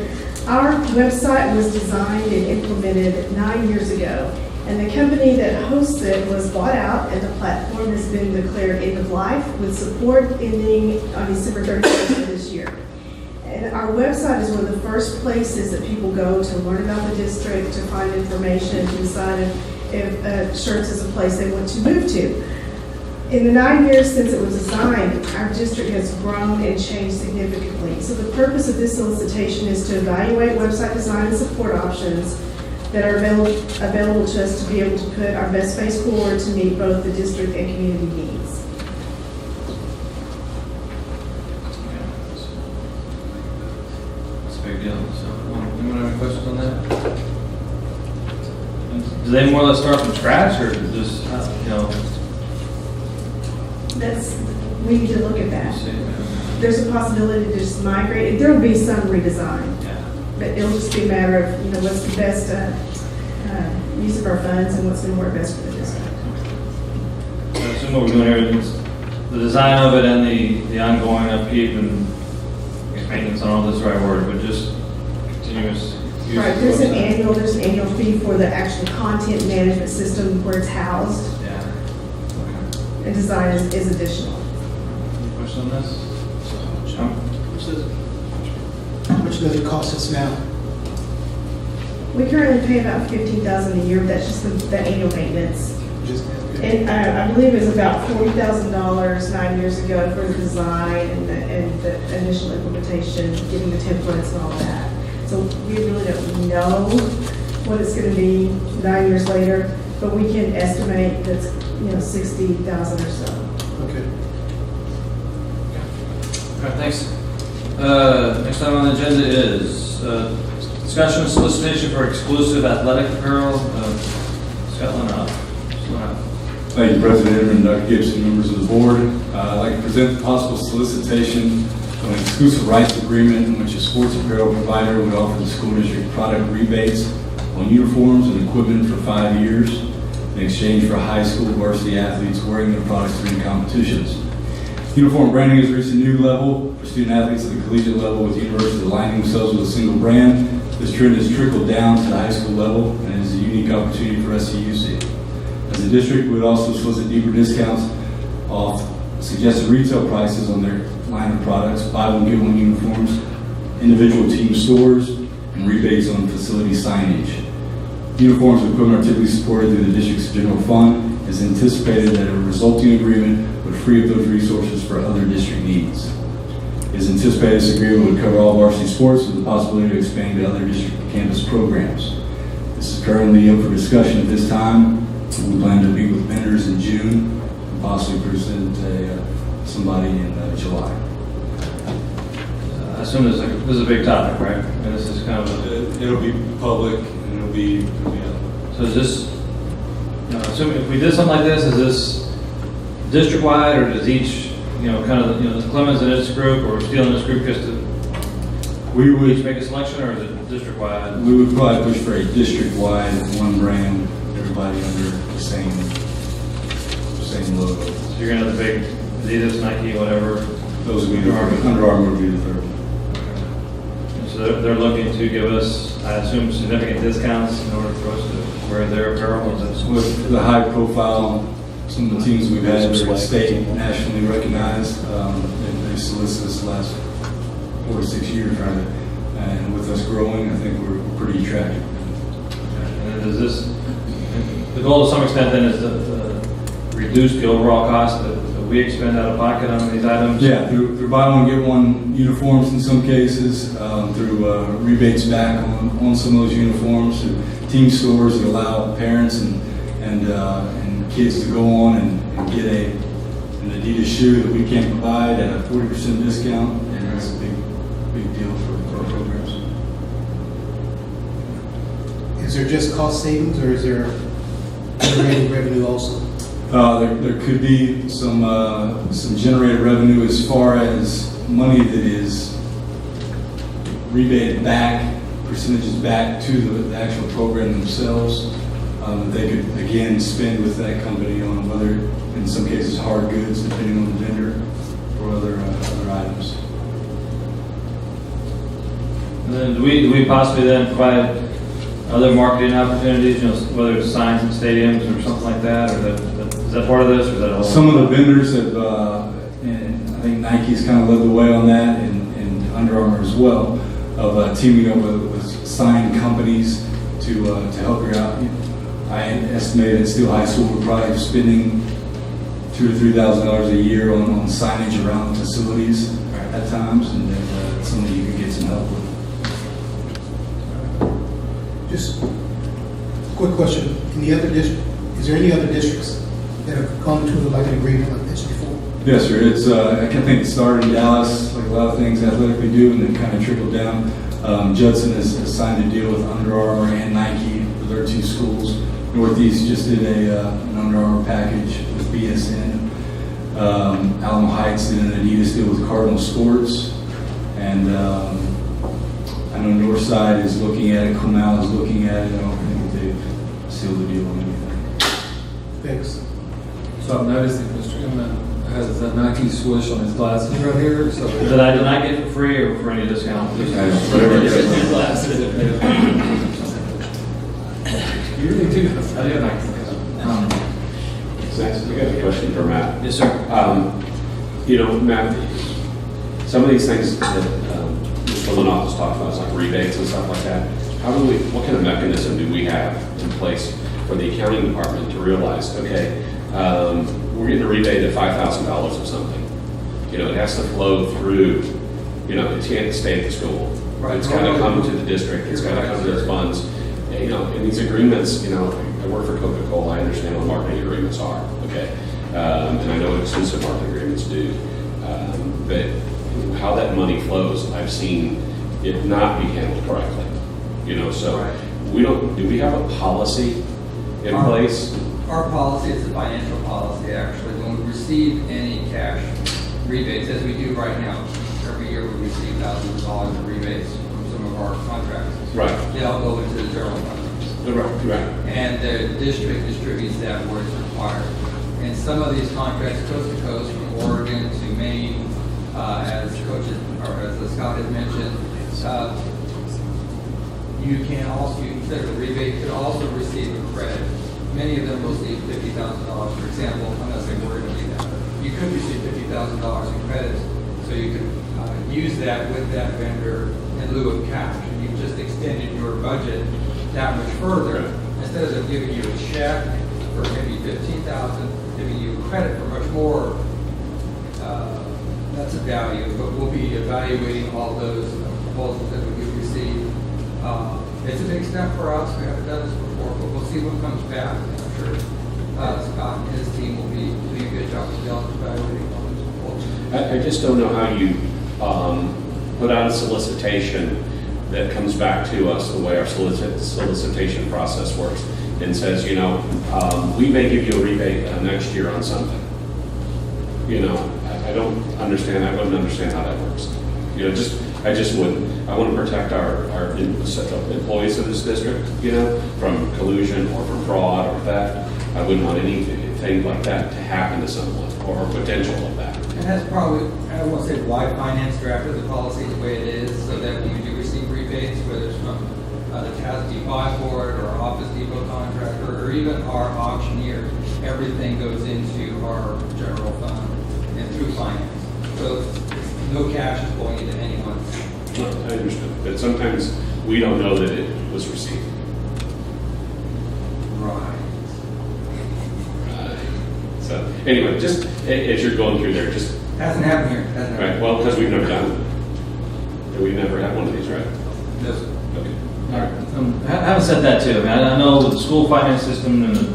Our website was designed and implemented 9 years ago, and the company that hosts it was bought out, and the platform has been declared end of life with support ending on December 31st of this year. And our website is one of the first places that people go to learn about the district, to find information, to decide if Schertz is a place they want to move to. In the 9 years since it was designed, our district has grown and changed significantly. So the purpose of this solicitation is to evaluate website design and support options that are available to us to be able to put our best face forward to meet both the district and community needs. It's a big deal. So, anyone have any questions on that? Do they more or less start from scratch, or just, We need to look at that. There's a possibility to just migrate. There will be some redesign, but it'll just be a matter of, what's the best use of our funds and what's going to work best for the district. I assume what we're doing here is the design of it and the ongoing upkeep and maintenance, I don't know if that's the right word, but just continuous use. Right, there's an annual fee for the actual content management system where it's housed. And design is additional. Any question on this? How much does it cost us now? We currently pay about $15,000 a year, but that's just the annual maintenance. And I believe it was about $40,000 9 years ago for the design and the initial implementation, getting the templates and all that. So we really don't know what it's going to be 9 years later, but we can estimate that's 60,000 or so. Okay. Okay, thanks. Next item on the agenda is discussion and solicitation for exclusive athletic apparel. Scott Lenoff. Thank you, President Inman, Dr. Gibson, members of the board. I'd like to present the possible solicitation of an exclusive rights agreement in which a sports apparel provider would offer the school district product rebates on uniforms and equipment for 5 years in exchange for high school varsity athletes wearing their products during competitions. Uniform branding has reached a new level for student athletes at the collegiate level, with universities aligning themselves with a single brand. This trend has trickled down to the high school level and is a unique opportunity for SCUC. As a district, we would also solicit deeper discounts off suggested retail prices on their line of products, buy one, get one uniforms, individual team stores, and rebates on facility signage. Uniforms and equipment are typically supported through the district's general fund. It is anticipated that a resulting agreement would free up those resources for other district needs. It is anticipated this agreement would cover all varsity sports with the possibility to expand to other district campus programs. This is currently up for discussion at this time. We plan to meet with vendors in June and possibly present somebody in July. I assume this is a big topic, right? And this is kind of it'll be public and it'll be. So is this? Assuming if we did something like this, is this district-wide, or does each, the Clemens and its group, or Steele and its group, just we would each make a selection, or is it district-wide? We would probably push for a district-wide, one brand, everybody under the same logo. So you're gonna have the big Adidas, Nike, whatever. Those would be Under Armour would be the third. Okay. So they're looking to give us, I assume, significant discounts in order for us to wear their apparel. With the high profile, some of the teams we've had are state, nationally recognized. They solicit us the last 4 to 6 years, right? And with us growing, I think we're pretty attractive. And is this, the goal to some extent then is to reduce the overall cost that we expend out of pocket on these items? Yeah, through buy one, get one uniforms in some cases, through rebates back on some of those uniforms, through team stores that allow parents and kids to go on and get an Adidas shoe that we can't provide at a 40% discount, and that's a big deal for our programs. Is there just cost savings, or is there generated revenue also? There could be some generated revenue as far as money that is rebated back, percentages back to the actual program themselves. That they could again spend with that company on whether, in some cases, hard goods, depending on the vendor, or other items. And then do we possibly then provide other marketing opportunities, you know, whether it's signs in stadiums or something like that, or is that part of this, or is that a whole? Some of the vendors have, and I think Nike's kind of led the way on that, and Under Armour as well, of teaming up with sign companies to help you out. I estimate at Steele High School we're probably spending $2,000 to $3,000 a year on signage around the facilities at times, and that's something you can get some help with. Just a quick question. In the other district, is there any other districts that have gone to like an agreement like this before? Yes, sir. It's I can think it started in Dallas, like a lot of things athletically do, and then kind of trickled down. Judson has signed a deal with Under Armour and Nike for their 2 schools. Northeast just did an Under Armour package with BSN. Alamo Heights did an Adidas deal with Cardinal Sports, and I know Northside is looking at it. Comal is looking at it. I don't think they've sealed the deal on anything. Thanks. So I'm noticing Mr. Goodman has a Nike swoosh on his glasses right here. So Did I get it for free or for any discount? whatever it is, glasses. You really do. I do Nike. We got a question for Matt. Yes, sir. You know, Matt, some of these things that Mr. Lenoff was talking about, like rebates and stuff like that, what kind of mechanism do we have in place for the accounting department to realize, okay, we're getting a rebate of $5,000 or something. You know, it has to flow through, you know, it can't stay at the school. Right. It's got to come to the district, it's got to come to those funds. You know, and these agreements, you know, I work for Coca-Cola, I understand what marketing agreements are, okay? And I know what exclusive marketing agreements do. But how that money flows, I've seen it not be handled correctly. You know, so do we have a policy in place? Our policy is a financial policy, actually. When we receive any cash rebates, as we do right now, every year we receive thousands of dollars of rebates from some of our contracts. Right. They all go into the general fund. Right. And the district distributes that where it's required. And some of these contracts, coast to coast, from Oregon to Maine, as coaches, or as Scott had mentioned, you can also, instead of a rebate, you can also receive a credit. Many of them will receive $50,000, for example. I'm not saying we're going to do that, but you could receive $50,000 in credits, so you could use that with that vendor in lieu of cash, and you've just extended your budget that much further. Instead of them giving you a check for maybe $15,000, giving you credit for much more, that's a value. But we'll be evaluating all those proposals that we do receive. It's a big step for us. We haven't done this before, but we'll see what comes back. I'm sure Scott and his team will be doing a good job of evaluating all those proposals. I just don't know how you put out a solicitation that comes back to us the way our solicitation process works and says, you know, we may give you a rebate next year on something. You know, I don't understand. I wouldn't understand how that works. You know, I just wouldn't. I want to protect our employees of this district, you know, from collusion or from fraud or theft. I wouldn't want anything like that to happen to someone or potential of that. And that's probably, I won't say why finance drafted the policy the way it is, so that when we do receive rebates, whether it's from the TASB buy board or our Office Depot contractor or even our auctioneer, everything goes into our general fund and through finance. So no cash is going into anyone's. No, I understand. But sometimes we don't know that it was received. Right. So anyway, just as you're going through there, just hasn't happened here. Hasn't right. Well, because we've never done it. We never had one of these, right? Yes. Okay. All right. Having said that too, I mean, I know with the school finance system and the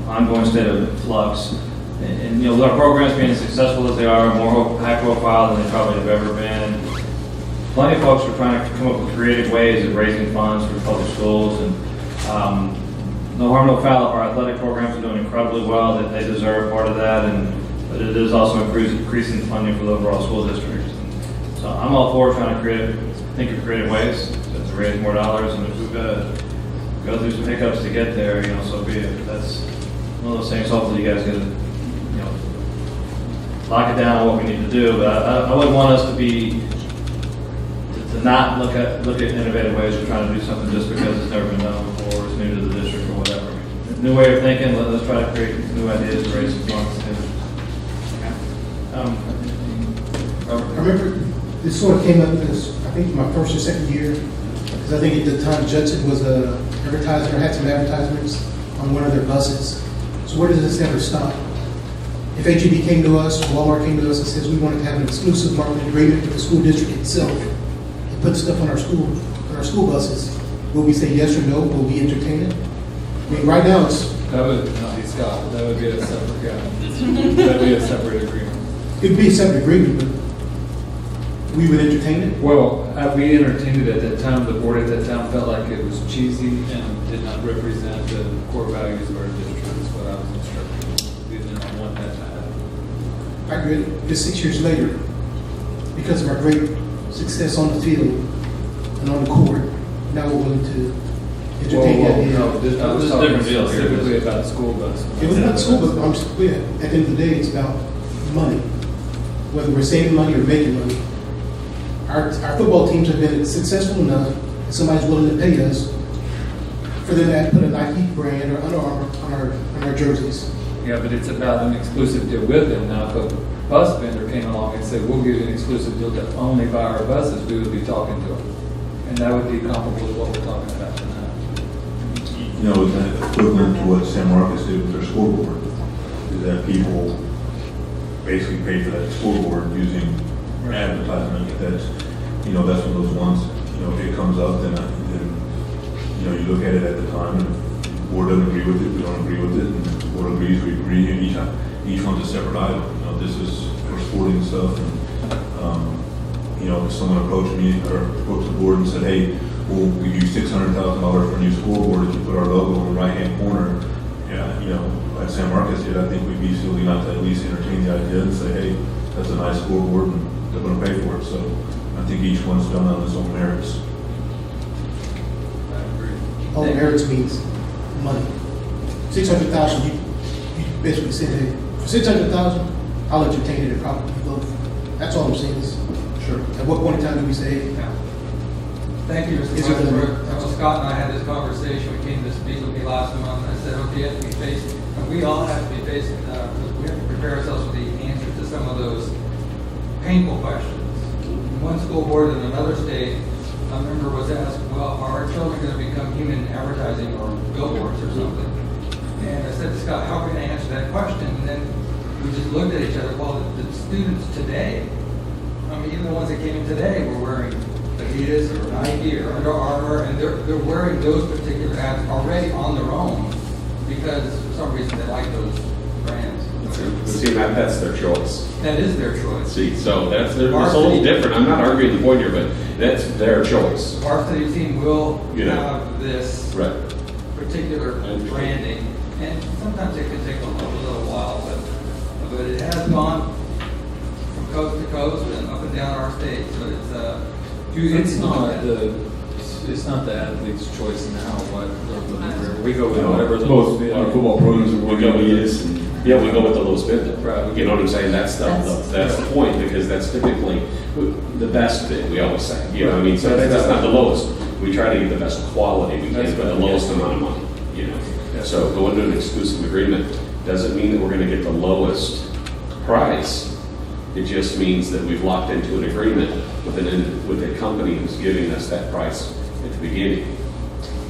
ongoing state of flux, and you know, with our programs being as successful as they are, more high profile than they probably have ever been, plenty of folks are trying to come up with creative ways of raising funds for public schools, and no harm, no foul. Our athletic programs are doing incredibly well. That they deserve part of that, but it is also increasing funding for the overall school district. So I'm all for trying to think of creative ways to raise more dollars, and if we've got to go through some hiccups to get there, you know, so be it. That's one of those things. Hopefully, you guys get you know, lock it down on what we need to do. But I wouldn't want us to to not look at innovative ways of trying to do something just because it's never been done before, it's new to the district or whatever. New way of thinking, let's try to create new ideas to raise some funds. I remember this sort of came up as, I think, my first or second year, because I think at the time Judson was a advertiser, had some advertisements on one of their buses. So where does this ever stop? If HEB came to us, or Walmart came to us and says we wanted to have an exclusive marketing agreement with the school district itself and put stuff on our school buses, will we say yes or no? Will we entertain it? I mean, right now it's... That would not be Scott, that would be a separate guy. That would be a separate agreement. It would be a separate agreement, but we would entertain it? Well, we entertained it at that time. The board at that time felt like it was cheesy and did not represent the core values of our district, is what I was instructed. We did not want that to happen. I agree. Just 6 years later, because of our great success on the field and on the court, now we're willing to entertain the idea. No, I was talking specifically about school bus. It was not school bus, at the end of the day, it's about money. Whether we're saving money or making money. Our football teams have been successful enough that somebody's willing to pay us for them to put a Nike brand or Under Armour on our jerseys. Yeah, but it's about an exclusive deal with them. Now, if a bus vendor came along and said, we'll give you an exclusive deal to only buy our buses, we would be talking to them. And that would be comparable to what we're talking about tonight. You know, it's equivalent to what San Marcos did with their scoreboard, is that people basically pay for that scoreboard using advertisement. That's, you know, that's one of those ones, you know, if it comes up, then you know, you look at it at the time, and if the board doesn't agree with it, we don't agree with it, and if the board agrees, we agree, and each one's a separate item. You know, this is for sporting stuff, and, you know, if someone approached me, or approached the board and said, hey, we'll give you $600,000 for a new scoreboard if you put our logo in the right-hand corner, yeah, you know, like San Marcos did, I think we'd be silly not to at least entertain the idea and say, hey, that's a nice scoreboard, and they're going to pay for it. So I think each one's done on its own merits. I agree. All merits means money. 600,000, you basically said, hey, for 600,000, I'll entertain it and probably both. That's all I'm saying is, sure. At what point in time do we say, hey, Thank you, Mr. President. Scott and I had this conversation. We came to speak with me last month, and I said, okay, you have to be facing, and we all have to be facing, we have to prepare ourselves with the answers to some of those painful questions. One school board in another state, a member was asked, well, are our children going to become human advertising or billboards or something? And I said to Scott, how can I answer that question? And then we just looked at each other. Well, the students today, I mean, even the ones that came in today were wearing Adidas or Nike or Under Armour, and they're wearing those particular ads already on their own because for some reason they like those brands. See, that's their choice. That is their choice. See, so it's a little different. I'm not arguing the point here, but that's their choice. The varsity team will have this particular branding, and sometimes it can take a little while, but it has gone from coast to coast and up and down our state. So it's not the athlete's choice now. We go with whatever the most football programs are we go with. Yeah, we go with the lowest bid. Right. You know what I'm saying? That's the point, because that's typically the best bid. We always say. You know what I mean? So that's not the lowest. We try to get the best quality we can for the lowest amount of money. You know. So going to an exclusive agreement doesn't mean that we're going to get the lowest price. It just means that we've locked into an agreement with a company who's giving us that price at the beginning.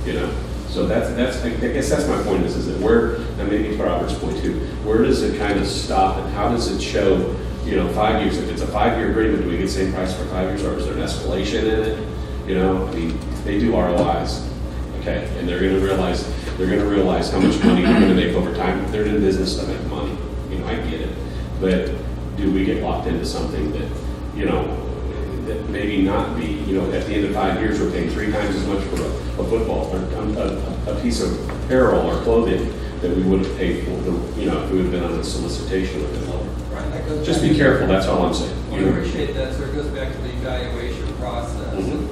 You know. So that's I guess that's my point is that where, and maybe to Robert's point too, where does it kind of stop and how does it show, 5 years? If it's a 5-year agreement, do we get the same price for 5 years, or is there an escalation in it? I mean, they do ROIs, okay, and they're going to realize how much money they're going to make over time. If they're in business to make money, I get it, but do we get locked into something that, that maybe not be, at the end of 5 years, we're paying 3 times as much for a football, or a piece of apparel or clothing that we would have paid for, if we would have been on a solicitation with it lower. Right. Just be careful, that's all I'm saying. I appreciate that, so it goes back to the evaluation process. Mm-hmm.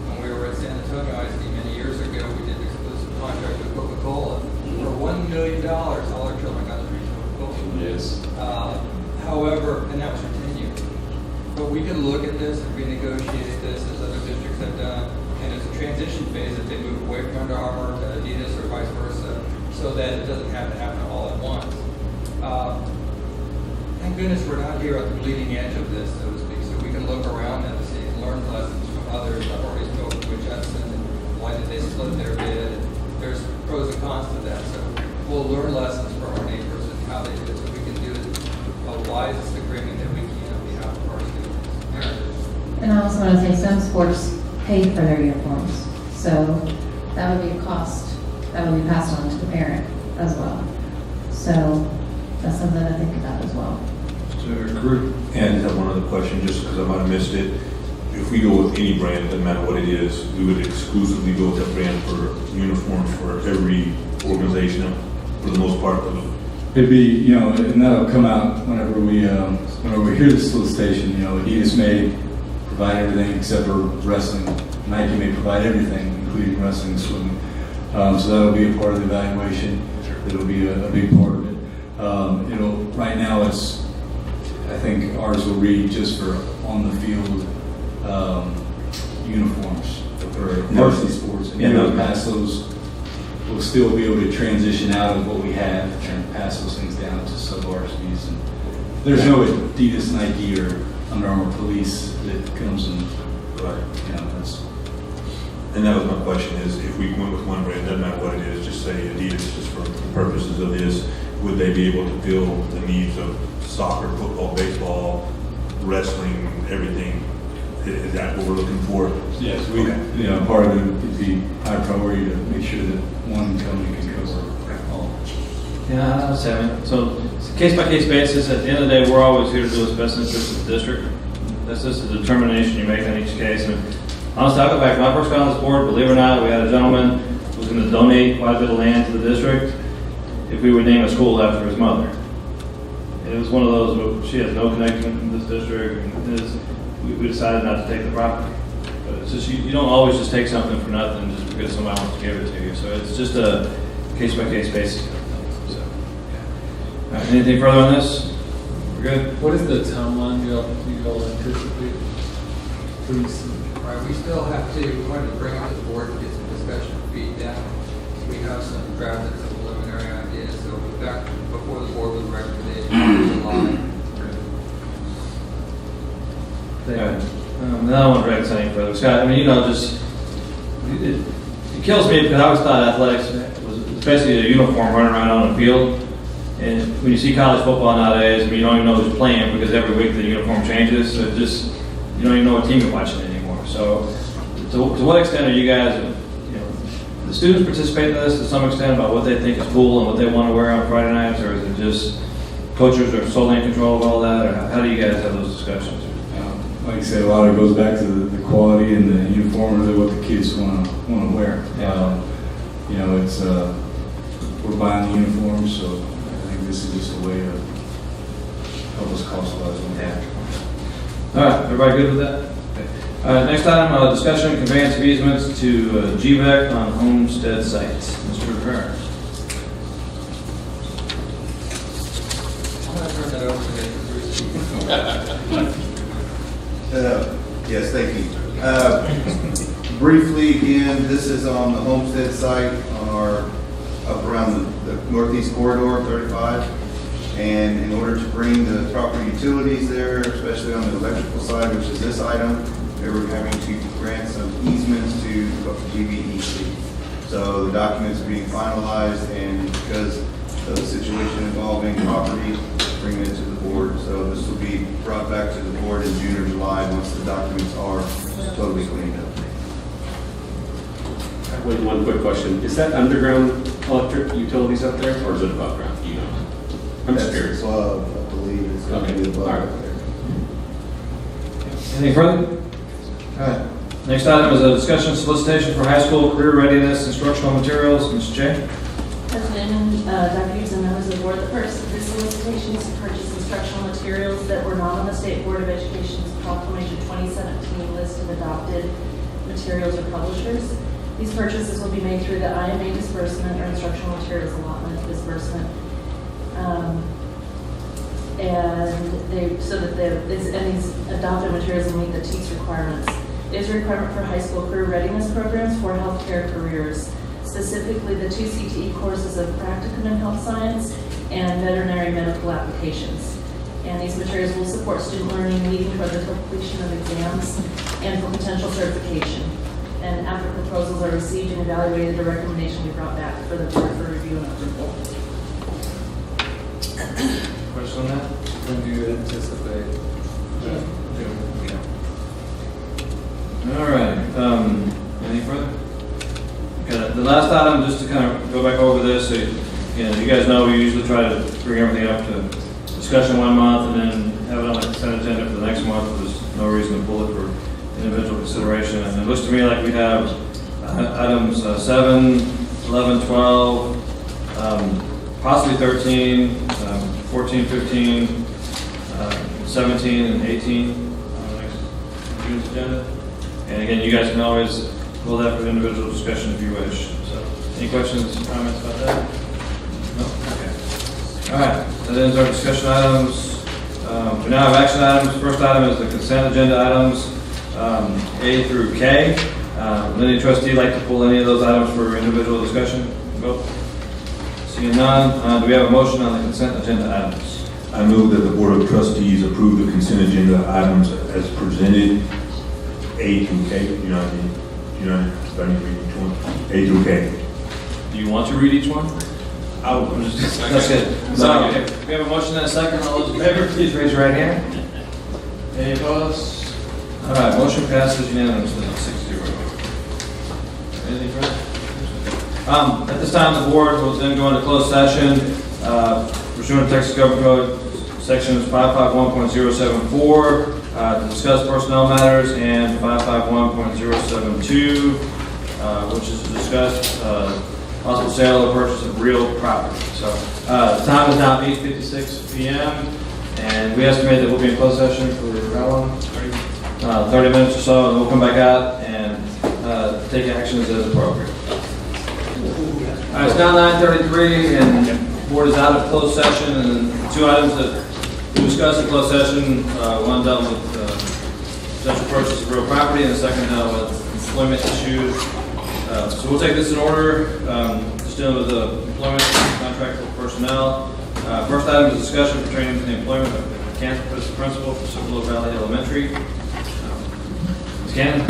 When we were at San Antonio ISD many years ago, we did an exclusive contract with Coca-Cola. For $1 million, all our children got to drink Coca-Cola. Yes. However, and that was for 10 years. But we can look at this and renegotiate this as other districts have done, and it's a transition phase that they move away from Under Armour to Adidas or vice versa, so that it doesn't have to happen all at once. Thank goodness we're not here at the bleeding edge of this, so to speak, so we can look around and see and learn lessons from others. I've already spoken with Justin, and why did they split their bid? There's pros and cons to that, so we'll learn lessons from our neighbors and how they did it, so we can do the wisest agreement that we can on behalf of our students. And I also want to say some sports pay for their uniforms, so that would be a cost that would be passed on to the parent as well. So that's something to think about as well. And I have one other question, just because I might have missed it. If we go with any brand, doesn't matter what it is, we would exclusively go with that brand for uniforms for every organization, for the most part. It'd be, and that'll come out whenever we hear the solicitation. Adidas may provide everything except for wrestling. Nike may provide everything, including wrestling and swimming. So that'll be a part of the evaluation. It'll be a big part of it. Right now I think ours will read just for on the field uniforms for varsity sports. And past those, we'll still be able to transition out of what we have and pass those things down to sub-varsities. And there's no Adidas, Nike, or Under Armour Police that comes in. That's. And that was my question: is if we went with one brand, doesn't matter what it is, just say Adidas, just for the purposes of this, would they be able to fill the needs of soccer, football, baseball, wrestling, everything? Is that what we're looking for? Yes, part of it would be high priority to make sure that one company can cover all. Yeah, I understand. So it's a case-by-case basis. At the end of the day, we're always here to do what's best interest of the district. That's just a determination you make on each case. And honestly, I'll go back. When I first got on this board, believe it or not, we had a gentleman who was going to donate quite a bit of land to the district if we would name a school after his mother. And it was one of those, she has no connection to this district, and we decided not to take the property. But it's just, you don't always just take something for nothing just because somebody wants to give it to you. So it's just a case-by-case basis. So, yeah. All right, anything further on this? We're good? What is the timeline you all anticipate? Please. All right, we still have to, we wanted to bring it to the board to get some discussion feedback. We have some drafted, some preliminary ideas, so we've got before the board with a recommendation in July. And I don't want to drag this any further. Scott, it kills me because I always thought athletics was especially a uniform running around on the field. And when you see college football nowadays, you don't even know who's playing because every week the uniform changes. So you don't even know what team you're watching anymore. So to what extent are you guys, the students participate in this to some extent about what they think is cool and what they want to wear on Friday nights, or is it just coaches are solely in control of all that, or how do you guys have those discussions? Like I said, a lot of it goes back to the quality and the uniform, really what the kids want to wear. It's we're buying the uniforms, so I think this is just a way to help us cost-wise. All right, everybody good with that? Okay. Next item, discussion conveyance of easements to GVEC on Homestead sites. Mr. Rivera. I'm going to turn that over to Mr. Yes, thank you. Briefly, again, this is on the Homestead site on up around the northeast corridor, 35. And in order to bring the proper utilities there, especially on the electrical side, which is this item, they were having to grant some easements to GVEC. So the documents are being finalized, and because of the situation involving property, bringing it to the board. So this will be brought back to the board in June or July once the documents are totally cleaned up. One quick question. Is that underground electric utilities up there, or is it above ground? I'm just curious. Above, I believe it's going to be above. Right. Anything further? All right. Next item is a discussion solicitation for high school career readiness instructional materials. Ms. J. President and Dr. Hughes and members of the board, the purpose of this solicitation is to purchase instructional materials that were not on the State Board of Education's Proclamation 2017 list of adopted materials or publishers. These purchases will be made through the IMA disbursement or instructional materials allotment disbursement. and so that these adopted materials will meet the TEAS requirements. It is a requirement for high school career readiness programs for healthcare careers, specifically the 2 CTE courses of practicum in health science and veterinary medical applications. And these materials will support student learning leading toward the completion of exams and for potential certification. And after proposals are received and evaluated, the recommendation will be brought back for the board for review and approval. Question on that? When do you anticipate? June. All right, any further? Okay, the last item, just to kind of go back over this, so, you guys know we usually try to bring everything up to discussion one month and then have it on the consent agenda for the next month. There's no reason to pull it for individual consideration. And it looks to me like we have items 7, 11, 12, possibly 13, 14, 15, 17, and 18 on the next June's agenda. And again, you guys can always pull that for individual discussion if you wish. So, any questions, comments about that? No? Okay. All right, that ends our discussion items. We now have action items. First item is the consent agenda items, A through K. Would any trustee like to pull any of those items for individual discussion? Vote. Seeing none, do we have a motion on the consent agenda items? I move that the Board of Trustees approve the consent agenda items as presented, A through K. Do you starting to read each one? A through K. Do you want to read each one? I will. That's good. So, we have a motion and a second. All those in favor, please raise your right hand. Any opposed? All right, motion passes unanimously, 6-0. Anything further? At this time, the board will then go into closed session. Pursuant to Texas Government Code sections 551.074 to discuss personnel matters and 551.072, which is to discuss possible sale or purchase of real property. So the time is now 8:56 p.m. and we estimate that we'll be in closed session for how long? 30 minutes or so, and we'll come back out and take actions as appropriate. All right, it's now 9:33 and the board is out of closed session, and 2 items that we discussed in closed session, one dealt with potential purchase of real property and the second dealt with employment issues. So we'll take this in order, just dealing with the employment contract for personnel. First item is discussion pertaining to the employment of the campus principal for Cibolo Valley Elementary. Ms. Cannon?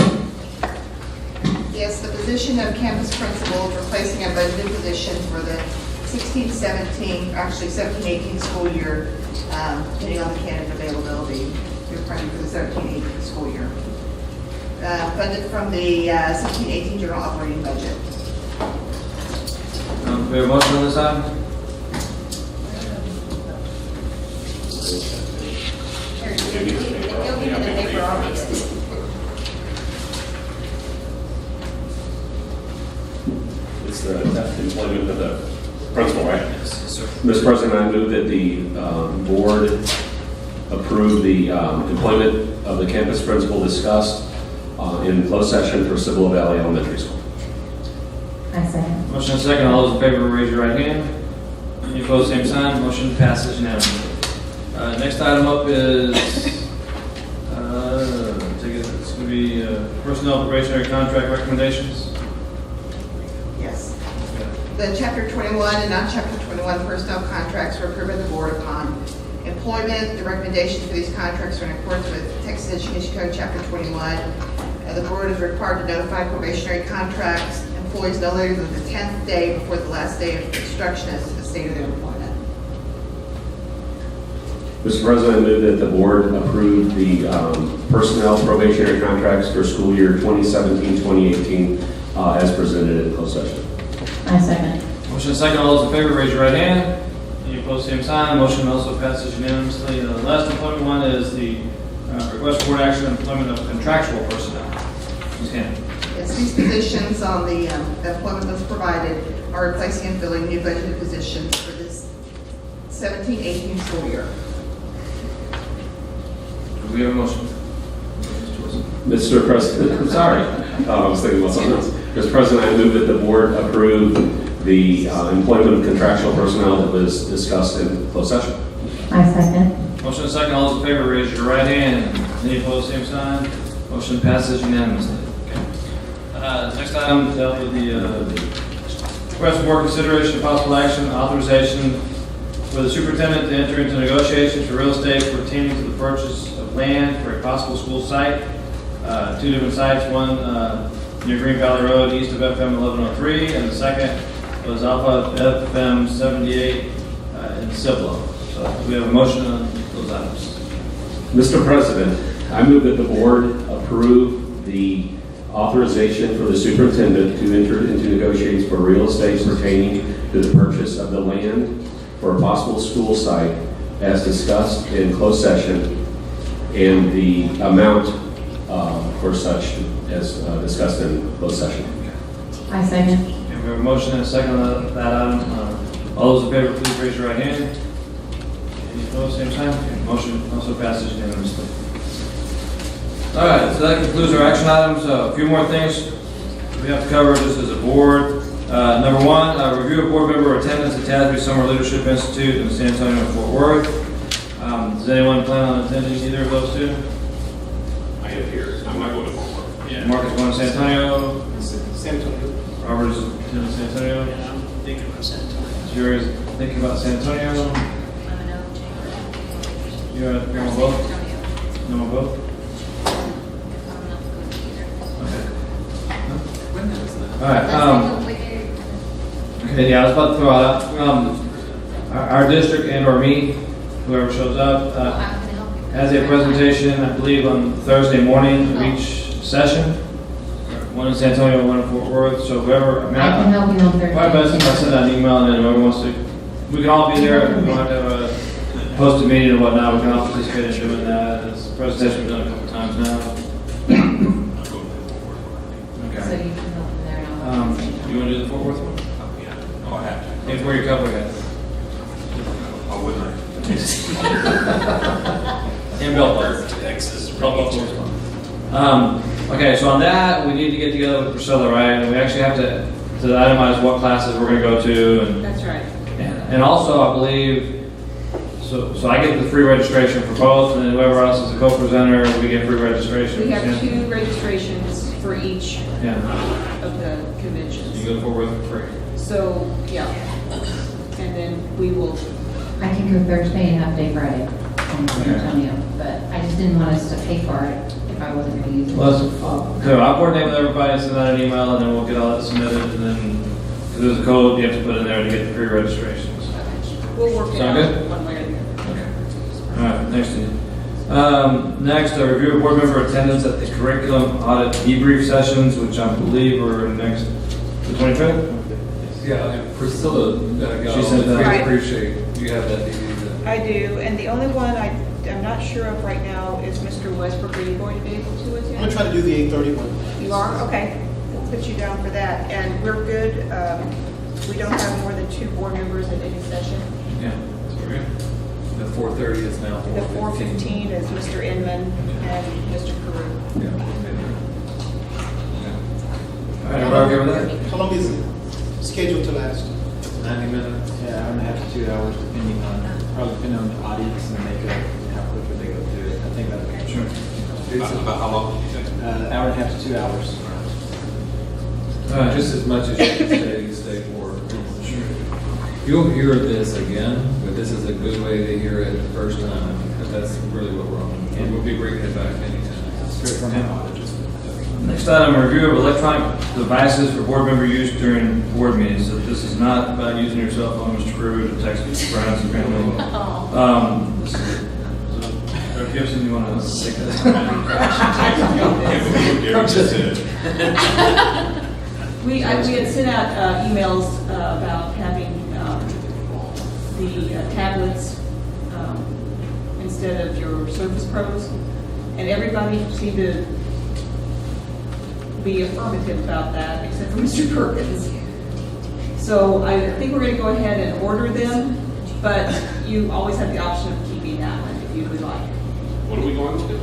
Yes, the position of campus principal is replacing a budgeted position for the 16-17, actually 17-18 school year, depending on the candidate availability. We're planning for the 17-18 school year. Funded from the 17-18 general operating budget. We have a motion on this item? You'll give me the paper, I'll read it. It's the employment of the principal, right? Yes, sir. Mr. President, I move that the board approve the employment of the campus principal discussed in closed session for Cibolo Valley Elementary School. I second. Motion and second. All those in favor, raise your right hand. Any opposed, same sign. Motion passes unanimously. Next item up is, it's going to be personnel probationary contract recommendations. Yes. The Chapter 21 and non-Chapter 21 personnel contracts were approved by the board upon employment. The recommendations for these contracts are in accordance with Texas Education Code Chapter 21. The board is required to notify probationary contracts employees no later than the 10th day before the last day of instruction as to the state of their employment. Mr. President, I move that the board approve the personnel probationary contracts for school year 2017-2018 as presented in closed session. I second. Motion and second. All those in favor, raise your right hand. Any opposed, same sign. Motion also passes unanimously. The last employment one is the request for board action on employment of contractual personnel. Ms. Cannon. Yes, these positions on the employment that's provided are replacing and filling new budgeted positions for this 17-18 school year. Do we have a motion? Mr. President, I'm sorry. I was thinking about something else. Mr. President, I move that the board approve the employment of contractual personnel that was discussed in closed session. I second. Motion and second, all those in favor, raise your right hand. Any opposed, same sign. Motion passes unanimously. Next item dealt with the request for more consideration of possible action, authorization for the superintendent to enter into negotiations for real estate pertaining to the purchase of land for a possible school site. Two different sites, one near Green Valley Road, east of FM 1103, and the second was Alpha FM 78 in Cibolo. So we have a motion on those items. Mr. President, I move that the board approve the authorization for the superintendent to enter into negotiations for real estate pertaining to the purchase of the land for a possible school site as discussed in closed session, and the amount for such as discussed in closed session. I second. Okay, we have a motion and a second on that item. All those in favor, please raise your right hand. Any opposed, same sign. Okay, motion also passes unanimously. All right, so that concludes our action items. A few more things we have to cover just as a board. Number one, review of board member attendance at TASB Summer Leadership Institute in San Antonio and Fort Worth. Does anyone plan on attending either of those two? I am here. I'm not going to Fort Worth. Yeah. Mark is going to San Antonio. San Antonio. Robert is attending San Antonio. Yeah, I'm thinking about San Antonio. You're thinking about San Antonio. You're on both? No on both? All right. Okay. Yeah, I was about to throw it out. Our district and/or me, whoever shows up, has a presentation, I believe, on Thursday morning of each session. One in San Antonio, one in Fort Worth. So whoever, I can help you on Thursday. probably best if I send out an email and then whoever wants to, we can all be there. We don't have to have a posted meeting and whatnot. We can all participate in doing that. It's a presentation we've done a couple times now. So you can help them there now. You want to do the Fort Worth one? Yeah. Oh, I have to. Hey, where your couple guys? I wouldn't. And Bellport. Okay, so on that, we need to get together with Priscilla, right? And we actually have to itemize what classes we're going to go to. And, That's right. and also, I believe, so I get the free registration for both, and then whoever else is a co-presenter, we get free registration. We have 2 registrations for each of the conventions. You go forward with free. So, yeah. And then we will, I can go Thursday and half day Friday in San Antonio, but I just didn't want us to pay for it if I wasn't going to use it. Well, so I'll coordinate with everybody, send out an email, and then we'll get all that submitted, and then, because there's a code you have to put in there to get the free registrations. we'll work it Sound out good? one way or the other. All right, thanks, Steve. Next, a review of board member attendance at the curriculum audit debrief sessions, which I believe are next, the 25th? Yeah, Priscilla, She said that. I Right. appreciate you have that. I do, and the only one I'm not sure of right now is Mr. Westbrook. Are you going to be able to attend? I'm gonna try to do the 8:30 one. You are? Okay. We'll put you down for that. And we're good. We don't have more than 2 board members at any session. Yeah, that's what we're good. The 4:30 is now The 4:15 is Mr. Inman and Mr. Carew. All right, everybody okay with that? How long is it scheduled to last? 90 minutes. Yeah, hour and a half to 2 hours, probably depending on the audience and how quickly they go through it. I think that'll be Sure. About how long? hour and a half to 2 hours. Just as much as you can stay for. You'll hear this again, but this is a good way to hear it the first time, because that's really what we're on. And we'll be bringing it back anytime. Straight from the audit. Next item, a review of electronic devices for board member use during board meetings. So this is not about using your cell phone, Mr. Crew, to text friends and family. So, Gibson, you want to take that? We had sent out emails about having the tablets instead of your Surface Pros, and everybody seemed to be affirmative about that, except for Mr. Perkins. So I think we're going to go ahead and order them, but you always have the option of keeping that one if you would like. What are we going to do?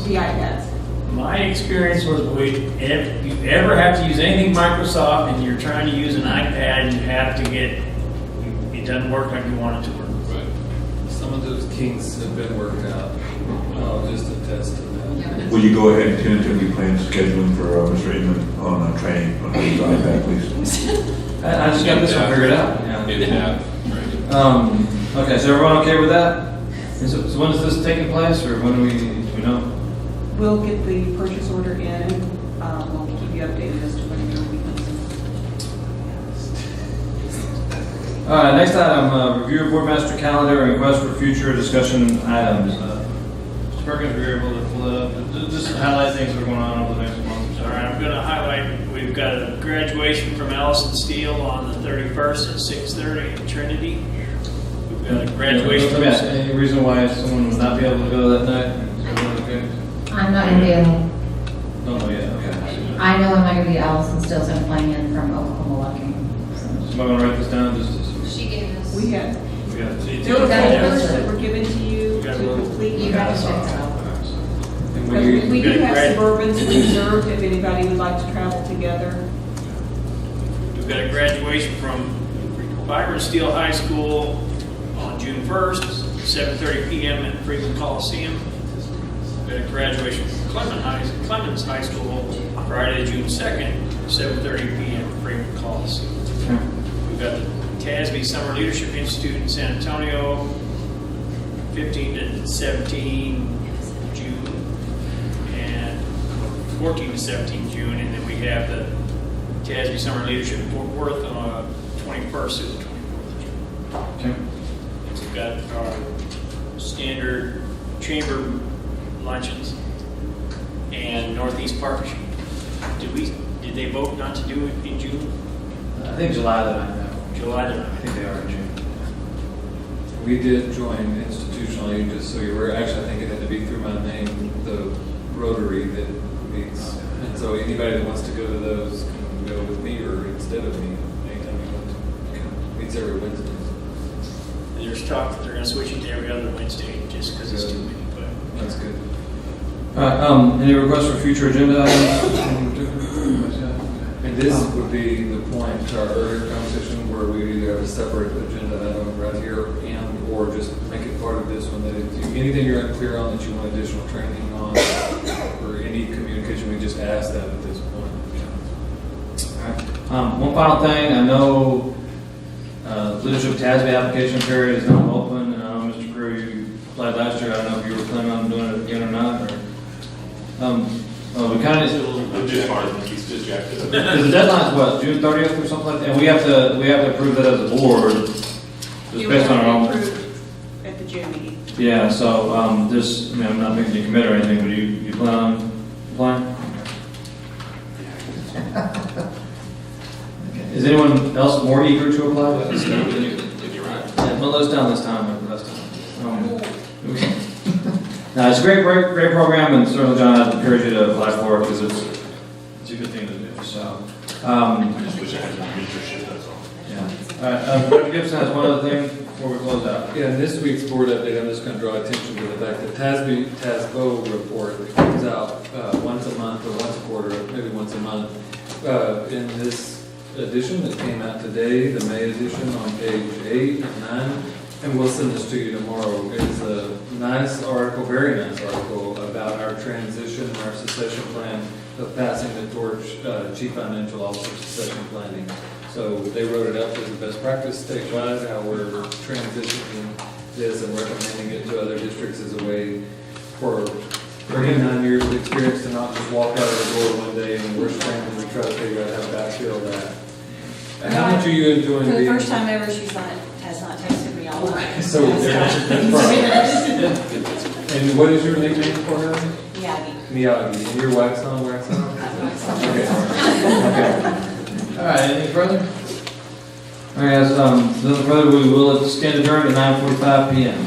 The iPads. My experience was if you ever have to use anything Microsoft and you're trying to use an iPad, you have to it doesn't work like you want it to work. Right. Some of those kinks have been worked out. I'll just attest to that. Will you go ahead and tentatively plan scheduling for Mr. Inman on training on his iPad, please? I just got this one figured out. Yeah. Okay, so everyone okay with that? And so when is this taking place, or when do we know? We'll get the purchase order in, and we'll keep you updated as to when we can. All right, next item, review of board master calendar and request for future discussion items. Mr. Perkins, if you're able to pull it up, just highlight things that are going on over the next month. All right, I'm going to highlight, we've got a graduation from Allison Steele on the 31st at 6:30 in Trinity. We've got a graduation. Any reason why someone would not be able to go that night? Is everyone okay? I'm not going to be able, Don't know yet, okay. I know I'm not going to be Allison Still's going to fly in from Oklahoma Walking. Somebody want to write this down? She gave us. We got. We got it. There were papers that were given to you to complete. You guys checked it out. We do have Suburbans reserved if anybody would like to travel together. We've got a graduation from Byron Steele High School on June 1st, 7:30 p.m. at Freeman Coliseum. We've got a graduation from Clemens High School Friday, June 2nd, 7:30 p.m. at Freeman Coliseum. We've got the TASB Summer Leadership Institute in San Antonio, 15 to 17 June, and 14 to 17 June, and then we have the TASB Summer Leadership in Fort Worth on 21st to the 24th of June. Okay. We've got our standard chamber luncheons and Northeast Partnership. Did they vote not to do it in June? I think July the 9th. July the 9th. I think they are in June. We did join institutionally, just so you were, actually, I think it had to be through my name, the Rotary that meets. And so anybody that wants to go to those can go with me or instead of me, anytime you want to. Meets every Wednesday. And there's talk that they're going to switch it to every other Wednesday just because it's too many. But that's good. All right, any requests for future agenda items? And this would be the point to our earlier conversation where we either have a separate agenda item right here and or just make it part of this one, that if anything you're unclear on that you want additional training on or any communication, we just ask that at this point. All right. One final thing, I know leadership TASB application period is now open, and I know Mr. Crew, you applied last year. I don't know if you were planning on doing it again or not. We kind of he's distracted. Because the deadline's what, June 30th or something like that, and we have to approve that as a board, just based on our own. At the June meeting. Yeah, so I'm not making you commit or anything, but you plan on applying? Okay. Is anyone else more eager to apply? Yeah, well, let us down this time, like the rest of them. Okay. No, it's a great program, and certainly, John, I'd encourage you to apply for it because it's a good thing to do. So, I just wish I had some mentorship, that's all. Yeah. All right, Dr. Gibson has one other thing before we close out. Yeah, in this week's board update, I'm just going to draw attention to the fact that TASBO report comes out once a month or once a quarter, maybe once a month. In this edition that came out today, the May edition on page 8 and 9, and we'll send this to you tomorrow. It's a nice article, very nice article about our transition, our succession plan of passing the torch, Chief Financial Officer succession planning. So they wrote it up as a best practice statewide, how we're transitioning this and recommending it to other districts as a way for 39 years of experience to not just walk out of the door one day and we're scrambling to try to figure out how to backfill that. And how much are you enjoying For the first time ever, has not texted me all night. So that's And what is your nickname for her? Miyagi. Miyagi. And you're wax on, wax on? Okay. All right, anything further? All right, guys, nothing further. We will stand adjourned at 9:45 p.m.